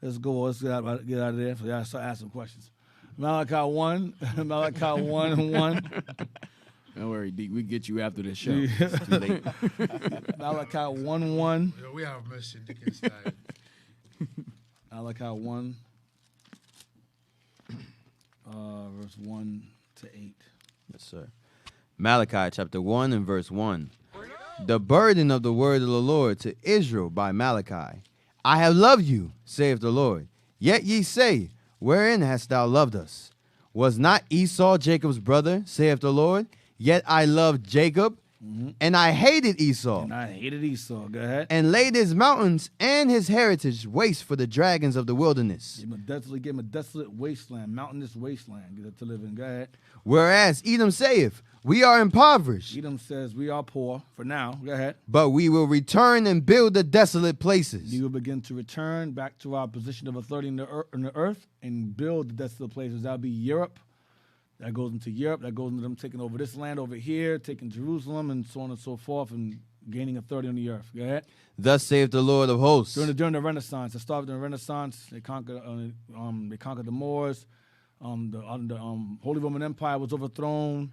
Let's go. Let's get out of there. So y'all start asking questions. Malachi 1 and 1. Don't worry, D. We get you after the show. It's too late. Malachi 1:1. Yeah, we have mercy, Dick inside. Malachi 1, verse 1 to 8. Yes, sir. Malachi chapter 1 and verse 1. The burden of the word of the Lord to Israel by Malachi. I have loved you, saith the Lord. Yet ye say, wherein hast thou loved us? Was not Esau Jacob's brother, saith the Lord? Yet I loved Jacob, and I hated Esau. Go ahead. And laid his mountains and his heritage waste for the dragons of the wilderness. Give him a desolate wasteland, mountainous wasteland to live in. Go ahead. Whereas Edom saith, we are impoverished. Edom says, we are poor for now. Go ahead. But we will return and build the desolate places. We will begin to return back to our position of authority in the earth and build the desolate places. That'll be Europe. That goes into Europe. That goes into them taking over this land over here, taking Jerusalem, and so on and so forth, and gaining authority on the earth. Go ahead. Thus saith the Lord of hosts. During the Renaissance, it started during the Renaissance. They conquered the Moors. The Holy Roman Empire was overthrown,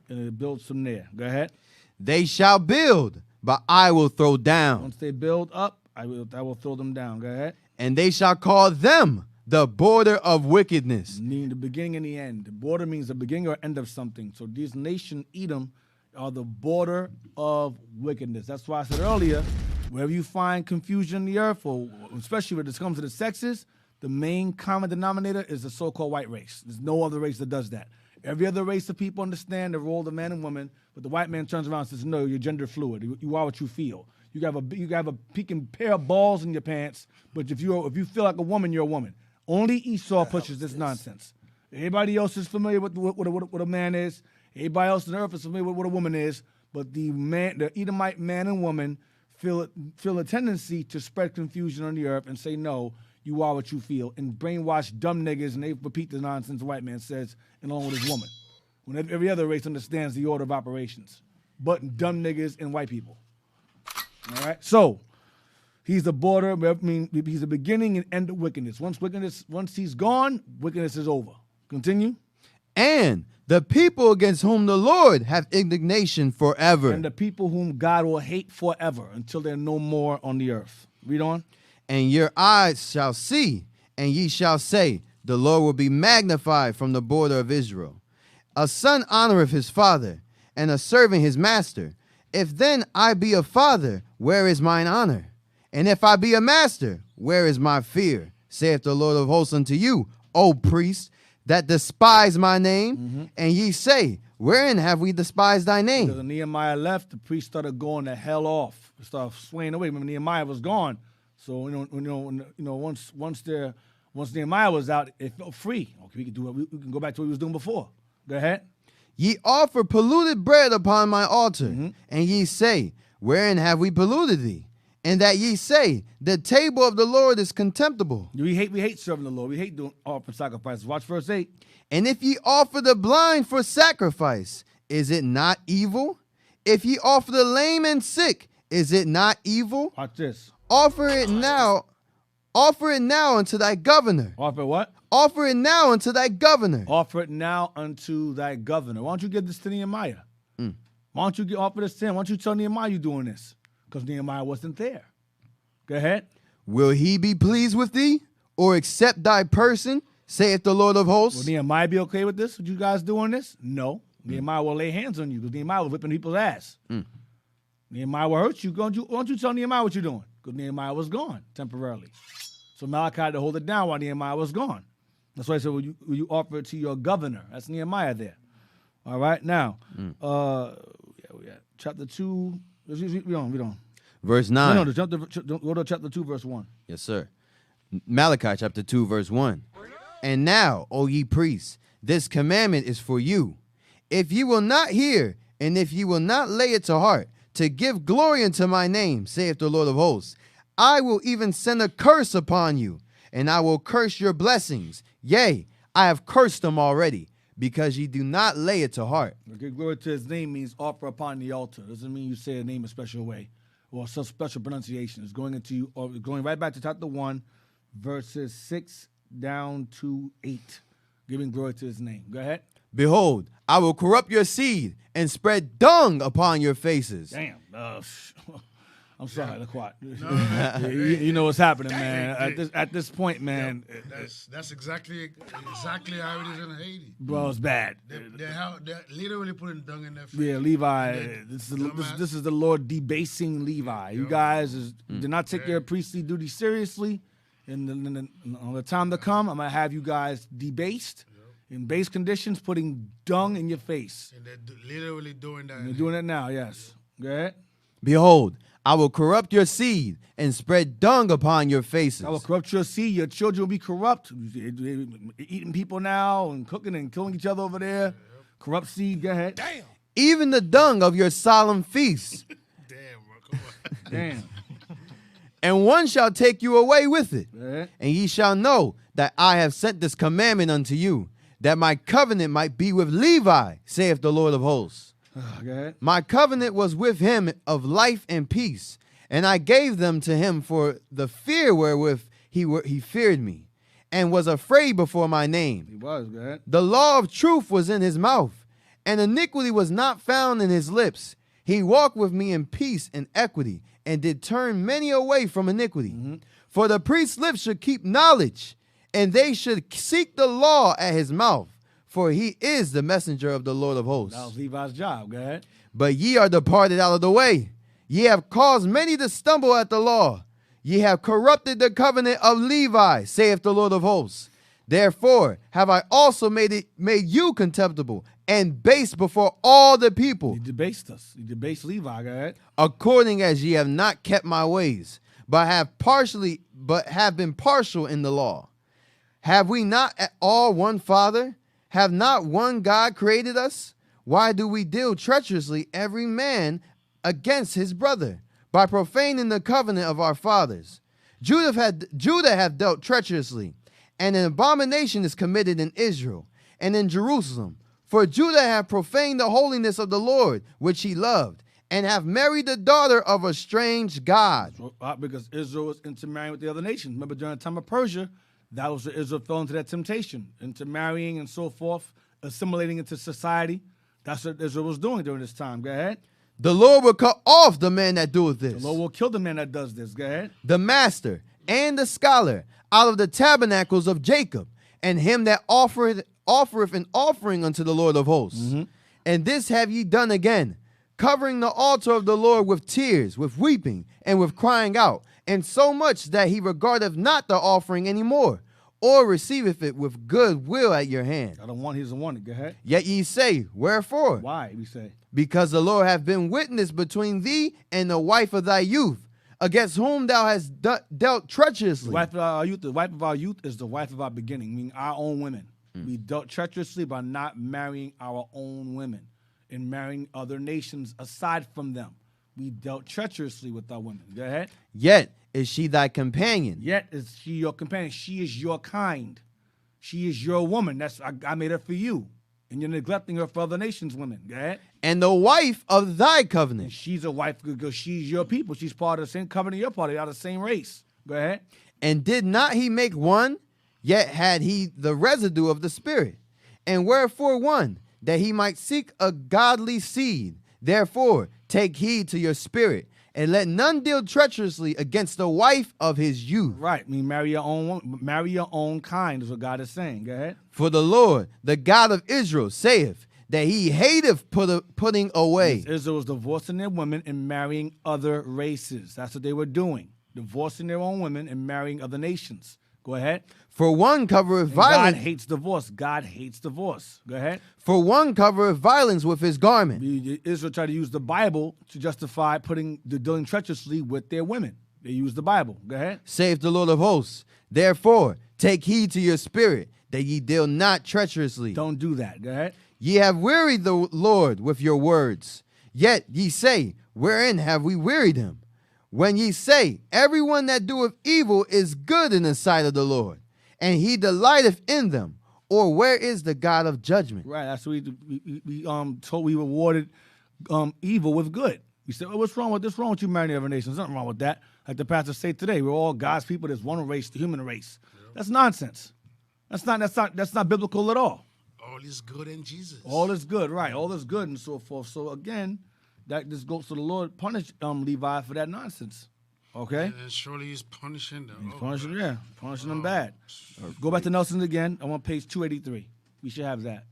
and it built from there. Go ahead. They shall build, but I will throw down. Once they build up, I will throw them down. Go ahead. And they shall call them the border of wickedness. Meaning the beginning and the end. The border means the beginning or end of something. So this nation, Edom, are the border of wickedness. That's why I said earlier, wherever you find confusion in the earth, or especially when it comes to the sexes, the main common denominator is the so-called white race. There's no other race that does that. Every other race of people understand the role of man and woman, but the white man turns around and says, no, you're gender fluid. You are what you feel. You have a peeking pair of balls in your pants, but if you feel like a woman, you're a woman. Only Esau pushes this nonsense. Everybody else is familiar with what a man is. Everybody else on earth is familiar with what a woman is. But the Edomite man and woman feel a tendency to spread confusion on the earth and say, no, you are what you feel, and brainwash dumb niggas, and they repeat the nonsense the white man says along with his woman. When every other race understands the order of operations, but dumb niggas and white people. All right? So, he's the border, he's the beginning and end of wickedness. Once he's gone, wickedness is over. Continue. And the people against whom the Lord have indignation forever. And the people whom God will hate forever until they're no more on the earth. Read on. And your eyes shall see, and ye shall say, the Lord will be magnified from the border of Israel. A son honoreth his father, and a servant his master. If then I be a father, where is mine honor? And if I be a master, where is my fear? Saith the Lord of hosts unto you, O priests, that despise my name, and ye say, wherein have we despised thy name? Because when Nehemiah left, the priests started going the hell off. They started swaying away. Remember, Nehemiah was gone. So once Nehemiah was out, it felt free. Okay, we can go back to what we was doing before. Go ahead. Ye offer polluted bread upon my altar, and ye say, wherein have we polluted thee? And that ye say, the table of the Lord is contemptible. We hate serving the Lord. We hate doing offering sacrifices. Watch verse 8. And if ye offer the blind for sacrifice, is it not evil? If ye offer the lame and sick, is it not evil? Watch this. Offer it now unto thy governor. Offer what? Offer it now unto thy governor. Offer it now unto thy governor. Why don't you give this to Nehemiah? Why don't you offer this to him? Why don't you tell Nehemiah you're doing this? Because Nehemiah wasn't there. Go ahead. Will he be pleased with thee, or accept thy person, saith the Lord of hosts? Will Nehemiah be okay with this? With you guys doing this? No. Nehemiah will lay hands on you because Nehemiah was whipping people's ass. Nehemiah will hurt you. Why don't you tell Nehemiah what you're doing? Because Nehemiah was gone temporarily. So Malachi had to hold it down while Nehemiah was gone. That's why I said, will you offer it to your governor? That's Nehemiah there. All right, now, chapter 2. We don't. Verse 9. No, go to chapter 2, verse 1. Yes, sir. Malachi chapter 2, verse 1. And now, O ye priests, this commandment is for you. If ye will not hear, and if ye will not lay it to heart, to give glory unto my name, saith the Lord of hosts, I will even send a curse upon you, and I will curse your blessings. Yea, I have cursed them already, because ye do not lay it to heart. Give glory to his name means offer upon the altar. Doesn't mean you say a name a special way or some special pronunciation. It's going right back to chapter 1, verses 6 down to 8, giving glory to his name. Go ahead. Behold, I will corrupt your seed and spread dung upon your faces. Damn. I'm sorry, Laquat. You know what's happening, man. At this point, man. That's exactly how it is in Haiti. Bro, it's bad. They're literally putting dung in their face. Yeah, Levi. This is the Lord debasing Levi. You guys did not take your priestly duty seriously. And on the time to come, I'm going to have you guys debased in base conditions, putting dung in your face. And they're literally doing that. And they're doing it now, yes. Go ahead. Behold, I will corrupt your seed and spread dung upon your faces. I will corrupt your seed. Your children will be corrupt. Eating people now and cooking and killing each other over there. Corrupt seed. Go ahead. Damn. Even the dung of your solemn feasts. Damn, bro. Come on. Damn. And one shall take you away with it. Right. And ye shall know that I have sent this commandment unto you, that my covenant might be with Levi, saith the Lord of hosts. Okay. My covenant was with him of life and peace, and I gave them to him for the fear wherewith he feared me, and was afraid before my name. He was, go ahead. The law of truth was in his mouth, and iniquity was not found in his lips. He walked with me in peace and equity, and did turn many away from iniquity. For the priest's lips should keep knowledge, and they should seek the law at his mouth. For he is the messenger of the Lord of hosts. That was Levi's job. Go ahead. But ye are departed out of the way. Ye have caused many to stumble at the law. Ye have corrupted the covenant of Levi, saith the Lord of hosts. Therefore have I also made you contemptible and base before all the people. You debased us. You debased Levi, go ahead. According as ye have not kept my ways, but have been partial in the law. Have we not at all one Father? Have not one God created us? Why do we deal treacherously every man against his brother, by profaning the covenant of our fathers? Judah hath dealt treacherously, and an abomination is committed in Israel and in Jerusalem. For Judah hath profaned the holiness of the Lord, which he loved, and have married the daughter of a strange god. Because Israel was intermarrying with the other nations. Remember, during the time of Persia, that was Israel fell into that temptation, intermarrying and so forth, assimilating into society. That's what Israel was doing during this time. Go ahead. The Lord will cut off the man that doeth this. The Lord will kill the man that does this. Go ahead. The master and the scholar out of the tabernacles of Jacob, and him that offereth an offering unto the Lord of hosts. Mm-hmm. And this have ye done again, covering the altar of the Lord with tears, with weeping, and with crying out, and so much that he regardeth not the offering any more, or receiveth it with good will at your hand. I don't want, he doesn't want it. Go ahead. Yet ye say, wherefore? Why, we say? Because the Lord hath been witness between thee and the wife of thy youth, against whom thou hast dealt treacherously. The wife of our youth is the wife of our beginning, meaning our own women. We dealt treacherously by not marrying our own women and marrying other nations aside from them. We dealt treacherously with our women. Go ahead. Yet is she thy companion. Yet is she your companion. She is your kind. She is your woman. I made her for you. And you're neglecting her for other nations' women. Go ahead. And the wife of thy covenant. And she's a wife because she's your people. She's part of the same covenant you're part of. You're the same race. Go ahead. And did not he make one? Yet had he the residue of the Spirit. And wherefore one? That he might seek a godly seed. Therefore take heed to your spirit, and let none deal treacherously against the wife of his youth. Right. I mean, marry your own kind is what God is saying. Go ahead. For the Lord, the God of Israel, saith that he hateth putting away. Yes, Israel was divorcing their women and marrying other races. That's what they were doing. Divorcing their own women and marrying other nations. Go ahead. For one covereth violence. God hates divorce. God hates divorce. Go ahead. For one covereth violence with his garment. Israel tried to use the Bible to justify dealing treacherously with their women. They used the Bible. Go ahead. Saith the Lord of hosts. Therefore, take heed to your spirit, that ye deal not treacherously. Don't do that. Go ahead. Ye have wearied the Lord with your words. Yet ye say, wherein have we wearied him? When ye say, everyone that doeth evil is good in the sight of the Lord, and he delighteth in them. Or where is the God of judgment? Right. That's what we rewarded evil with good. We said, what's wrong with this? Wrong with you marrying other nations? Nothing wrong with that. Like the pastor say today, we're all God's people. There's one race, the human race. That's nonsense. That's not biblical at all. All is good in Jesus. All is good, right? All is good and so forth. So again, that just goes to the Lord punish Levi for that nonsense. Okay? And surely he's punishing them. He's punishing them bad. Go back to Nelson again. I'm on page 283. We should have that.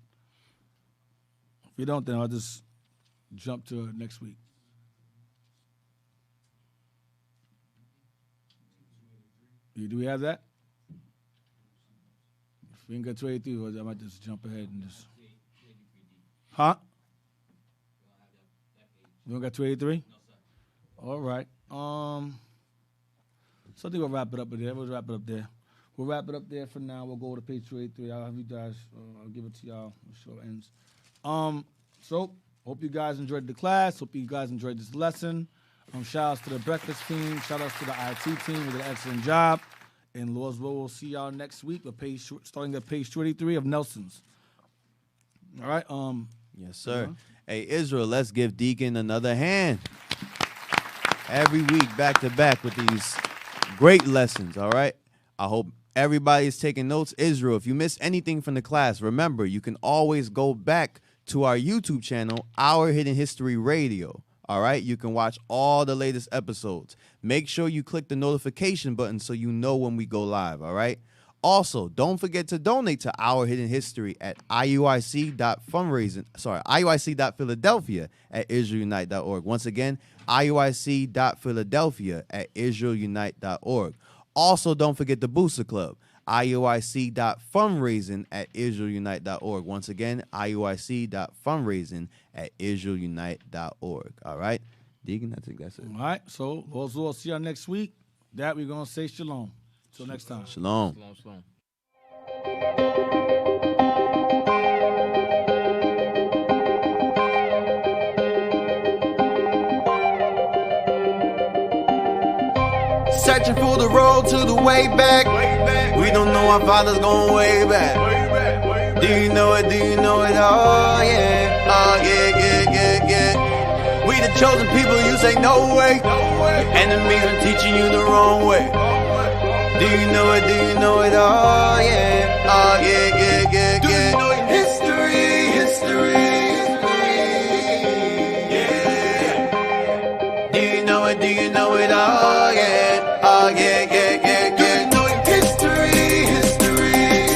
If you don't, then I'll just jump to next week. Do we have that? If we can get 283, I might just jump ahead and just... Huh? You don't got 283? No, sir. All right. So I think we'll wrap it up there. We'll wrap it up there for now. We'll go to page 283. I'll have you guys, I'll give it to y'all when the show ends. So hope you guys enjoyed the class. Hope you guys enjoyed this lesson. Shout outs to the breakfast team. Shout outs to the IT team. They did an excellent job. And Lord's will, we'll see y'all next week with starting at page 283 of Nelson's. All right. Yes, sir. Hey, Israel, let's give Deacon another hand. Every week, back to back with these great lessons, all right? I hope everybody's taking notes. Israel, if you miss anything from the class, remember, you can always go back to our YouTube channel, Our Hidden History Radio, all right? You can watch all the latest episodes. Make sure you click the notification button so you know when we go live, all right? Also, don't forget to donate to Our Hidden History at IUIC.Philadelphia at IsraelUnite.org. Once again, IUIC.Philadelphia at IsraelUnite.org. Also, don't forget the Booster Club, IUIC.fundraising at IsraelUnite.org. Once again, IUIC.fundraising at IsraelUnite.org. All right? Deacon, I think that's it. All right, so we'll see y'all next week. That we're going to say shalom. Till next time. Shalom. Shalom, shalom. Searching for the road to the way back. We don't know our father's going way back. Do you know it? Do you know it? Oh yeah. Oh yeah, yeah, yeah, yeah. We the chosen people, you say no way. Enemies are teaching you the wrong way. Do you know it? Do you know it? Oh yeah. Oh yeah, yeah, yeah, yeah. Do you know it? History, history. Yeah. Do you know it? Do you know it? Oh yeah. Oh yeah, yeah, yeah, yeah. Do you know it? History, history.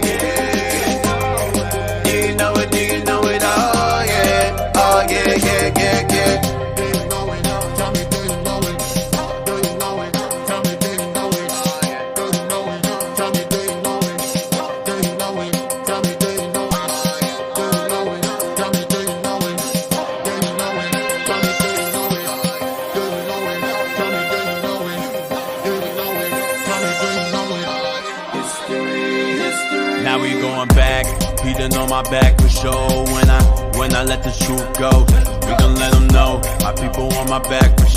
Yeah. Do you know it? Do you know it? Oh yeah. Oh yeah, yeah, yeah, yeah. Now we going back, Peter on my back for sure. When I let the truth go, we gon' let them know. My people on my back for